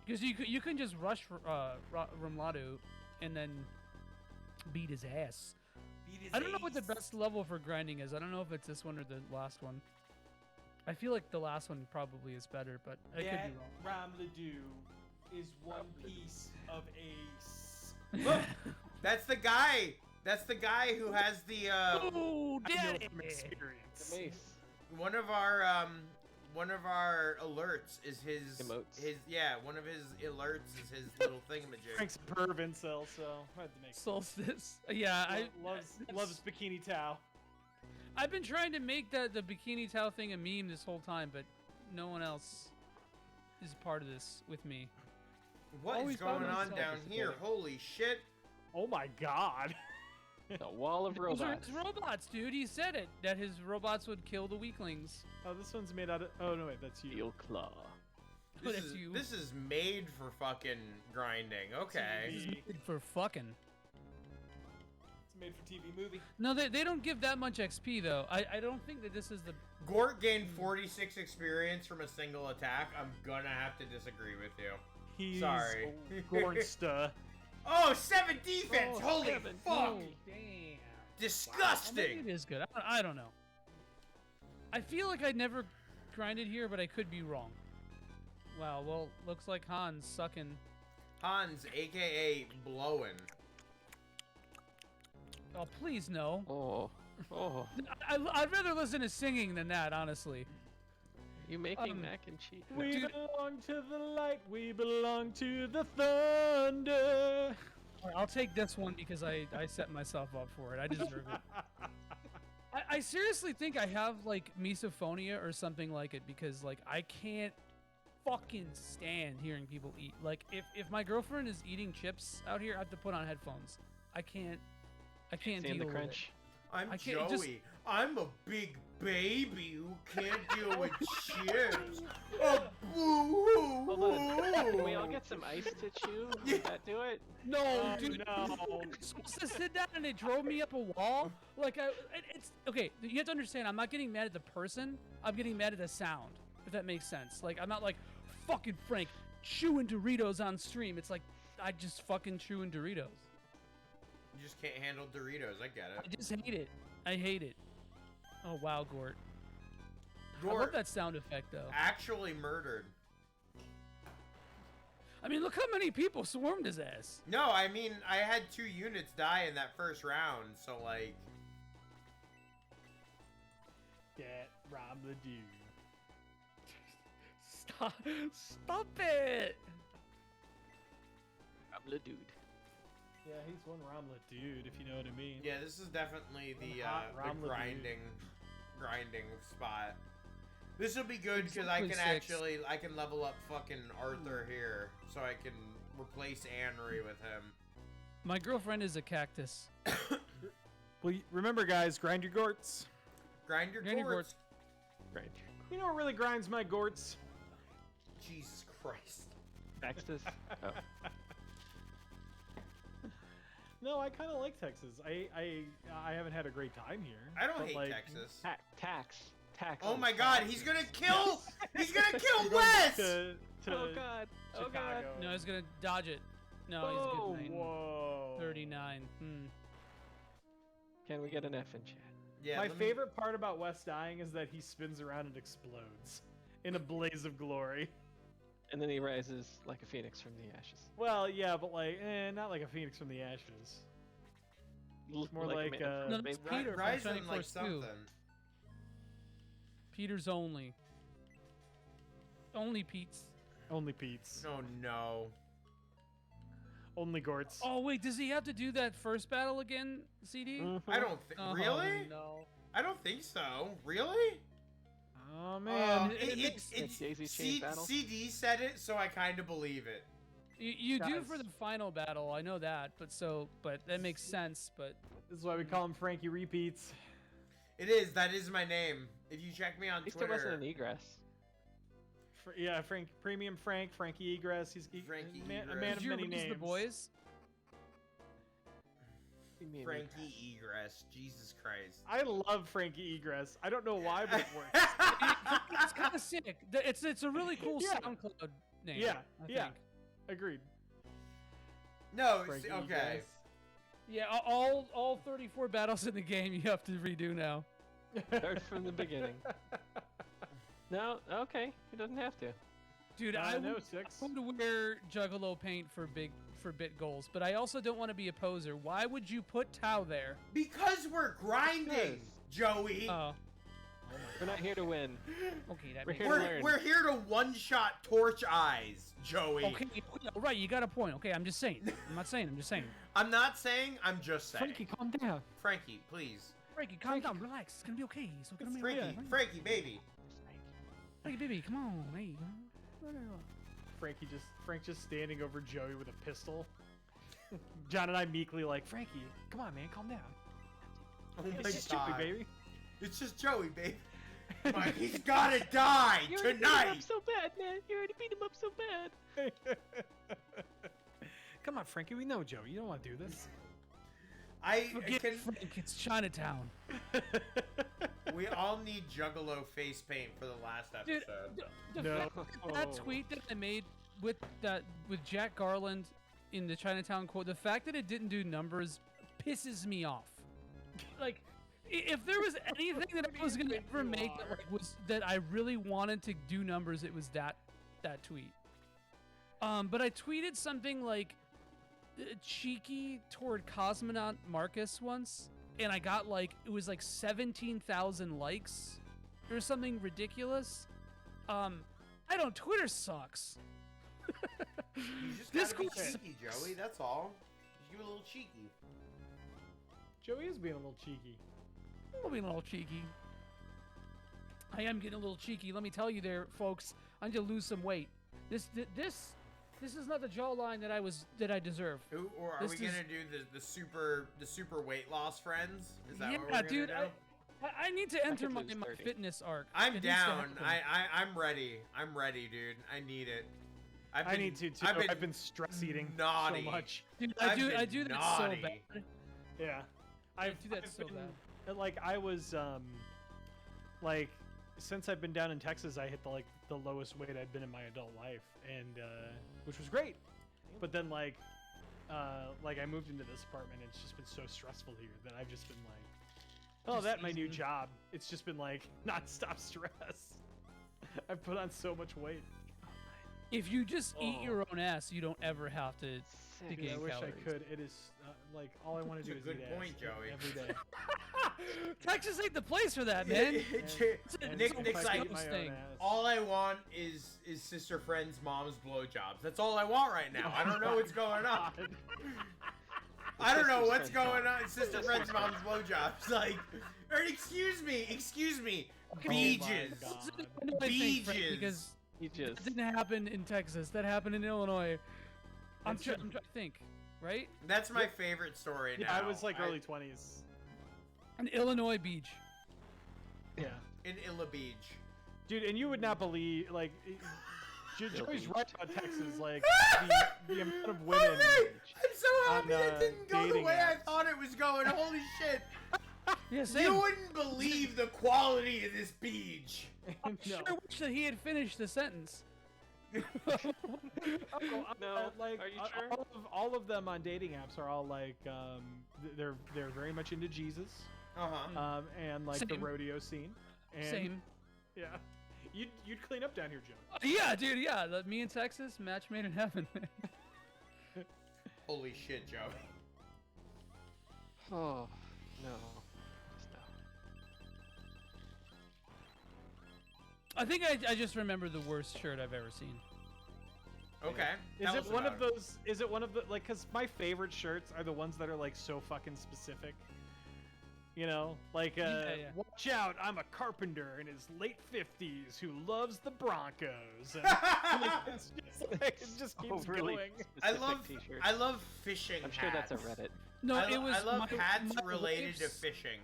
S11: because you can just rush Rumladu and then beat his ass. I don't know what the best level for grinding is. I don't know if it's this one or the last one. I feel like the last one probably is better, but I could be wrong.
S9: Ramladu is one piece of ace.
S10: look, that's the guy. That's the guy who has the
S11: Oh, daddy!
S9: Experience.
S12: The mace.
S10: one of our alerts is his
S12: Emotes.
S10: one of his alerts is his little thingamajig.
S9: Frank's a perv incel, so I had to make
S11: Solstice. Yeah,
S9: loves Bikini Tao.
S11: I've been trying to make the Bikini Tao thing a meme this whole time, but no one else is part of this with me.
S10: What is
S11: Always
S10: going
S11: found
S10: on
S11: myself
S10: down here?
S12: disappointed.
S10: Holy shit!
S9: Oh my god.
S12: A wall of
S11: Those are
S12: robots.
S11: his robots, dude. He said it, that his robots would kill the weaklings.
S9: Oh, this one's made out of. Oh no, wait, that's you.
S12: Steel claw.
S11: Oh,
S10: This
S11: that's
S10: is
S11: you.
S10: this is made for fucking grinding. Okay.
S11: This is made for fucking.
S9: It's made for TV movie.
S11: No, they don't give that much XP though. I don't think that this is the.
S10: Gort gained 46 experience from a single attack. I'm gonna have to disagree with you.
S9: He's
S10: Sorry.
S9: Gornsta.
S10: Oh, 7 defense!
S11: Oh,
S10: Holy
S11: 7.
S10: fuck!
S11: Oh, damn.
S10: Disgusting!
S11: Maybe it is good. I don't know. I feel like I never grinded here, but I could be wrong. Wow. Well, looks like Han's sucking.
S10: Hans, aka blowing.
S11: Oh, please no.
S12: Oh.
S11: I'd rather listen to singing than that, honestly.
S12: You making mac and cheese?
S9: We belong to the light. We belong to the thunder.
S11: All right, I'll take this one because I set myself up for it. I deserve it. I seriously think I have like misophonia or something like it because like I can't fucking stand hearing people eat. Like if my girlfriend is eating chips out here, I have to put on headphones. I can't deal
S12: the
S11: with
S12: crunch.
S11: it.
S10: I'm
S11: I can't- it just-
S10: Joey. I'm a big baby who can't deal with chips. Oh, boo-hoo.
S12: Hold on. Can we all get some ice to chew? Does that do it?
S11: No, dude.
S9: No.
S11: I'm supposed to sit down and it drove me up a wall. Like it's okay. You have to understand. I'm not getting mad at the person. I'm getting mad at the sound. If that makes sense. Like I'm not like fucking Frank chewing Doritos on stream. It's like I just fucking chewing Doritos.
S10: You just can't handle Doritos. I get
S11: I
S10: it.
S11: just hate it. I hate it. Oh wow, Gort. I love
S10: Gort
S11: that sound effect though.
S10: actually murdered.
S11: I mean, look how many people swarmed his ass.
S10: No, I mean, I had 2 units die in that first round, so like...
S9: Get Rob the dude.
S11: Stop it.
S12: I'm the dude.
S9: Yeah, he's one Ramla dude, if you know what I mean.
S10: Yeah, this is definitely the
S9: hot Ramla dude.
S10: grinding spot. This will be good because I can I can level up fucking Arthur here, so I can replace Anri with him.
S11: My girlfriend is a cactus.
S9: Well, remember, guys, grind your gorts.
S10: Grind your
S11: Grind your
S10: gorts.
S12: Right.
S9: You know what really grinds my gorts?
S10: Jesus Christ.
S12: Texas? Oh.
S9: No, I kind of like Texas. I haven't had a great time here.
S10: I don't
S9: but,
S10: hate
S9: like,
S10: Texas.
S12: Tax.
S10: Oh my God, he's gonna kill! He's gonna kill Wes!
S9: To
S12: Oh God. Oh God.
S9: Chicago.
S11: No, he's gonna dodge it. No, he's
S12: Oh,
S11: good.
S9: Whoa.
S11: 39.
S12: Can we get an F in chat?
S10: Yeah.
S9: My favorite part about Wes dying is that he spins around and explodes in a blaze of glory.
S12: And then he rises like a phoenix from the ashes.
S9: Well, yeah, but like, not like a phoenix from the ashes. More like
S11: No, that's Peter from
S10: Rising
S11: Shining
S10: like
S11: Force 2.
S10: something.
S11: Peter's only. Only Pete's.
S9: Only Pete's.
S10: Oh no.
S9: Only Gorts.
S11: Oh wait, does he have to do that first battle again, CD?
S10: I don't think. Really?
S11: No.
S10: I don't think so. Really?
S9: Oh man.
S10: It's
S12: Daisy chain battle?
S10: CD said it, so I kind of believe it.
S11: You do for the final battle, I know that, but that makes sense. But
S9: this is why we call him Frankie Repeats.
S10: It is. That is my name. If you check me on
S12: At least
S10: Twitter.
S12: it wasn't an egress.
S9: Yeah, Premium Frankie Egress. He's
S10: Frankie
S9: a man of
S11: did you
S9: many
S11: raise
S9: names.
S11: the boys?
S10: Frankie Egress. Jesus Christ.
S9: I love Frankie Egress. I don't know why, but it works.
S11: It's kind of sick. It's a really cool SoundCloud name.
S9: Yeah,
S11: I
S9: yeah.
S11: think.
S9: Agreed.
S10: No,
S9: Frankie
S10: okay.
S9: Egress.
S11: Yeah, all 34 battles in the game you have to redo now.
S12: Start from the beginning. No, okay. He doesn't have to.
S11: Dude, I would wear Juggalo paint for bit goals, but I also don't want to be a poser. Why would you put Tao there?
S10: Because we're grinding, Joey.
S11: Oh.
S12: We're not here to win.
S11: Okay, that
S12: we're
S11: makes
S12: here to learn.
S10: We're here to one-shot torch eyes, Joey.
S11: Okay, right, you got a point. Okay, I'm just saying. I'm not saying, I'm just saying.
S10: I'm not saying, I'm just saying.
S11: Frankie, calm down.
S10: Frankie, please.
S11: Frankie, calm down. Relax. It's gonna be okay. It's gonna be
S10: Frankie,
S11: okay.
S10: Frankie, baby.
S11: Frankie, baby, come on. Hey.
S9: Frank just standing over Joey with a pistol. John and I meekly like, Frankie, come on, man, calm down.
S10: Oh my
S9: It's just
S10: God.
S9: Joey, baby.
S10: It's just Joey, baby. But he's gotta die
S12: You already beat him
S10: tonight.
S12: up so bad, man. You already beat him up so bad.
S9: Come on, Frankie, we know Joey. You don't want to do this.
S11: Forget Frank, it's Chinatown.
S10: We all need Juggalo face paint for the last
S11: Dude,
S10: episode.
S11: that tweet that I made with Jack Garland in the Chinatown quote, the fact that it didn't do numbers pisses me off. Like, if there was anything that I was gonna ever make that I really wanted to do numbers, it was that tweet. But I tweeted something like cheeky toward Cosmonaut Marcus once, and I got it was like 17,000 likes or something ridiculous. I don't. Twitter sucks.
S10: You just gotta be
S11: Discord
S10: cheeky, Joey. That's all. Just give it a little cheeky.
S9: Joey is being a little cheeky.
S11: I'm being a little cheeky. I am getting a little cheeky. Let me tell you, there, folks. I need to lose some weight. This is not the jawline that I deserve.
S10: Ooh, or are we gonna do the super weight loss friends? Is that what we're
S11: Yeah,
S10: gonna
S11: dude.
S10: do?
S11: I need to enter my fitness arc.
S10: I'm
S11: It needs to
S10: down.
S11: happen.
S10: I'm ready. I'm ready, dude. I need it.
S9: I need to too. I've been stress eating
S10: naughty.
S9: so much.
S11: Dude, I do that
S10: naughty.
S11: so bad.
S9: Yeah,
S11: I do that so bad.
S9: Like I was like since I've been down in Texas, I hit the lowest weight I'd been in my adult life, and which was great. But then like I moved into this apartment, and it's just been so stressful here that I've just been like, oh, that's my new job. It's just been like nonstop stress. I've put on so much weight.
S11: If you just eat your own ass, you don't ever have to gain
S9: I wish
S11: calories.
S9: I could. It is like all I want to do is
S10: Good
S9: eat
S10: point,
S9: ass
S10: Joey.
S9: every day.
S11: Texas ain't the place for that, man.
S10: Nick's like, all I want is sister friend's mom's blowjobs. That's all I want right now. I don't know what's going on. I don't know what's going on. Sister friend's mom's blowjobs. Like, or excuse me. Beaches.
S11: Because that didn't happen in Texas. That happened in Illinois. I'm trying to think, right?
S10: That's my favorite story now.
S9: Yeah, I was like early 20s.
S11: An Illinois beach.
S9: Yeah.
S10: In Illa Beach.
S9: Dude, and you would not believe, like, Joey's right about Texas, like, the amount of women.
S10: I'm so happy it didn't go the
S9: dating
S10: way I
S9: apps.
S10: thought it was going. Holy shit.
S11: Yeah,
S10: You wouldn't believe the quality of this beach.
S11: I'm sure wish that he had finished the sentence.
S12: No,
S9: like,
S12: are you sure?
S9: all of them on dating apps are all like, they're very much into Jesus. And like the
S11: Same.
S9: rodeo scene. And,
S11: Same.
S9: Yeah. You'd clean up down here, Joe.
S11: Yeah, dude. Yeah, me in Texas, match made in heaven.
S10: Holy shit, Joe.
S12: Oh, no. Just no.
S11: I think I just remember the worst shirt I've ever seen.
S10: Okay.
S9: Is it one of those? Is it one of the like? Cause my favorite shirts are the ones that are like so fucking specific. You know, like
S11: Yeah.
S9: watch out! I'm a carpenter in his late 50s who loves the Broncos. And, it's just like, it just keeps going.
S10: I love fishing.
S12: I'm sure
S10: hats.
S12: that's a Reddit.
S11: No,
S10: I
S11: it was
S10: love hats
S11: my
S10: related to
S11: wife's-
S10: fishing.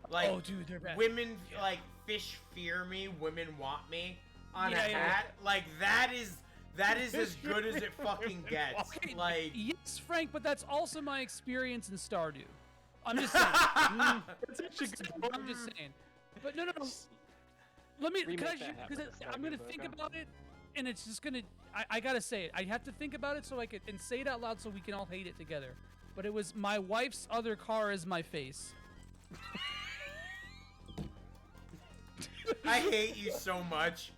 S10: Like,
S11: Oh, dude, they're bad.
S10: women like fish fear me, women want me on a
S11: Yeah, yeah,
S10: hat. Like that is as good as it fucking gets.
S11: Okay,
S10: Like
S11: yes, Frank, but that's also my experience in Stardew. I'm just saying. I'm just saying. But no. Let me.
S12: Remake
S11: Can I
S12: that
S11: just,
S12: happen,
S11: because
S12: Stardew
S11: I'm gonna
S12: logo.
S11: think about it, and it's just gonna. I gotta say it. I have to think about it so I could and say it out loud so we can all hate it together. But it was my wife's other car is my face.
S10: I hate you so much.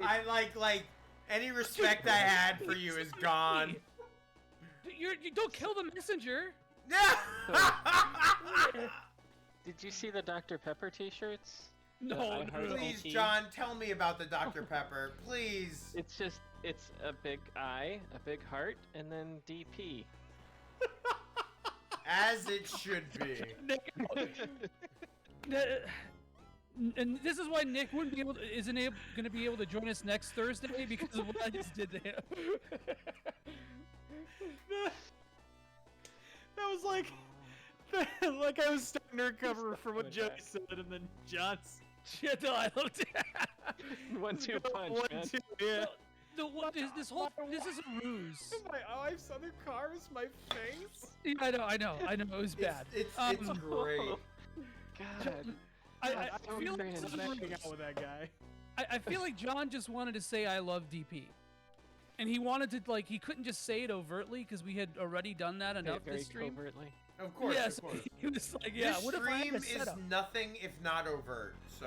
S10: I like any respect I had for you is gone.
S11: You don't kill the messenger.
S12: Did you see the Dr. Pepper t-shirts?
S11: No,
S10: Please, John, tell me about the Dr. Pepper, please.
S12: It's a big I, a big heart, and then DP.
S10: As it should be.
S11: And this is why Nick wouldn't be able to, going to be able to join us next Thursday because of what I just did to him.
S9: That was like I was starting to recover from what Joey said, and then John's.
S11: Shit, I looked.
S12: 1-2 punch, man.
S9: 1-2, yeah.
S11: This is a ruse.
S9: My wife's other car is my face.
S11: Yeah, I know. It was bad.
S10: It's great.
S12: God.
S11: I feel like
S9: I'm hanging out with that guy.
S11: I feel like John just wanted to say I love DP. And he wanted to, like, he couldn't just say it overtly because we had already done that enough
S12: Very
S11: this stream.
S12: covertly.
S10: Of course,
S11: Yes,
S10: of course.
S11: he was like, yeah,
S10: This
S11: what if I had
S10: stream
S11: a
S10: is
S11: setup?
S10: nothing if not overt, so.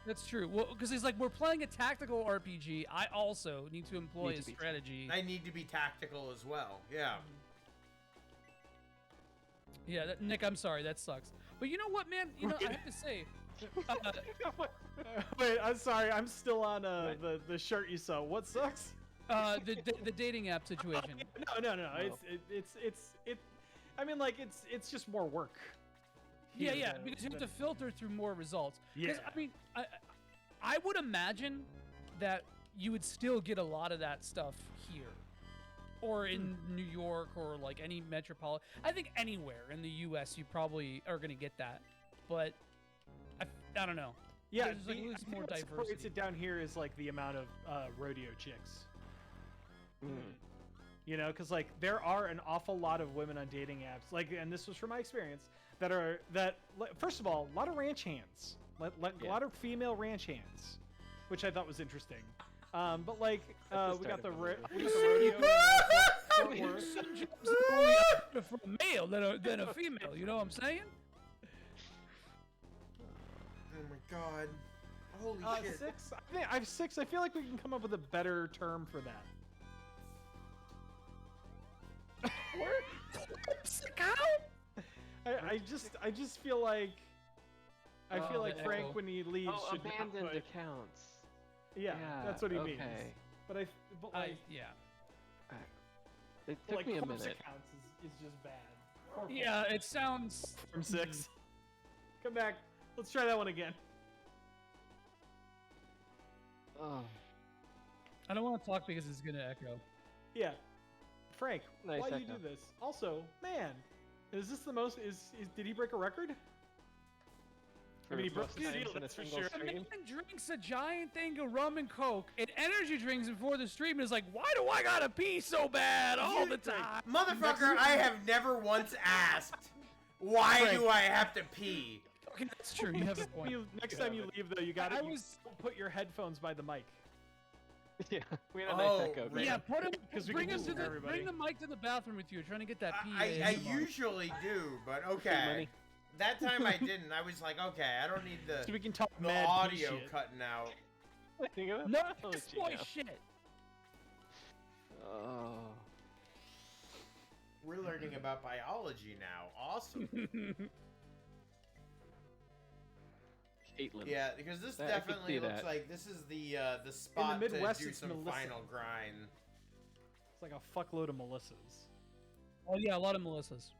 S11: That's true. Well, because he's like, we're playing a tactical RPG. I also need to employ a strategy.
S10: I need to be tactical as well. Yeah.
S11: Yeah, Nick, I'm sorry. That sucks. But you know what, man? You know, I have to say,
S9: Wait, I'm sorry. I'm still on the shirt you saw. What sucks?
S11: The dating app situation.
S9: No.
S11: Oh.
S9: It's I mean, like it's just more work.
S11: Yeah, because you have to filter through more results. 'Cause,
S9: Yeah.
S11: I mean, I would imagine that you would still get a lot of that stuff here, or in New York, or like any metropolitan. I think anywhere in the U.S. you probably are gonna get that, but I don't know.
S9: Yeah,
S11: There's like, at least more
S9: what separates
S11: diversity.
S9: it down here is like the amount of rodeo chicks. You know, because like there are an awful lot of women on dating apps, like, and this was from my experience, that first of all, a lot of ranch hands, a lot of female ranch hands, which I thought was interesting. But like we got the rodeo.
S11: For a male than a female, you know what I'm saying?
S10: Oh my god. Holy shit.
S9: 6? I have 6. I feel like we can come up with a better term for that. I just feel like Frank when he leaves should
S12: abandoned
S9: not put,
S12: accounts.
S9: Yeah, that's what he means. But
S12: it took me a
S9: corpse
S12: minute.
S9: accounts is just bad.
S11: Yeah, it sounds
S9: from 6. Come back. Let's try that one again.
S12: Oh.
S11: I don't want to talk because it's gonna echo.
S9: Yeah. Frank,
S12: Nice
S9: why do you
S12: echo.
S9: do this? Also, man, is this the most? Did he break a record? I mean, he broke
S12: most
S9: the
S12: times
S9: seal,
S12: in a
S9: that's for
S12: single
S9: sure.
S12: stream.
S11: Man drinks a giant thing of rum and coke and energy drinks before the stream, and is like, why do I gotta pee so bad all the time?
S10: Motherfucker, I have never once asked, why
S9: Frank.
S10: do I have to pee?
S11: Okay, that's true. You have a point.
S9: Next time you leave, though, you gotta put your headphones by the mic.
S12: Yeah, we had a nice echo. Great.
S11: Yeah, bring the mic to the bathroom with you. We're trying to get that pee.
S10: I usually do, but okay. That time I didn't. I was like, okay, I don't need the,
S9: So we can talk
S10: the
S9: mad pee
S10: audio
S9: shit.
S10: cutting out.
S11: No, this boy shit.
S12: Oh.
S10: We're learning about biology now. Awesome.
S12: Caitlin.
S10: Yeah, because this
S12: I could
S10: definitely
S12: see
S10: looks
S12: that.
S10: like this is the spot
S9: Midwest,
S10: to do
S9: it's
S10: some
S9: Melissa.
S10: final grind.
S9: It's like a fuckload of Melissas.
S11: Oh yeah, a lot of Melissas.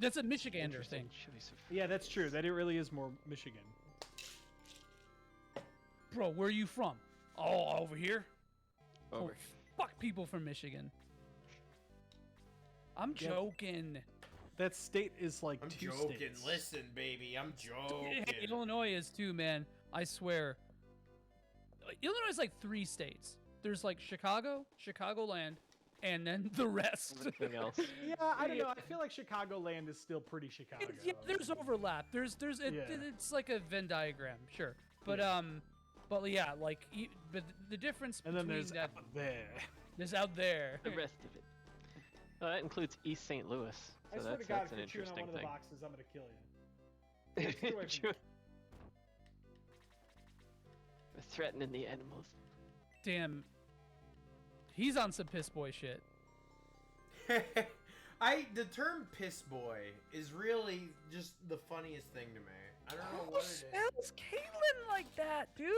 S11: That's a Michigander thing.
S9: Yeah, that's true. That it really is more Michigan.
S11: Bro, where are you from? Oh, over here.
S12: Over.
S11: Oh, fuck people from Michigan. I'm joking.
S9: That state is like
S10: I'm
S9: 2
S10: joking.
S9: states.
S10: Listen, baby, I'm joking.
S11: Hey, Illinois is too, man. I swear. Illinois is like 3 states. There's like Chicago, Chicagoland, and then the rest.
S12: Everything else.
S9: Yeah, I don't know. I feel like Chicagoland is still pretty Chicago.
S11: Yeah, there's overlap. It's like a Venn diagram, sure. But yeah, like but the difference
S9: And
S11: between
S9: then there's
S11: that
S9: out there.
S11: there's out there.
S12: The rest of it. That includes East St. Louis.
S9: I
S12: So
S9: swear to
S12: that's,
S9: God,
S12: that's
S9: if
S12: an
S9: you're chewing on
S12: interesting
S9: one of the
S12: thing.
S9: boxes, I'm gonna kill you. Get away from me.
S12: We're threatening the animals.
S11: Damn. He's on some piss boy shit.
S10: The term piss boy is really just the funniest thing to me. I don't know what it is.
S11: Spells Caitlyn like that, dude?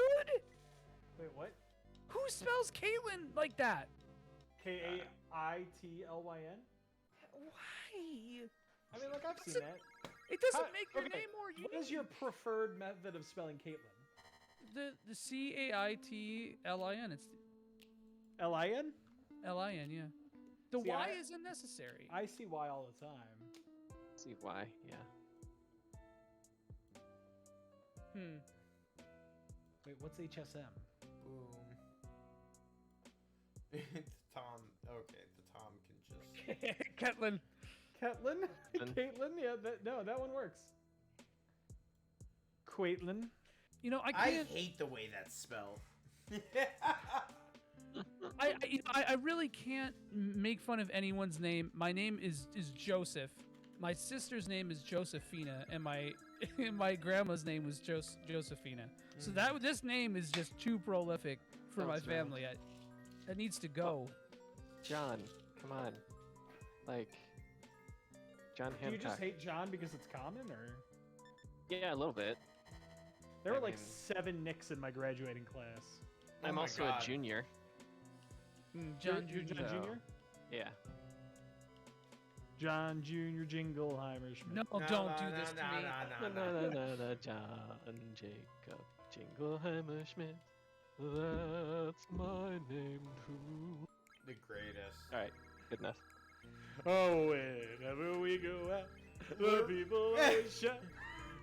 S9: Wait, what?
S11: Who spells Caitlyn like that?
S9: Kaitlyn?
S11: Why?
S9: I mean, look, I've seen that.
S11: It doesn't make your name more unique.
S9: What is your preferred method of spelling Caitlyn?
S11: The Caitlin. It's
S9: L-I-N?
S11: L-I-N, yeah. The
S9: See,
S11: Y isn't necessary.
S9: I see Y all the time.
S12: See why? Yeah.
S9: Wait, what's HSM?
S10: Boom. Tom. Okay, the Tom can just.
S11: Caitlyn.
S9: Caitlyn? Caitlyn? Yeah, that one works. Quaitlin.
S11: You know, I
S10: I
S11: can't.
S10: hate the way that's spelled.
S11: I really can't make fun of anyone's name. My name is Joseph. My sister's name is Josephina, and my grandma's name was Josephina. So this name is just too prolific for my
S12: Sounds right.
S11: family. It needs to go.
S12: John, come on. Like, John Hancock.
S9: Do you just hate John because it's common, or?
S12: Yeah, a little bit.
S9: There were like 7 Nicks in my graduating class.
S12: I'm also a junior.
S11: John
S9: You're
S11: Jr.
S9: John Jr.?
S12: Yeah.
S9: John Jr. Jingleheimer Schmidt.
S11: No, don't do this to me.
S12: John Jacob Jingleheimer Schmidt. That's my name too.
S10: The greatest.
S12: All right, good enough.
S9: Oh, whenever we go out, the people always shout.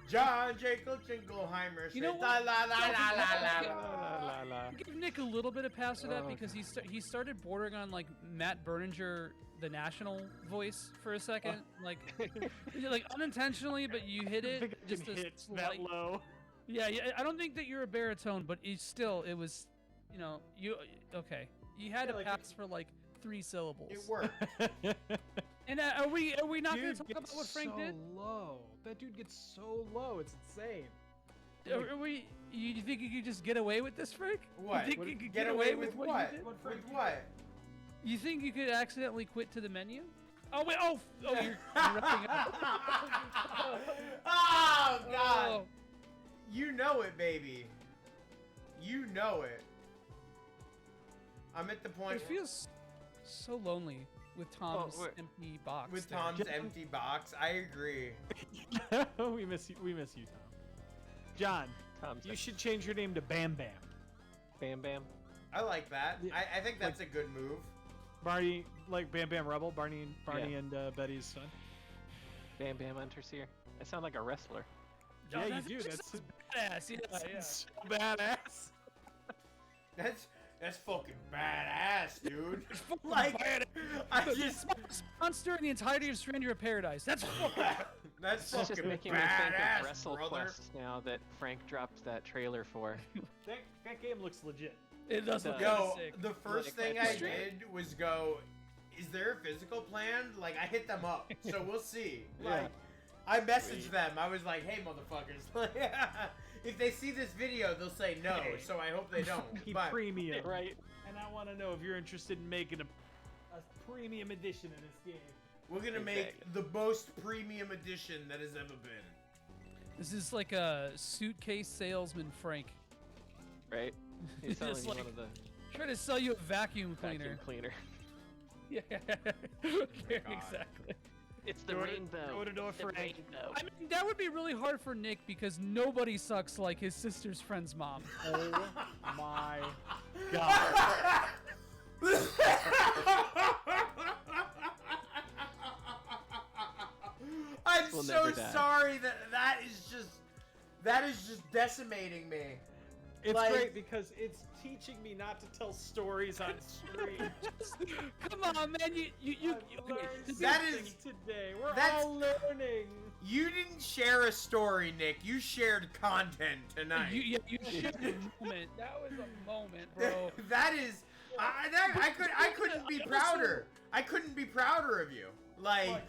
S10: John Jacob Jingleheimer Schmidt.
S11: You know
S10: La
S11: what?
S10: la la la la la.
S12: La.
S11: Give Nick a little bit of pass for that
S12: Oh,
S11: because he started bordering on like Matt Berninger, the national voice for a second, like unintentionally, but you hit
S9: I think
S11: it
S9: I
S11: just
S9: can
S11: a
S9: hit
S11: slight.
S9: that low.
S11: Yeah. I don't think that you're a baritone, but it was, okay. You had to pass for like 3 syllables.
S10: It worked.
S11: And are we not going
S9: Dude
S11: to talk about
S9: gets
S11: what Frank
S9: so
S11: did?
S9: low. That dude gets so low. It's insane.
S11: Are we? You think you could just get away with this, Frank?
S10: What?
S11: You think you could
S10: Get away with
S11: what?
S10: what?
S11: You did?
S10: With what?
S11: You think you could accidentally quit to the menu? Oh wait! Oh, you're wrapping up.
S10: Oh God!
S11: Oh.
S10: You know it, baby. You know it. I'm at the point.
S11: It feels so lonely with Tom's
S12: wait.
S11: empty box.
S10: With
S11: there.
S10: Tom's empty box. I agree.
S9: We miss you. We miss you, Tom. John, you should change your name to Bam Bam.
S12: Bam Bam.
S10: I like that. I think that's a good move.
S9: Barney, like Bam Bam Rebel, Barney and Betty's son.
S12: Bam Bam Unterseer. I sound like a wrestler.
S9: Yeah,
S11: that's
S9: you do.
S11: just
S9: That's
S11: badass. Yeah.
S9: so badass.
S10: That's fucking badass, dude. Like, I just
S11: monster in the entirety of Stranger of Paradise. That's fucking.
S10: That's
S12: It's just
S10: fucking
S12: making me think of
S10: badass, brother.
S12: WrestleQuest now that Frank dropped that trailer for.
S9: That game looks legit.
S11: It does look
S10: Yo,
S11: sick.
S10: the first thing I did was go, is there a physical plan? Like, I hit them up, so we'll see. Like, I messaged them. I was like, hey, motherfuckers. If they see this video, they'll say no, so I hope they don't. But,
S9: Premium.
S12: Right.
S9: And I want to know if you're interested in making a premium edition of this game.
S10: we're going to make the most premium edition that has ever been.
S11: This is like a suitcase salesman, Frank.
S12: Right? He's selling
S11: Just
S12: you
S11: like-
S12: one of the
S11: Trying to sell you a vacuum cleaner.
S12: vacuum cleaner.
S11: Yeah, exactly.
S12: It's the
S9: Door to-
S12: rainbow.
S9: door to door
S12: The
S9: Frank.
S12: rainbow.
S11: I mean, that would be really hard for Nick because nobody sucks like his sister's friend's mom.
S9: Oh my god.
S10: I'm
S12: We'll
S10: so
S12: never die.
S10: sorry that is just decimating me.
S9: It's
S10: Like-
S9: great because it's teaching me not to tell stories on stream.
S11: Come on, man. You
S10: That is
S9: today. We're
S10: that's-
S9: all learning.
S10: You didn't share a story, Nick. You shared content tonight.
S11: you shared a moment. That was a moment, bro.
S10: That is, I couldn't be prouder. I couldn't be prouder of you. Like,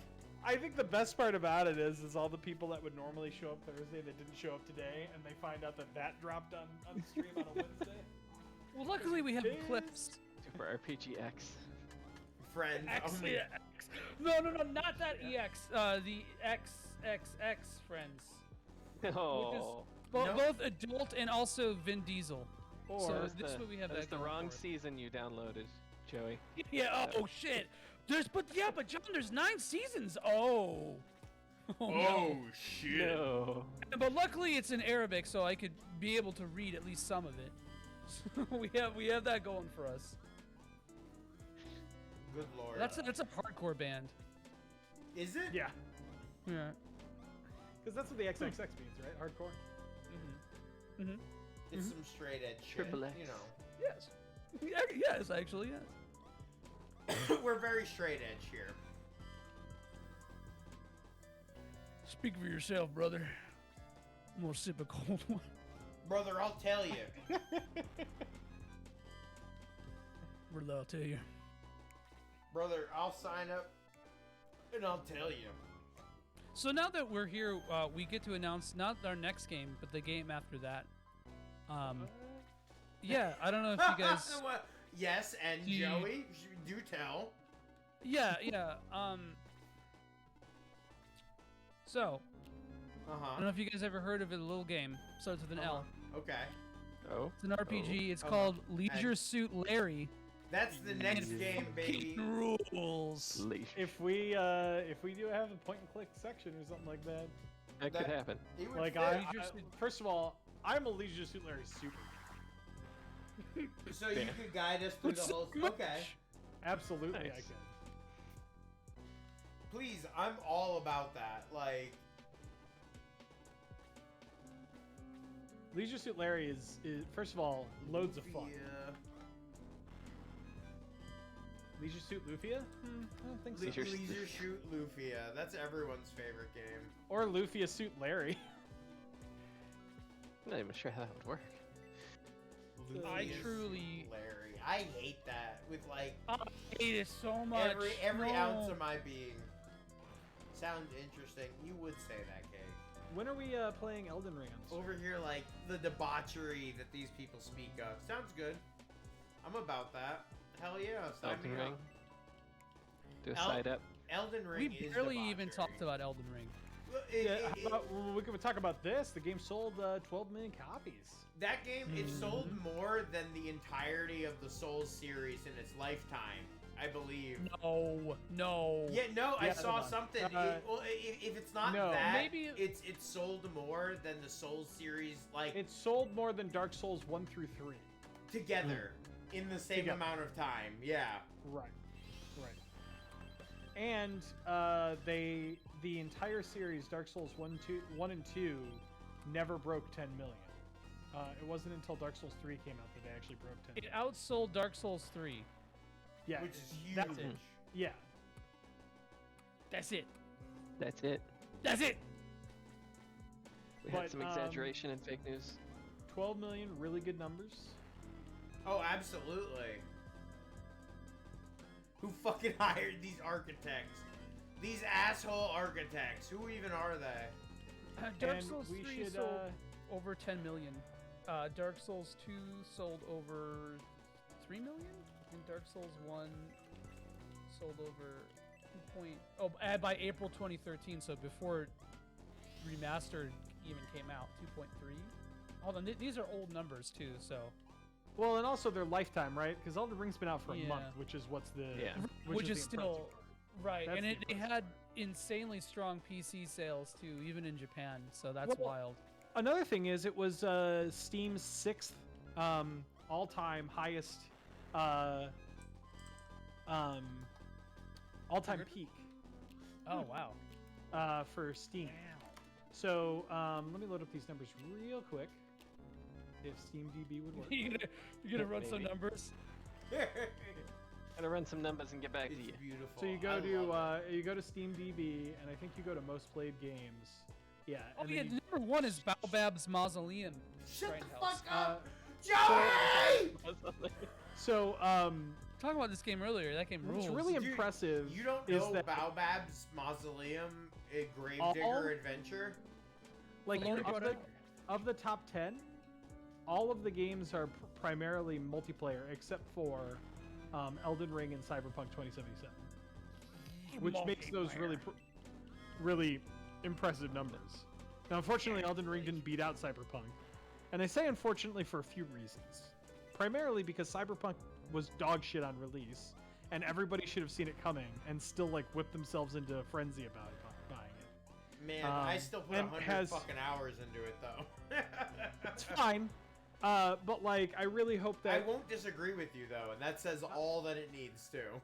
S9: I think the best part about it is all the people that would normally show up Thursday that didn't show up today, and they find out that dropped on stream on a Wednesday.
S11: Well, luckily we have clips.
S12: Super RPG X.
S10: friends.
S11: X,
S10: only.
S11: yeah, X. No, not that EX. The XXX friends.
S12: Oh.
S11: Both adult and also Vin Diesel.
S12: So
S11: this is what we have.
S12: That was
S11: that
S12: the
S11: going
S12: wrong
S11: for us.
S12: season you downloaded, Joey.
S11: Yeah. Oh shit. But John, there's 9 seasons. Oh.
S10: Oh shit.
S12: No.
S11: But luckily it's in Arabic, so I could be able to read at least some of it. we have that going for us.
S10: Good lord.
S11: That's a hardcore band.
S10: Is it?
S9: Yeah.
S11: Yeah.
S9: Because that's what the XXX means, right? Hardcore.
S11: Mm-hmm.
S10: It's some straight edge shit.
S12: Triple X.
S10: You know.
S11: Yes. Yes, actually, yes.
S10: We're very straight edge here.
S11: Speak for yourself, brother. I'm gonna sip a cold one.
S10: Brother, I'll tell you.
S11: Brother, I'll tell you.
S10: Brother, I'll sign up and I'll tell you.
S11: So now that we're here, we get to announce not our next game, but the game after that. Yeah, I don't know if you guys.
S10: Yes, and Joey, do tell.
S11: Yeah. So, I don't know if you guys ever heard of it. A little game starts with an L.
S10: Okay.
S12: Oh.
S11: It's an RPG. It's called Leisure Suit Larry.
S10: That's the next game, baby.
S11: Rules.
S9: If we do have a point and click section or something like that,
S12: that could happen.
S9: Like first of all, I'm a Leisure Suit Larry super.
S10: So you could guide us through the whole. Okay.
S9: Absolutely,
S12: Nice.
S9: I can.
S10: Please, I'm all about that. Like.
S9: Leisure Suit Larry is first of all loads of fun.
S10: Yeah.
S9: Leisure Suit Lufia? I don't think so.
S10: Leisure Suit Lufia. That's everyone's favorite game.
S9: Or Lufia Suit Larry.
S12: I'm not even sure how that would work.
S11: I truly.
S10: Larry. I hate that with like.
S11: I hate it so much.
S10: Every ounce of my being. Sounds interesting. You would say that, Cake.
S9: When are we playing Elden Ring?
S10: Over here, like the debauchery that these people speak of. Sounds good. I'm about that. Hell yeah.
S12: Elden Ring. Do a side up.
S10: Elden Ring.
S11: We barely even talked about Elden Ring.
S9: We can talk about this. The game sold 12 million copies.
S10: That game, it sold more than the entirety of the Souls series in its lifetime, I believe.
S11: No.
S10: Yeah, no, I saw something. If it's not that,
S11: maybe
S10: it's sold more than the Souls series. Like
S9: it sold more than Dark Souls 1 through 3
S10: together in the same amount of time. Yeah.
S9: Right. And the entire series, Dark Souls 1 and 2, never broke 10 million. It wasn't until Dark Souls 3 came out that they actually broke 10 million.
S11: It outsold Dark Souls 3.
S9: Yeah,
S10: which is huge.
S9: That's it. Yeah.
S11: That's it.
S12: That's it.
S11: That's it.
S12: We had some exaggeration and fake news.
S9: 12 million, really good numbers.
S10: Oh, absolutely. Who fucking hired these architects? These asshole architects. Who even are they?
S11: Dark Souls 3 sold over 10 million. Dark Souls 2 sold over 3 million? And Dark Souls 1 sold over 2. By April 2013, so before Remastered even came out, 2.3. Hold on, these are old numbers too, so.
S9: Well, and also their lifetime, right? Because Elden Ring's been out for a month, which is what's the
S11: which is still right,
S9: That's
S11: and they had insanely strong PC sales too, even in Japan. So that's wild.
S9: Another thing is, it was Steam's 6th all-time highest all-time peak.
S11: Oh wow!
S9: For Steam. So let me load up these numbers real quick. If SteamDB would work.
S11: You're gonna run some numbers.
S12: Gotta run some numbers and get back to you.
S10: Beautiful.
S9: So you go to SteamDB, and I think you go to most played games. Yeah.
S11: Oh yeah, number 1 is Baobab's Mausoleum.
S10: Shut the fuck up,
S11: Joey!
S9: So
S11: talking about this game earlier. That game rules.
S9: What's really impressive.
S10: You don't
S9: is
S10: know
S9: that
S10: Baobab's Mausoleum, a Gravedigger adventure?
S9: Like of the top 10, all of the games are primarily multiplayer except for Elden Ring and Cyberpunk 2077, which makes those really impressive numbers. Now, unfortunately, Elden Ring didn't beat out Cyberpunk, and I say unfortunately for a few reasons. Primarily because Cyberpunk was dog shit on release, and everybody should have seen it coming and still like whipped themselves into a frenzy about buying it.
S10: Man, I still put 100 fucking hours into it though.
S9: It's fine. But like, I really hope that
S10: I won't disagree with you though, and that says all that it needs to.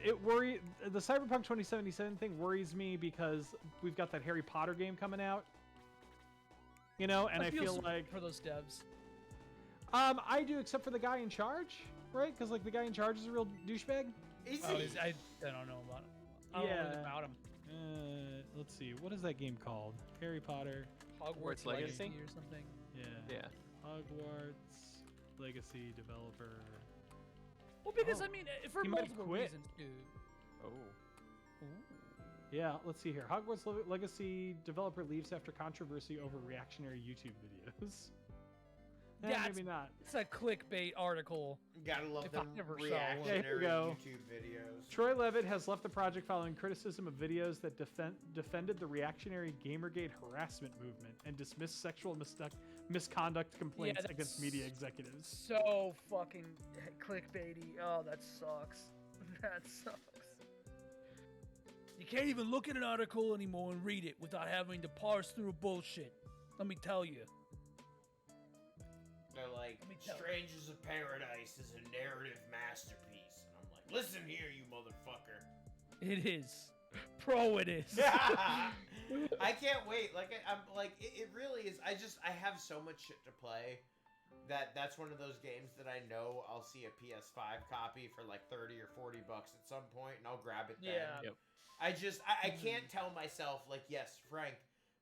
S9: It worries. The Cyberpunk 2077 thing worries me because we've got that Harry Potter game coming out. You know, and I feel like
S11: for those devs.
S9: I do, except for the guy in charge, right? Because like the guy in charge is a real douchebag.
S10: Is
S11: he? I don't know about him. I don't know anything about him.
S9: Let's see. What is that game called? Harry Potter.
S11: Hogwarts Legacy or something.
S9: Yeah. Hogwarts Legacy developer.
S11: Well, because I mean, for multiple reasons, dude.
S12: Oh.
S9: Yeah, let's see here. Hogwarts Legacy developer leaves after controversy over reactionary YouTube videos. Maybe not.
S11: It's a clickbait article.
S10: Gotta love
S11: If I
S10: them
S11: ever saw one.
S9: Yeah, here
S10: reactionary
S9: we go.
S10: YouTube videos.
S9: Troy Levitt has left the project following criticism of videos that defended the reactionary Gamergate harassment movement and dismissed sexual misconduct complaints against media executives.
S11: So fucking clickbaity. Oh, that sucks. That sucks. You can't even look at an article anymore and read it without having to parse through bullshit. Let me tell you.
S10: They're like, Strangers of Paradise is a narrative masterpiece. And I'm like, listen here, you motherfucker.
S11: It is. Pro it is.
S10: I can't wait. I'm like, it really is. I have so much shit to play that's one of those games that I know I'll see a PS5 copy for like 30 or 40 bucks at some point, and I'll grab it then.
S11: Yeah.
S12: Yep.
S10: I can't tell myself, like, yes, Frank,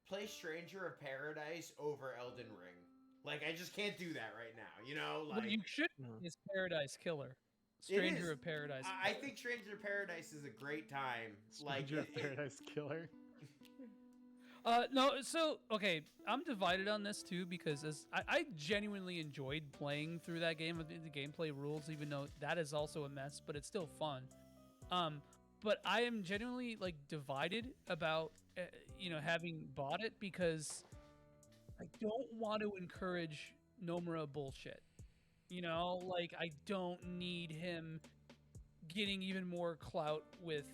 S10: play Stranger of Paradise over Elden Ring. Like, I just can't do that right now, you know? Like,
S11: What you should is Paradise Killer. Stranger of Paradise.
S10: I think Stranger of Paradise is a great time.
S9: Stranger of Paradise Killer.
S11: No, so, okay, I'm divided on this too because I genuinely enjoyed playing through that game with the gameplay rules, even though that is also a mess, but it's still fun. But I am genuinely, like, divided about, having bought it because I don't want to encourage Nomura bullshit. Like, I don't need him getting even more clout with,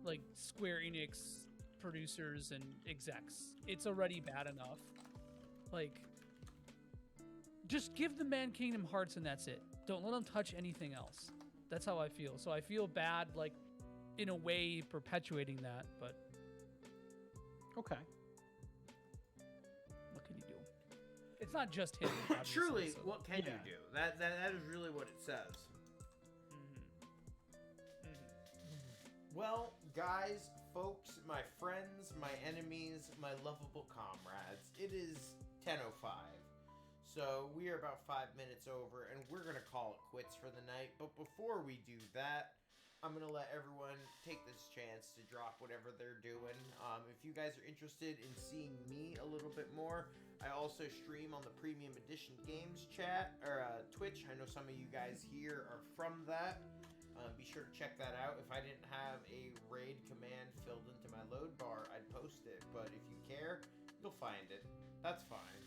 S11: like, Square Enix producers and execs. It's already bad enough. Like, just give the man Kingdom Hearts and that's it. Don't let him touch anything else. That's how I feel. So I feel bad, like, in a way, perpetuating that, but...
S9: Okay.
S11: What can you do? It's not just him.
S10: Truly,
S11: so.
S10: what can you do? That is really what it says. Well, guys, folks, my friends, my enemies, my lovable comrades, it is 10:05. So we are about 5 minutes over, and we're going to call it quits for the night. But before we do that, I'm going to let everyone take this chance to drop whatever they're doing. If you guys are interested in seeing me a little bit more, I also stream on the Premium Edition Games chat, or Twitch. I know some of you guys here are from that. Be sure to check that out. If I didn't have a raid command filled into my load bar, I'd post it. But if you care, you'll find it. That's fine.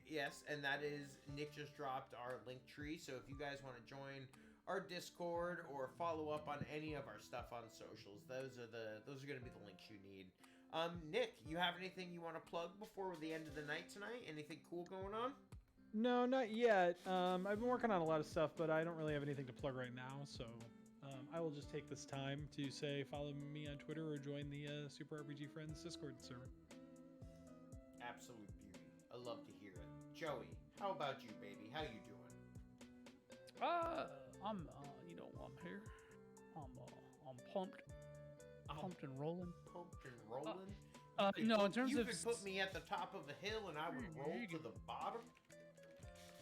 S10: Yes, and that is, Nick just dropped our link tree. So if you guys want to join our Discord or follow up on any of our stuff on socials, those are going to be the links you need. Nick, you have anything you want to plug before the end of the night tonight? Anything cool going on?
S9: No, not yet. I've been working on a lot of stuff, but I don't really have anything to plug right now, so I will just take this time to say follow me on Twitter or join the Super RPG Friends Discord server.
S10: Absolute beauty. I love to hear it. Joey, how about you, baby? How you doing?
S11: I'm here. I'm pumped. Pumped and rolling.
S10: Pumped and rolling?
S11: No, in terms
S10: you
S11: of...
S10: could put me at the top of a hill and I would roll to the bottom?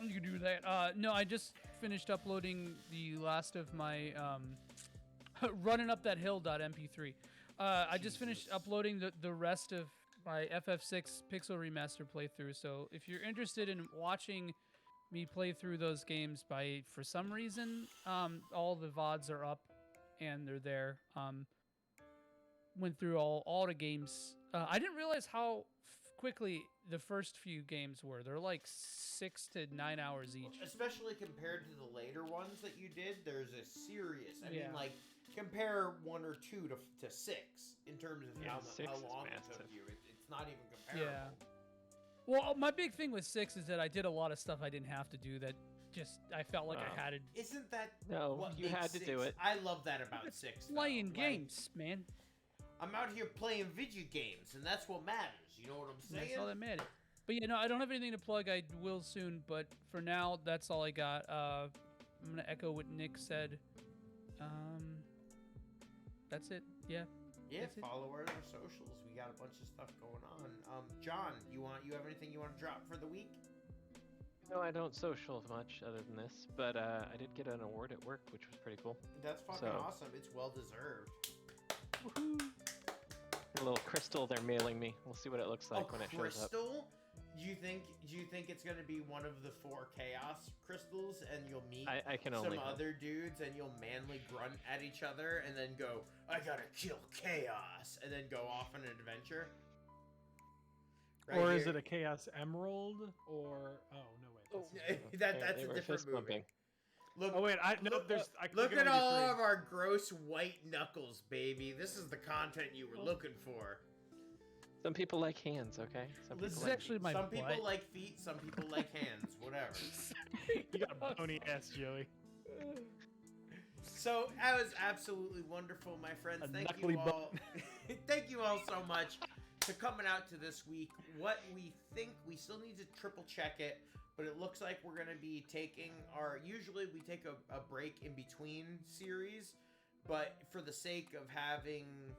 S11: You can do that. No, I just finished uploading the last of my running up that hill.mp3. I just finished uploading the rest of my FF6 Pixel Remaster playthrough. So if you're interested in watching me play through those games, for some reason, all the VODs are up and they're there. Went through all the games. I didn't realize how quickly the first few games were. They're like 6 to 9 hours each.
S10: Especially compared to the later ones that you did, there's a serious... I mean, like, compare 1 or 2 to 6 in terms of how long it took you. It's not even comparable.
S11: Yeah. Well, my big thing with 6 is that I did a lot of stuff I didn't have to do that just I felt like I had to...
S10: Isn't that
S12: what you had to do it?
S10: I love that about 6.
S11: Playing games, man.
S10: I'm out here playing video games, and that's what matters. You know what I'm saying?
S11: That's all that matters. But yeah, no, I don't have anything to plug. I will soon, but for now, that's all I got. I'm gonna echo what Nick said. That's it. Yeah.
S10: Yeah. Follow our other socials. We got a bunch of stuff going on. John, you have anything you want to drop for the week?
S12: No, I don't social much other than this, but I did get an award at work, which was pretty cool.
S10: That's fucking awesome. It's well deserved.
S12: Woohoo! A little crystal they're mailing me. We'll see what it looks like when it shows up.
S10: Crystal? you think it's gonna be one of the 4 chaos crystals, and you'll meet
S12: I can
S10: some
S12: only hope.
S10: other dudes, and you'll manly grunt at each other, and then go, "I gotta kill chaos," and then go off on an adventure? Right
S9: or is
S10: here.
S9: it a Chaos Emerald? Or no wait.
S10: That's a different movie. Look,
S9: oh wait, I
S10: look
S9: can
S10: at
S9: only do
S10: all
S9: 3.
S10: of our gross white knuckles, baby. This is the content you were looking for.
S12: Some people like hands, okay? Some
S10: This
S12: people
S10: is
S12: like
S10: actually
S12: feet.
S10: some people like feet, some people like hands, whatever.
S9: You got a bony ass, Joey.
S10: So that was absolutely wonderful, my friends. Thank
S9: knuckly
S10: you all. Thank you all so much for coming out to this week. What we think, we still need to triple check it, but it looks like we're gonna be taking usually we take a break in between series, but for the sake of having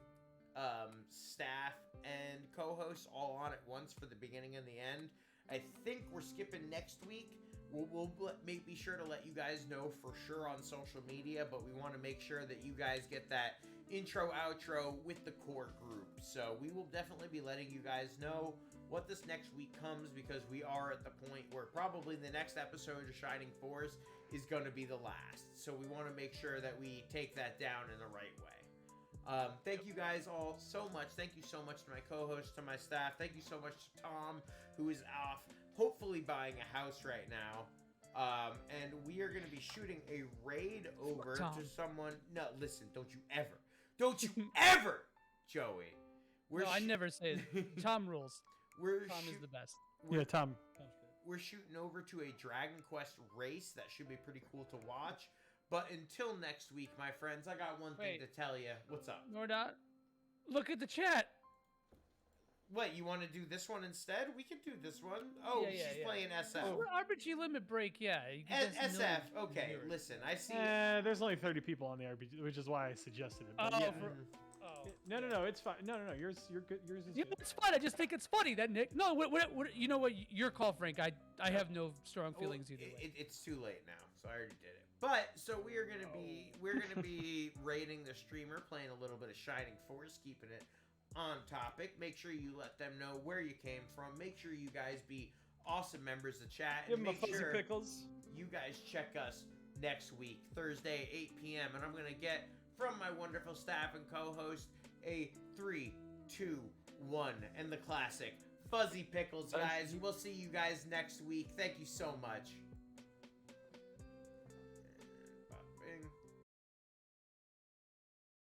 S10: staff and co-hosts all on at once for the beginning and the end, I think we're skipping next week. We'll be sure to let you guys know for sure on social media, but we want to make sure that you guys get that intro outro with the core group. So we will definitely be letting you guys know what this next week comes, because we are at the point where probably the next episode of Shining Force is going to be the last. So we want to make sure that we take that down in the right way. Thank you guys all so much. Thank you so much to my co-host, to my staff. Thank you so much to Tom, who is off, hopefully buying a house right now. And we are going to be shooting a raid over to someone. No, listen, don't you ever, Joey.
S11: I never say it. Tom rules. Tom is the best.
S9: Yeah, Tom.
S10: We're shooting over to a Dragon Quest race that should be pretty cool to watch. But until next week, my friends, I got one thing to tell you. What's up?
S11: Nordot, look at the chat.
S10: What, you want to do this one instead? We can do this one. Oh, she's playing SF.
S11: We're RPG limit break, yeah.
S10: SF, okay, listen, I see.
S9: There's only 30 people on the RPG, which is why I suggested it. But no, it's fine. No, yours, you're good. Yours is good.
S11: It's fun. I just think it's funny that Nick. No, what you know what? Your call, Frank. I have no strong feelings either way.
S10: It's too late now, so I already did it. But so we're gonna be rating the streamer, playing a little bit of Shining Force, keeping it on topic. Make sure you let them know where you came from. Make sure you guys be awesome members of chat.
S9: Give
S10: And
S9: them a
S10: make
S9: fuzzy
S10: sure
S9: pickles.
S10: you guys check us next week, Thursday, 8 p.m. And I'm gonna get from my wonderful staff and co-host a 3, 2, 1, and the classic fuzzy pickles, guys. We'll see you guys next week. Thank you so much.